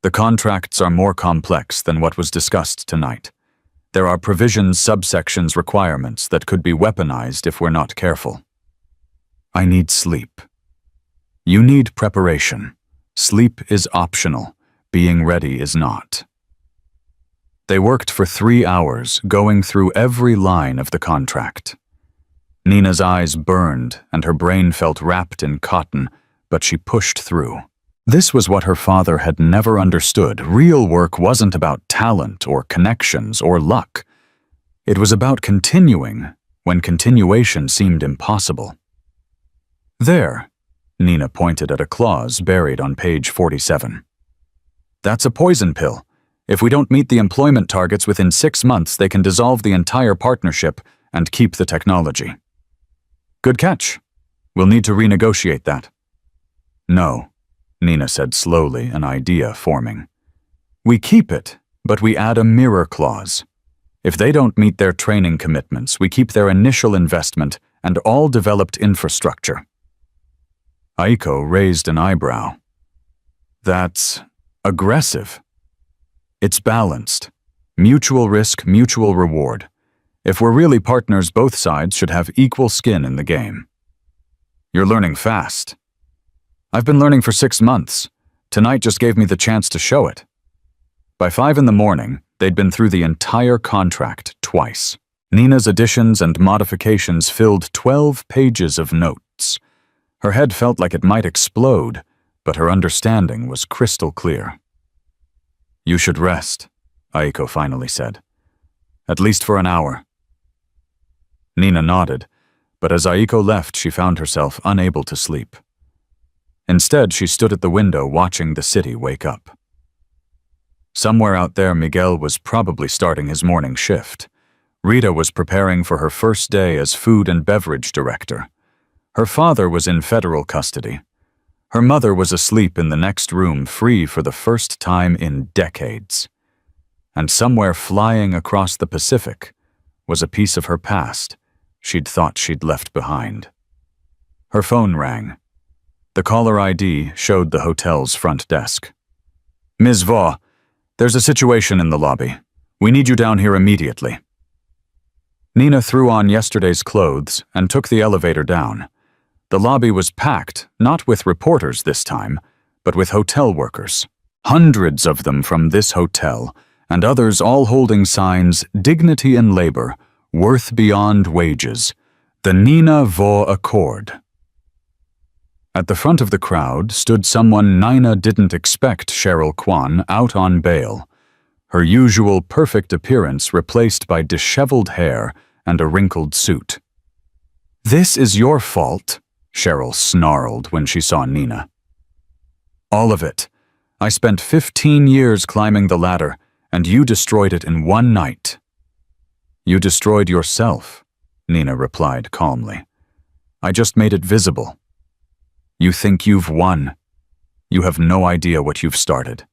The contracts are more complex than what was discussed tonight. There are provisions, subsections, requirements that could be weaponized if we're not careful. I need sleep. You need preparation. Sleep is optional. Being ready is not. They worked for 3 hours, going through every line of the contract. Nina's eyes burned and her brain felt wrapped in cotton, but she pushed through. This was what her father had never understood. Real work wasn't about talent or connections or luck. It was about continuing when continuation seemed impossible. There, Nina pointed at a clause buried on page 47. That's a poison pill. If we don't meet the employment targets within 6 months, they can dissolve the entire partnership and keep the technology. Good catch. We'll need to renegotiate that. No, Nina said slowly, an idea forming. We keep it, but we add a mirror clause. If they don't meet their training commitments, we keep their initial investment and all developed infrastructure. Aiko raised an eyebrow. That's aggressive. It's balanced. Mutual risk, mutual reward. If we're really partners, both sides should have equal skin in the game. You're learning fast. I've been learning for 6 months. Tonight just gave me the chance to show it. By 5 in the morning, they'd been through the entire contract twice. Nina's additions and modifications filled 12 pages of notes. Her head felt like it might explode, but her understanding was crystal clear. You should rest, Aiko finally said. At least for an hour. Nina nodded, but as Aiko left, she found herself unable to sleep. Instead, she stood at the window watching the city wake up. Somewhere out there, Miguel was probably starting his morning shift. Rita was preparing for her first day as food and beverage director. Her father was in federal custody. Her mother was asleep in the next room, free for the first time in decades. And somewhere flying across the Pacific was a piece of her past she'd thought she'd left behind. Her phone rang. The caller ID showed the hotel's front desk. Ms. Va, there's a situation in the lobby. We need you down here immediately. Nina threw on yesterday's clothes and took the elevator down. The lobby was packed, not with reporters this time, but with hotel workers. Hundreds of them from this hotel, and others all holding signs, dignity in labor, worth beyond wages, the Nina Va Accord. At the front of the crowd stood someone Nina didn't expect, Cheryl Kwan, out on bail, her usual perfect appearance replaced by disheveled hair and a wrinkled suit. This is your fault, Cheryl snarled when she saw Nina. All of it. I spent 15 years climbing the ladder, and you destroyed it in one night. You destroyed yourself, Nina replied calmly. I just made it visible. You think you've won. You have no idea what you've started.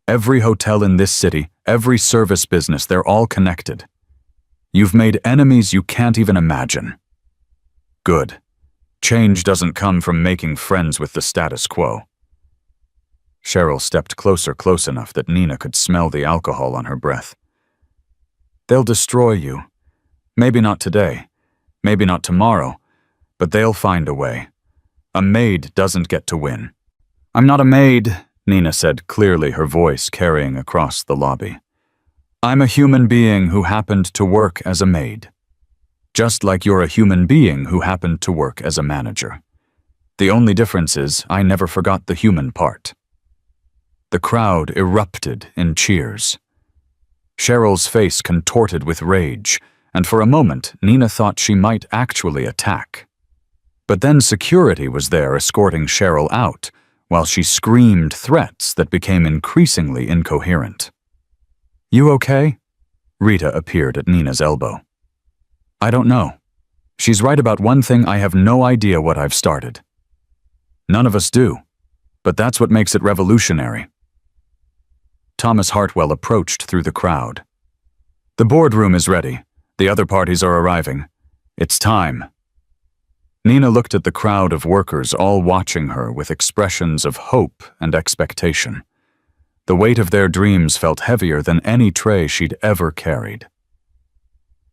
Every hotel in this city, every service business, they're all connected. You've made enemies you can't even imagine. Good. Change doesn't come from making friends with the status quo. Cheryl stepped close enough that Nina could smell the alcohol on her breath. They'll destroy you. Maybe not today, maybe not tomorrow, but they'll find a way. A maid doesn't get to win. I'm not a maid, Nina said clearly, her voice carrying across the lobby. I'm a human being who happened to work as a maid. Just like you're a human being who happened to work as a manager. The only difference is I never forgot the human part. The crowd erupted in cheers. Cheryl's face contorted with rage, and for a moment Nina thought she might actually attack. But then security was there escorting Cheryl out, while she screamed threats that became increasingly incoherent. You okay? Rita appeared at Nina's elbow. I don't know. She's right about one thing. I have no idea what I've started. None of us do, but that's what makes it revolutionary. Thomas Hartwell approached through the crowd. The boardroom is ready. The other parties are arriving. It's time. Nina looked at the crowd of workers all watching her with expressions of hope and expectation. The weight of their dreams felt heavier than any tray she'd ever carried.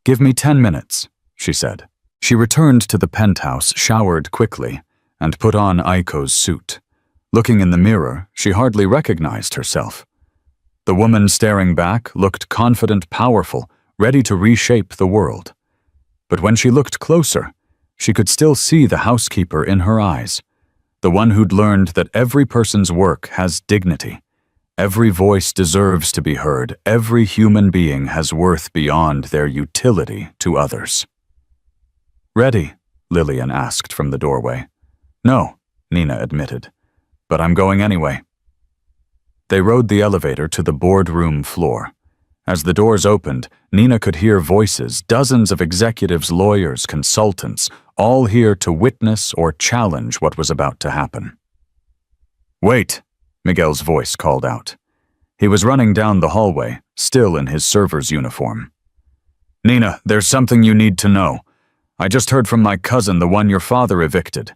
Give me 10 minutes, she said. She returned to the penthouse, showered quickly, and put on Aiko's suit. Looking in the mirror, she hardly recognized herself. The woman staring back looked confident, powerful, ready to reshape the world. But when she looked closer, she could still see the housekeeper in her eyes, the one who'd learned that every person's work has dignity. Every voice deserves to be heard. Every human being has worth beyond their utility to others. Ready? Lillian asked from the doorway. No, Nina admitted, but I'm going anyway. They rode the elevator to the boardroom floor. As the doors opened, Nina could hear voices, dozens of executives, lawyers, consultants, all here to witness or challenge what was about to happen. Wait, Miguel's voice called out. He was running down the hallway, still in his server's uniform. Nina, there's something you need to know. I just heard from my cousin, the one your father evicted.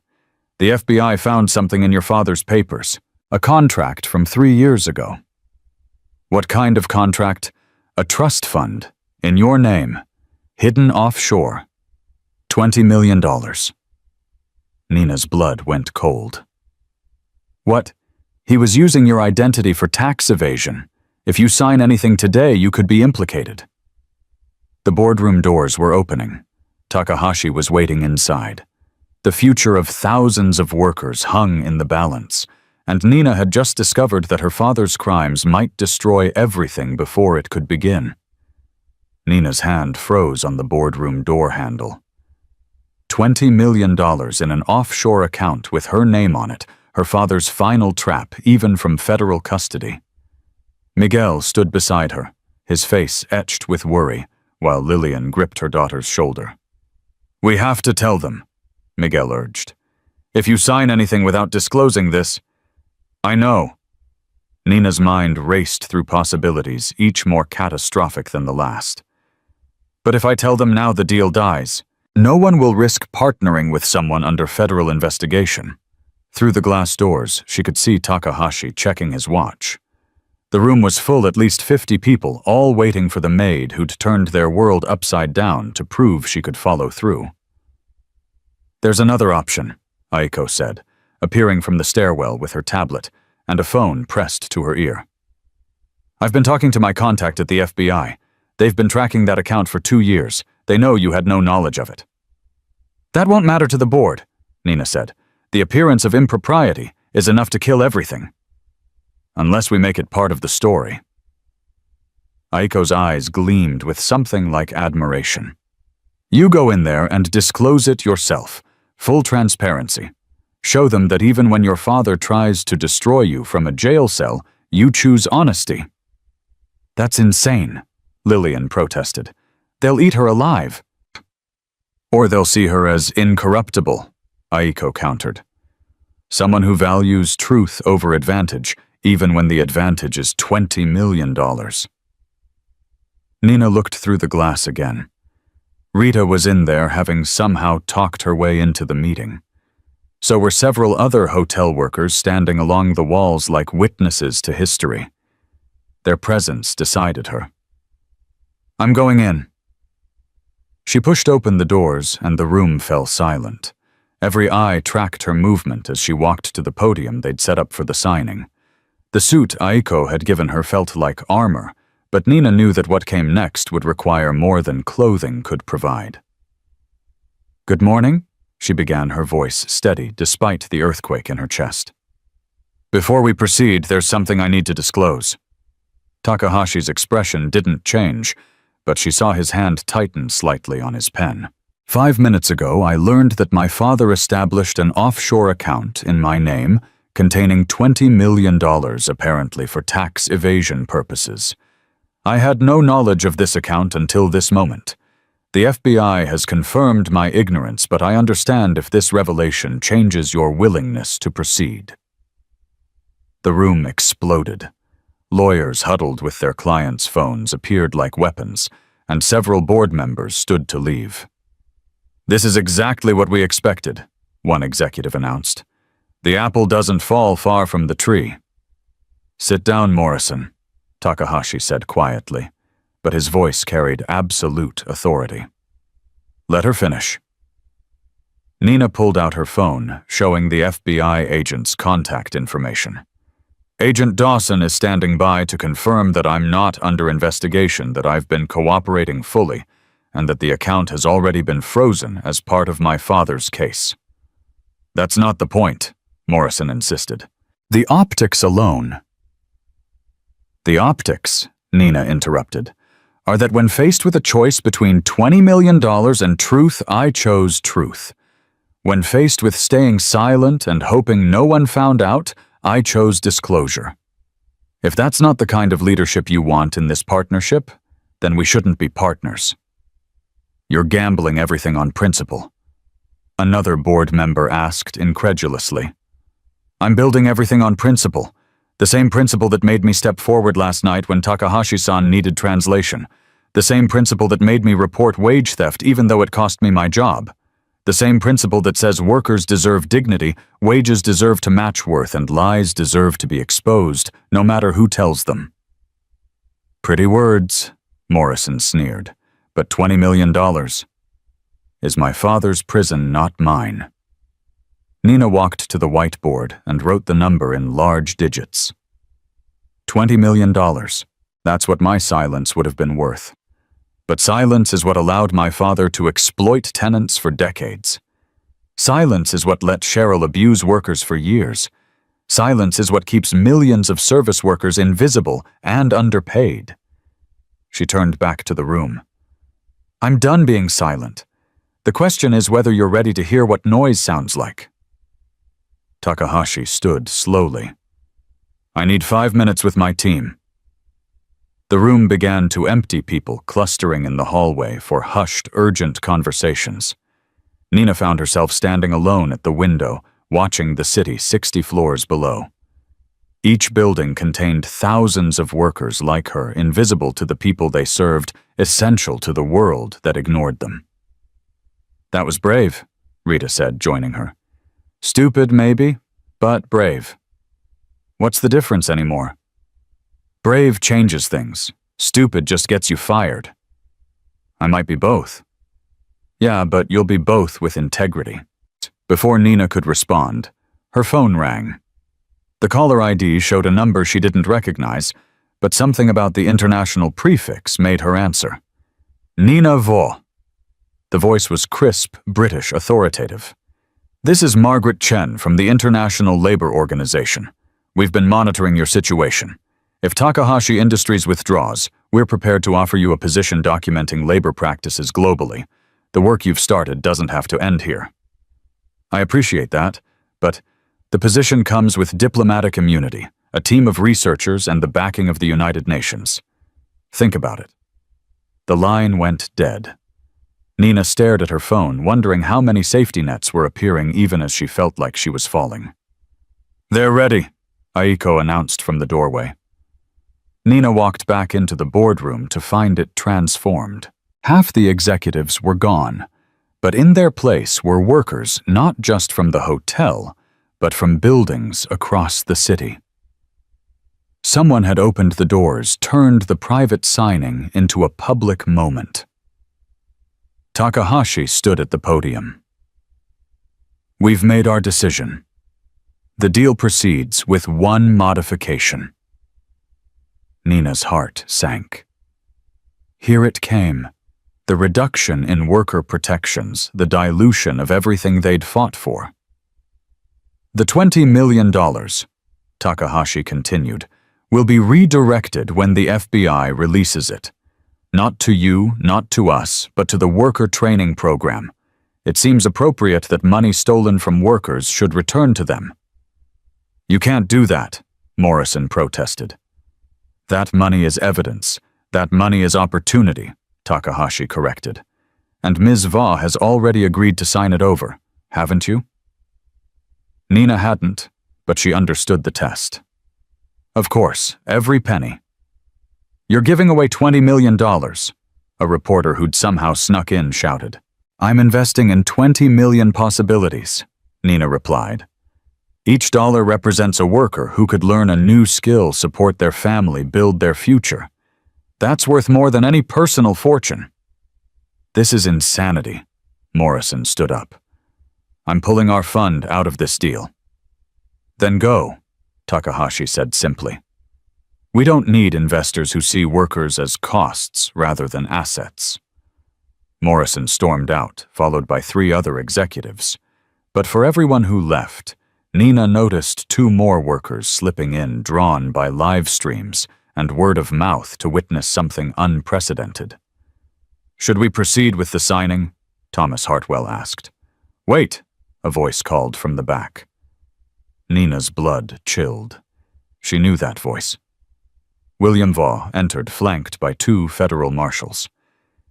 The FBI found something in your father's papers. A contract from 3 years ago. What kind of contract? A trust fund, in your name, hidden offshore. $20 million. Nina's blood went cold. What? He was using your identity for tax evasion. If you sign anything today, you could be implicated. The boardroom doors were opening. Takahashi was waiting inside. The future of thousands of workers hung in the balance, and Nina had just discovered that her father's crimes might destroy everything before it could begin. Nina's hand froze on the boardroom door handle. $20 million in an offshore account with her name on it, her father's final trap, even from federal custody. Miguel stood beside her, his face etched with worry, while Lillian gripped her daughter's shoulder. We have to tell them, Miguel urged. If you sign anything without disclosing this, I know. Nina's mind raced through possibilities, each more catastrophic than the last. But if I tell them now, the deal dies. No one will risk partnering with someone under federal investigation. Through the glass doors, she could see Takahashi checking his watch. The room was full, at least 50 people, all waiting for the maid who'd turned their world upside down to prove she could follow through. There's another option, Aiko said, appearing from the stairwell with her tablet and a phone pressed to her ear. I've been talking to my contact at the FBI. They've been tracking that account for 2 years. They know you had no knowledge of it. That won't matter to the board, Nina said. The appearance of impropriety is enough to kill everything. Unless we make it part of the story. Aiko's eyes gleamed with something like admiration. You go in there and disclose it yourself. Full transparency. Show them that even when your father tries to destroy you from a jail cell, you choose honesty. That's insane, Lillian protested. They'll eat her alive. Or they'll see her as incorruptible, Aiko countered. Someone who values truth over advantage, even when the advantage is $20 million. Nina looked through the glass again. Rita was in there, having somehow talked her way into the meeting. So were several other hotel workers standing along the walls like witnesses to history. Their presence decided her. "I'm going in." She pushed open the doors, and the room fell silent. Every eye tracked her movement as she walked to the podium they'd set up for the signing. The suit Aiko had given her felt like armor, but Nina knew that what came next would require more than clothing could provide. "Good morning," she began, her voice steady despite the earthquake in her chest. "Before we proceed, there's something I need to disclose." Takahashi's expression didn't change, but she saw his hand tighten slightly on his pen. "5 minutes ago, I learned that my father established an offshore account in my name containing $20 million apparently for tax evasion purposes. I had no knowledge of this account until this moment. The FBI has confirmed my ignorance, but I understand if this revelation changes your willingness to proceed." The room exploded. Lawyers huddled with their clients' phones appeared like weapons, and several board members stood to leave. "This is exactly what we expected," one executive announced. "The apple doesn't fall far from the tree." "Sit down, Morrison," Takahashi said quietly, but his voice carried absolute authority. "Let her finish." Nina pulled out her phone, showing the FBI agent's contact information. "Agent Dawson is standing by to confirm that I'm not under investigation, that I've been cooperating fully, and that the account has already been frozen as part of my father's case." "That's not the point," Morrison insisted. "The optics alone—" "The optics," Nina interrupted, "are that when faced with a choice between $20 million and truth, I chose truth. When faced with staying silent and hoping no one found out, I chose disclosure. If that's not the kind of leadership you want in this partnership, then we shouldn't be partners. You're gambling everything on principle." Another board member asked incredulously. "I'm building everything on principle. The same principle that made me step forward last night when Takahashi-san needed translation. The same principle that made me report wage theft even though it cost me my job. The same principle that says workers deserve dignity, wages deserve to match worth, and lies deserve to be exposed, no matter who tells them." "Pretty words," Morrison sneered, "but $20 million. Is my father's prison not mine?" Nina walked to the whiteboard and wrote the number in large digits. $20 million. That's what my silence would have been worth. But silence is what allowed my father to exploit tenants for decades. Silence is what let Cheryl abuse workers for years. Silence is what keeps millions of service workers invisible and underpaid. She turned back to the room. "I'm done being silent. The question is whether you're ready to hear what noise sounds like." Takahashi stood slowly. "I need 5 minutes with my team." The room began to empty, people clustering in the hallway for hushed, urgent conversations. Nina found herself standing alone at the window, watching the city 60 floors below. Each building contained thousands of workers like her, invisible to the people they served, essential to the world that ignored them. "That was brave," Rita said, joining her. "Stupid, maybe, but brave. What's the difference anymore? Brave changes things. Stupid just gets you fired." "I might be both." "Yeah, but you'll be both with integrity." Before Nina could respond, her phone rang. The caller ID showed a number she didn't recognize, but something about the international prefix made her answer. "Nina Vo." The voice was crisp, British, authoritative. "This is Margaret Chen from the International Labor Organization. We've been monitoring your situation. If Takahashi Industries withdraws, we're prepared to offer you a position documenting labor practices globally. The work you've started doesn't have to end here." "I appreciate that, but the position comes with diplomatic immunity, a team of researchers, and the backing of the United Nations. Think about it." The line went dead. Nina stared at her phone, wondering how many safety nets were appearing even as she felt like she was falling. "They're ready," Aiko announced from the doorway. Nina walked back into the boardroom to find it transformed. Half the executives were gone. But in their place were workers not just from the hotel, but from buildings across the city. Someone had opened the doors, turned the private signing into a public moment. Takahashi stood at the podium. "We've made our decision. The deal proceeds with one modification." Nina's heart sank. Here it came. The reduction in worker protections, the dilution of everything they'd fought for. "The $20 million, Takahashi continued, will be redirected when the FBI releases it. Not to you, not to us, but to the worker training program. It seems appropriate that money stolen from workers should return to them." "You can't do that," Morrison protested. "That money is evidence. That money is opportunity," Takahashi corrected. "And Ms. Va has already agreed to sign it over, haven't you?" Nina hadn't, but she understood the test. "Of course, every penny." "You're giving away $20 million, a reporter who'd somehow snuck in shouted. "I'm investing in 20 million possibilities," Nina replied. "Each dollar represents a worker who could learn a new skill, support their family, build their future. That's worth more than any personal fortune." "This is insanity," Morrison stood up. "I'm pulling our fund out of this deal." "Then go," Takahashi said simply. "We don't need investors who see workers as costs rather than assets." Morrison stormed out, followed by 3 other executives. But for everyone who left, Nina noticed 2 more workers slipping in, drawn by live streams and word of mouth to witness something unprecedented. "Should we proceed with the signing?" Thomas Hartwell asked. "Wait," a voice called from the back. Nina's blood chilled. She knew that voice. William Vaugh entered, flanked by 2 federal marshals.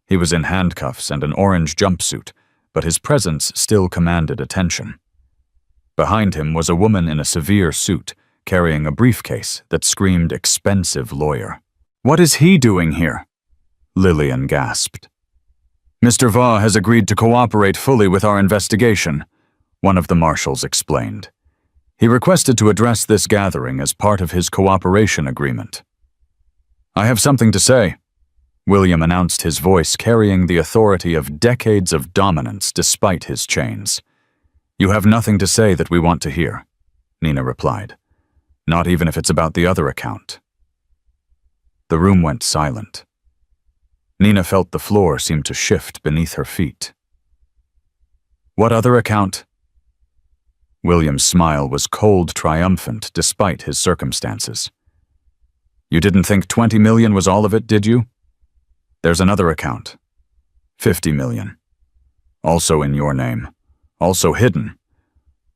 He was in handcuffs and an orange jumpsuit, but his presence still commanded attention. Behind him was a woman in a severe suit, carrying a briefcase that screamed expensive lawyer. "What is he doing here?" Lillian gasped. "Mr. Vaugh has agreed to cooperate fully with our investigation," one of the marshals explained. "He requested to address this gathering as part of his cooperation agreement." "I have something to say," William announced, his voice carrying the authority of decades of dominance despite his chains. "You have nothing to say that we want to hear," Nina replied. "Not even if it's about the other account." The room went silent. Nina felt the floor seem to shift beneath her feet. "What other account?" William's smile was cold, triumphant, despite his circumstances. "You didn't think 20 million was all of it, did you? There's another account. 50 million. Also in your name. Also hidden.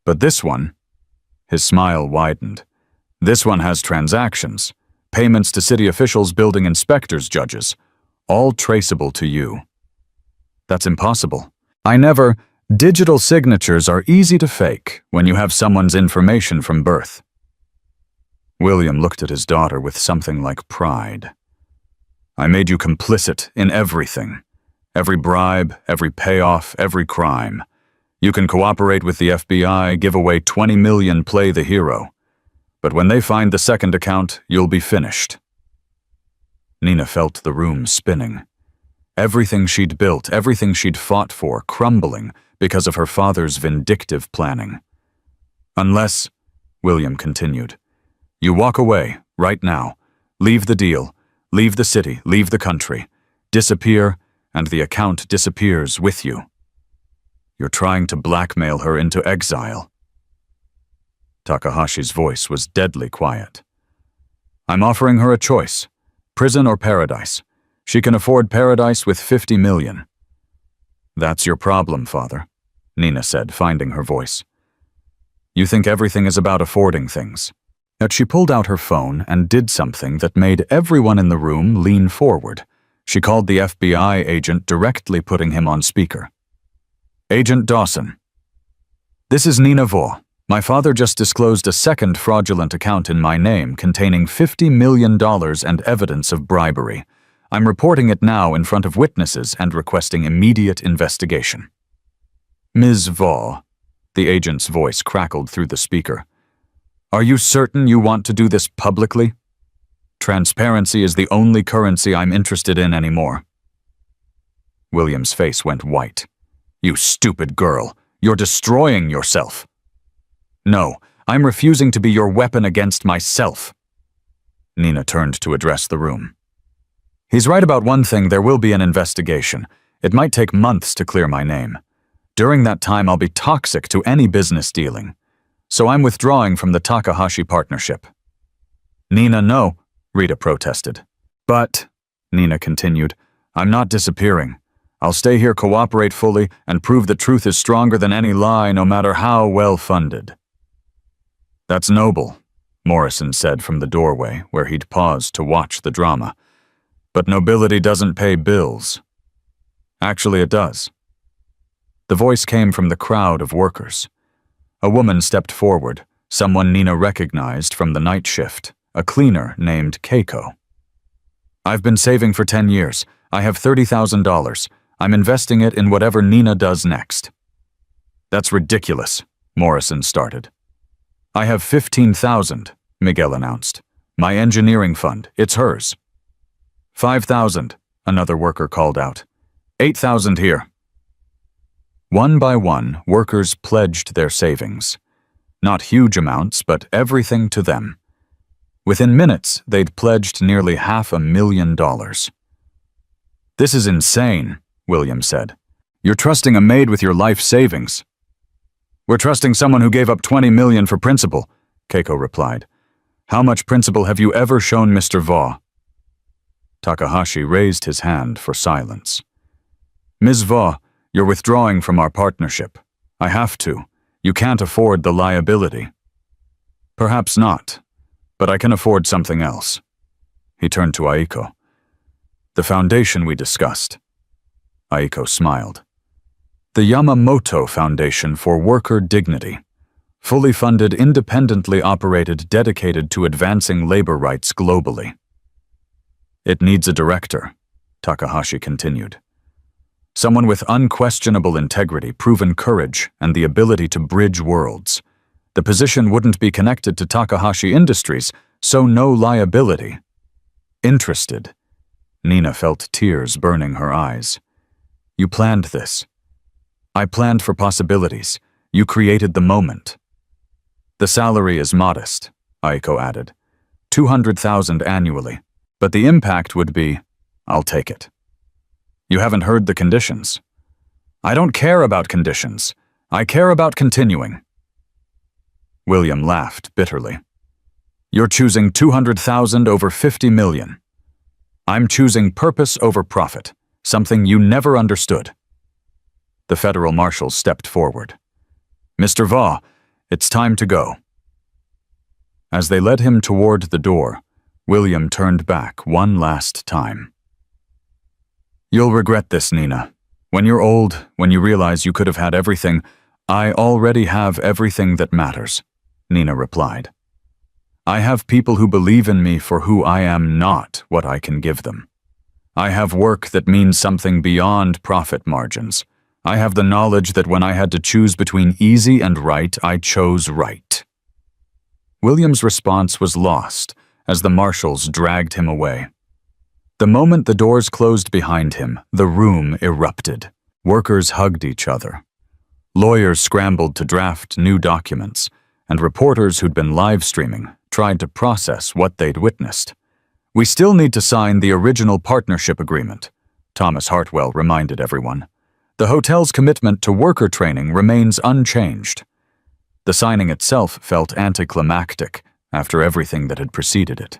But this one," his smile widened, "this one has transactions, payments to city officials, building inspectors, judges, all traceable to you." "That's impossible. I never—" "Digital signatures are easy to fake when you have someone's information from birth." William looked at his daughter with something like pride. "I made you complicit in everything. Every bribe, every payoff, every crime. You can cooperate with the FBI, give away 20 million, play the hero. But when they find the second account, you'll be finished." Nina felt the room spinning. Everything she'd built, everything she'd fought for, crumbling because of her father's vindictive planning. "Unless," William continued, "you walk away, right now, leave the deal, leave the city, leave the country, disappear, and the account disappears with you. You're trying to blackmail her into exile." Takahashi's voice was deadly quiet. "I'm offering her a choice, prison or paradise. She can afford paradise with 50 million. "That's your problem, Father," Nina said, finding her voice. "You think everything is about affording things." Yet she pulled out her phone and did something that made everyone in the room lean forward. She called the FBI agent, directly putting him on speaker. "Agent Dawson. This is Nina Vaugh. My father just disclosed a second fraudulent account in my name containing $50 million and evidence of bribery. I'm reporting it now in front of witnesses and requesting immediate investigation." Ms. Vaugh, the agent's voice crackled through the speaker. Are you certain you want to do this publicly? Transparency is the only currency I'm interested in anymore. William's face went white. You stupid girl, you're destroying yourself. No, I'm refusing to be your weapon against myself. Nina turned to address the room. He's right about one thing, there will be an investigation. It might take months to clear my name. During that time, I'll be toxic to any business dealing. So I'm withdrawing from the Takahashi partnership. Nina, no, Rita protested. But, Nina continued, I'm not disappearing. I'll stay here, cooperate fully, and prove the truth is stronger than any lie, no matter how well funded. That's noble, Morrison said from the doorway, where he'd paused to watch the drama. But nobility doesn't pay bills. Actually, it does. The voice came from the crowd of workers. A woman stepped forward, someone Nina recognized from the night shift, a cleaner named Keiko. I've been saving for 10 years. I have $30,000. I'm investing it in whatever Nina does next. That's ridiculous, Morrison started. I have $15,000, Miguel announced. My engineering fund, it's hers. $5,000, another worker called out. $8,000 here. One by one, workers pledged their savings. Not huge amounts, but everything to them. Within minutes, they'd pledged nearly $500,000. This is insane, William said. You're trusting a maid with your life savings. We're trusting someone who gave up $20 million for principal, Keiko replied. How much principal have you ever shown Mr. Vaugh? Takahashi raised his hand for silence. Ms. Vaugh, you're withdrawing from our partnership. I have to. You can't afford the liability. Perhaps not, but I can afford something else. He turned to Aiko. The foundation we discussed. Aiko smiled. The Yamamoto Foundation for Worker Dignity. Fully funded, independently operated, dedicated to advancing labor rights globally. It needs a director, Takahashi continued. Someone with unquestionable integrity, proven courage, and the ability to bridge worlds. The position wouldn't be connected to Takahashi Industries, so no liability. Interested. Nina felt tears burning her eyes. You planned this. I planned for possibilities. You created the moment. The salary is modest, Aiko added. $200,000 annually. But the impact would be, I'll take it. You haven't heard the conditions. I don't care about conditions. I care about continuing. William laughed bitterly. You're choosing $200,000 over $50 million. I'm choosing purpose over profit, something you never understood. The federal marshal stepped forward. Mr. Vaugh, it's time to go. As they led him toward the door, William turned back one last time. You'll regret this, Nina. When you're old, when you realize you could have had everything, I already have everything that matters, Nina replied. I have people who believe in me for who I am, not what I can give them. I have work that means something beyond profit margins. I have the knowledge that when I had to choose between easy and right, I chose right. William's response was lost as the marshals dragged him away. The moment the doors closed behind him, the room erupted. Workers hugged each other. Lawyers scrambled to draft new documents, and reporters who'd been live streaming tried to process what they'd witnessed. We still need to sign the original partnership agreement, Thomas Hartwell reminded everyone. The hotel's commitment to worker training remains unchanged. The signing itself felt anticlimactic after everything that had preceded it.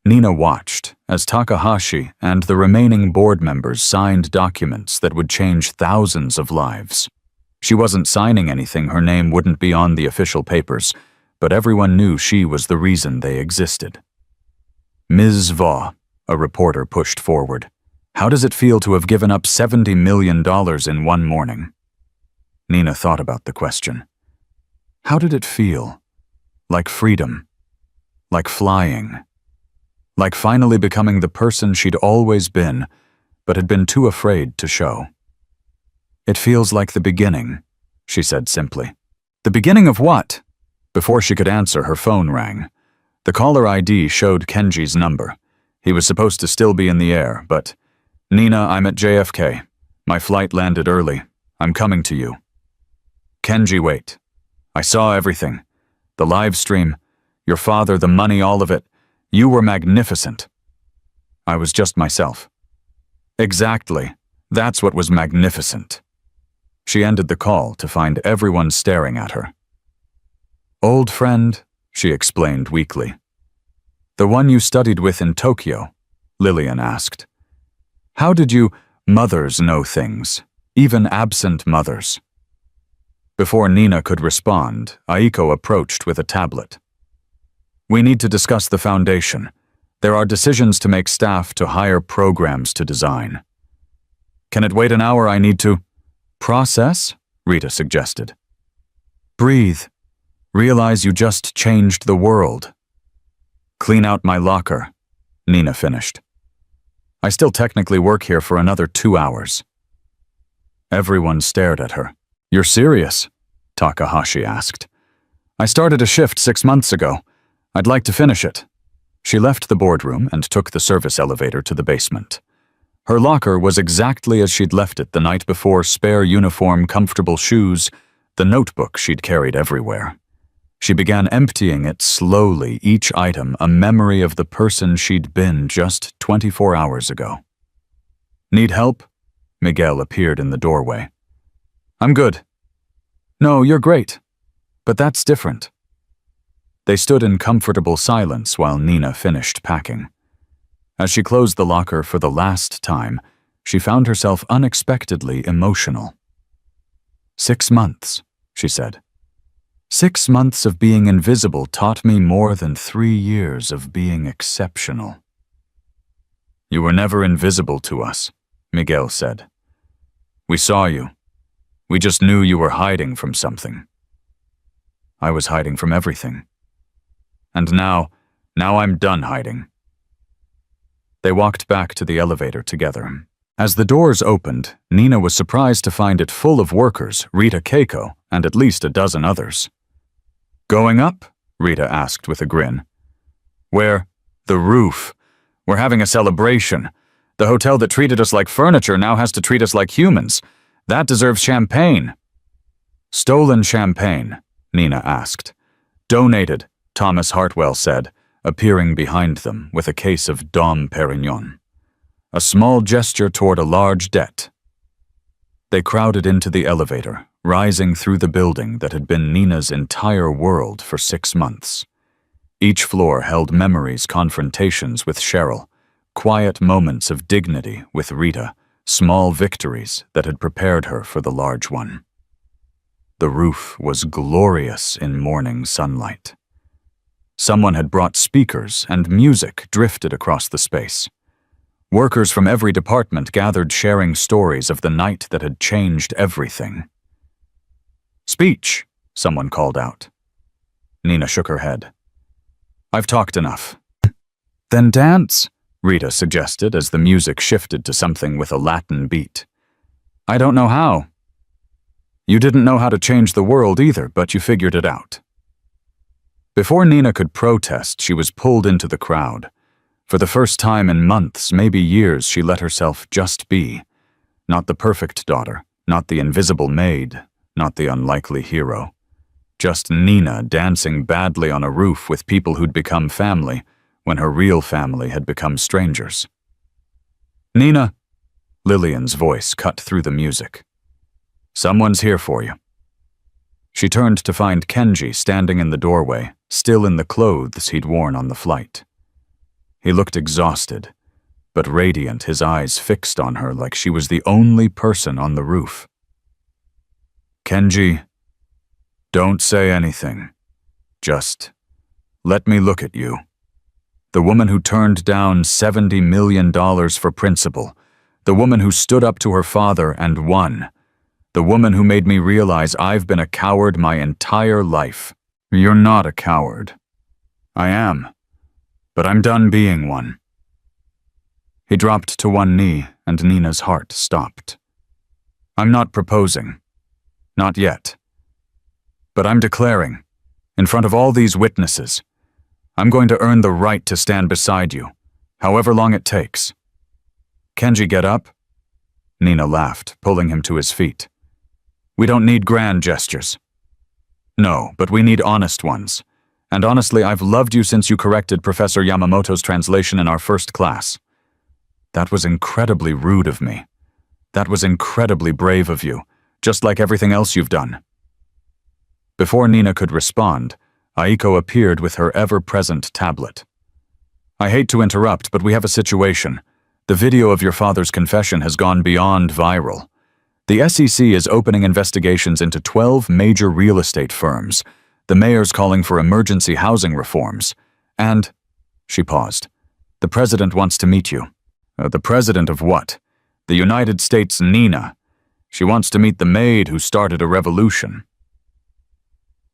Nina watched as Takahashi and the remaining board members signed documents that would change thousands of lives. She wasn't signing anything, her name wouldn't be on the official papers, but everyone knew she was the reason they existed. Ms. Vaugh, a reporter pushed forward. How does it feel to have given up $70 million in one morning? Nina thought about the question. How did it feel? Like freedom. Like flying. Like finally becoming the person she'd always been, but had been too afraid to show. It feels like the beginning, she said simply. The beginning of what? Before she could answer, her phone rang. The caller ID showed Kenji's number. He was supposed to still be in the air, but, Nina, I'm at JFK. My flight landed early. I'm coming to you. Kenji, wait. I saw everything. The live stream, your father, the money, all of it. You were magnificent. I was just myself. Exactly. That's what was magnificent. She ended the call to find everyone staring at her. Old friend, she explained weakly. The one you studied with in Tokyo, Lillian asked. How did you mothers know things, even absent mothers? Before Nina could respond, Aiko approached with a tablet. We need to discuss the foundation. There are decisions to make staff to hire programs to design. Can it wait an hour? I need to process, Rita suggested. Breathe. Realize you just changed the world. Clean out my locker, Nina finished. I still technically work here for another 2 hours. Everyone stared at her. You're serious? Takahashi asked. I started a shift 6 months ago. I'd like to finish it. She left the boardroom and took the service elevator to the basement. Her locker was exactly as she'd left it the night before: spare uniform, comfortable shoes, the notebook she'd carried everywhere. She began emptying it slowly, each item a memory of the person she'd been just 24 hours ago. Need help? Miguel appeared in the doorway. I'm good. No, you're great. But that's different. They stood in comfortable silence while Nina finished packing. As she closed the locker for the last time, she found herself unexpectedly emotional. 6 months, she said. 6 months of being invisible taught me more than 3 years of being exceptional. You were never invisible to us, Miguel said. We saw you. We just knew you were hiding from something. I was hiding from everything. And now I'm done hiding. They walked back to the elevator together. As the doors opened, Nina was surprised to find it full of workers, Rita, Keiko, and at least a dozen others. Going up? Rita asked with a grin. Where? The roof. We're having a celebration. The hotel that treated us like furniture now has to treat us like humans. That deserves champagne. Stolen champagne, Nina asked. Donated, Thomas Hartwell said, appearing behind them with a case of Dom Perignon. A small gesture toward a large debt. They crowded into the elevator, rising through the building that had been Nina's entire world for 6 months. Each floor held memories, confrontations with Cheryl, quiet moments of dignity with Rita, small victories that had prepared her for the large one. The roof was glorious in morning sunlight. Someone had brought speakers, and music drifted across the space. Workers from every department gathered, sharing stories of the night that had changed everything. Speech, someone called out. Nina shook her head. I've talked enough. Then dance, Rita suggested as the music shifted to something with a Latin beat. I don't know how. You didn't know how to change the world either, but you figured it out. Before Nina could protest, she was pulled into the crowd. For the first time in months, maybe years, she let herself just be. Not the perfect daughter, not the invisible maid, not the unlikely hero. Just Nina dancing badly on a roof with people who'd become family when her real family had become strangers. Nina, Lillian's voice cut through the music. Someone's here for you. She turned to find Kenji standing in the doorway, still in the clothes he'd worn on the flight. He looked exhausted, but radiant, his eyes fixed on her like she was the only person on the roof. Kenji, don't say anything. Just let me look at you. The woman who turned down $70 million for principal. The woman who stood up to her father and won. The woman who made me realize I've been a coward my entire life. You're not a coward. I am. But I'm done being one. He dropped to one knee, and Nina's heart stopped. I'm not proposing. Not yet. But I'm declaring, in front of all these witnesses, I'm going to earn the right to stand beside you, however long it takes. Kenji, get up? Nina laughed, pulling him to his feet. We don't need grand gestures. No, but we need honest ones. And honestly, I've loved you since you corrected Professor Yamamoto's translation in our first class. That was incredibly rude of me. That was incredibly brave of you, just like everything else you've done. Before Nina could respond, Aiko appeared with her ever-present tablet. I hate to interrupt, but we have a situation. The video of your father's confession has gone beyond viral. The SEC is opening investigations into 12 major real estate firms. The mayor's calling for emergency housing reforms. And, she paused, the president wants to meet you. The president of what? The United States Nina. She wants to meet the maid who started a revolution.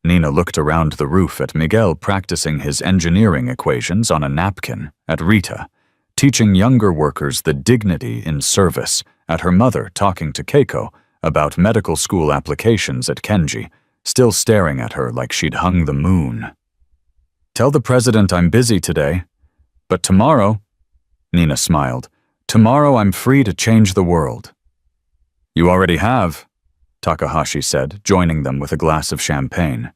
Nina looked around the roof at Miguel practicing his engineering equations on a napkin, at Rita, teaching younger workers the dignity in service, at her mother talking to Keiko about medical school applications at Kenji, still staring at her like she'd hung the moon. Tell the president I'm busy today, but tomorrow, Nina smiled, tomorrow I'm free to change the world. You already have, Takahashi said, joining them with a glass of champagne.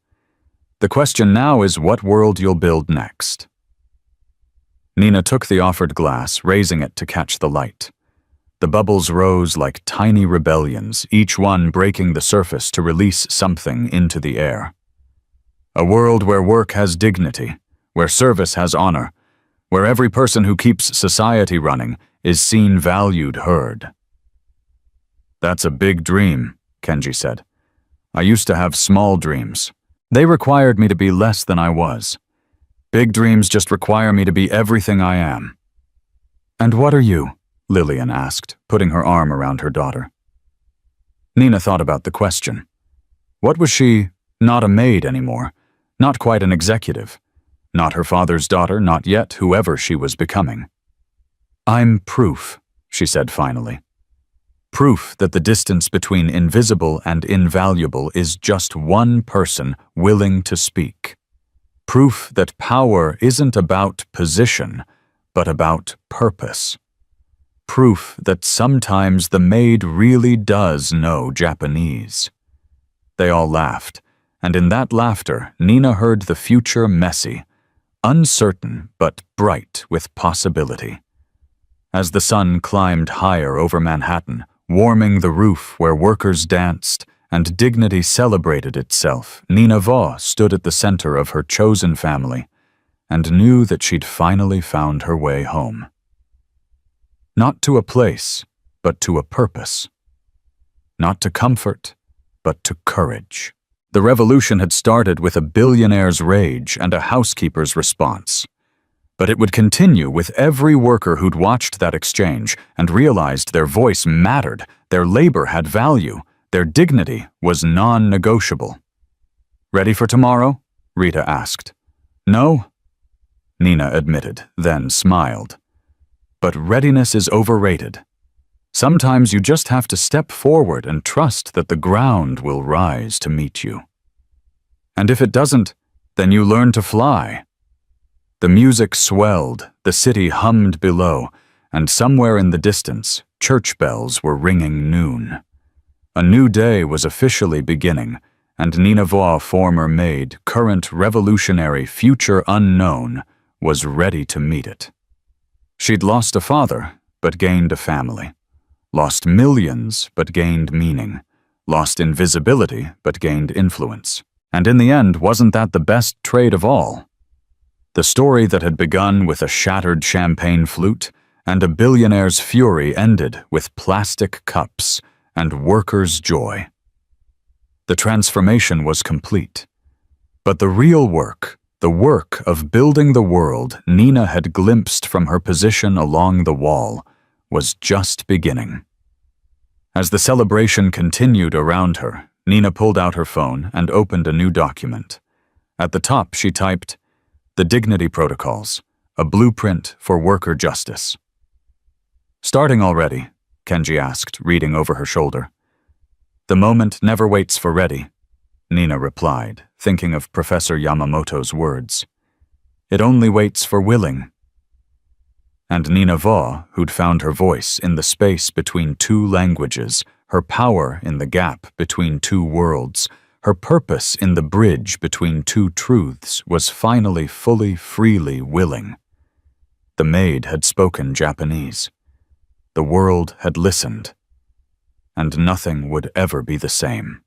The question now is what world you'll build next. Nina took the offered glass, raising it to catch the light. The bubbles rose like tiny rebellions, each one breaking the surface to release something into the air. A world where work has dignity, where service has honor, where every person who keeps society running is seen, valued, heard. That's a big dream, Kenji said. I used to have small dreams. They required me to be less than I was. Big dreams just require me to be everything I am. And what are you? Lillian asked, putting her arm around her daughter. Nina thought about the question. What was she? Not a maid anymore, not quite an executive, not her father's daughter, not yet whoever she was becoming. I'm proof, she said finally. Proof that the distance between invisible and invaluable is just one person willing to speak. Proof that power isn't about position, but about purpose. Proof that sometimes the maid really does know Japanese. They all laughed, and in that laughter, Nina heard the future messy, uncertain but bright with possibility. As the sun climbed higher over Manhattan, warming the roof where workers danced and dignity celebrated itself, Nina Vaugh stood at the center of her chosen family and knew that she'd finally found her way home. Not to a place, but to a purpose. Not to comfort, but to courage. The revolution had started with a billionaire's rage and a housekeeper's response. But it would continue with every worker who'd watched that exchange and realized their voice mattered, their labor had value, their dignity was non-negotiable. Ready for tomorrow? Rita asked. No? Nina admitted, then smiled. But readiness is overrated. Sometimes you just have to step forward and trust that the ground will rise to meet you. And if it doesn't, then you learn to fly. The music swelled, the city hummed below, and somewhere in the distance, church bells were ringing noon. A new day was officially beginning, and Nina Vaugh, former maid, current revolutionary, future unknown, was ready to meet it. She'd lost a father, but gained a family. Lost millions, but gained meaning. Lost invisibility, but gained influence. And in the end, wasn't that the best trade of all? The story that had begun with a shattered champagne flute and a billionaire's fury ended with plastic cups and workers' joy. The transformation was complete. But the real work, the work of building the world Nina had glimpsed from her position along the wall, was just beginning. As the celebration continued around her, Nina pulled out her phone and opened a new document. At the top, she typed, "The Dignity Protocols, a blueprint for worker justice." "Starting already?" Kenji asked, reading over her shoulder. The moment never waits for ready, Nina replied, thinking of Professor Yamamoto's words. It only waits for willing. And Nina Vaugh, who'd found her voice in the space between two languages, her power in the gap between two worlds, her purpose in the bridge between two truths, was finally fully, freely willing. The maid had spoken Japanese. The world had listened. And nothing would ever be the same.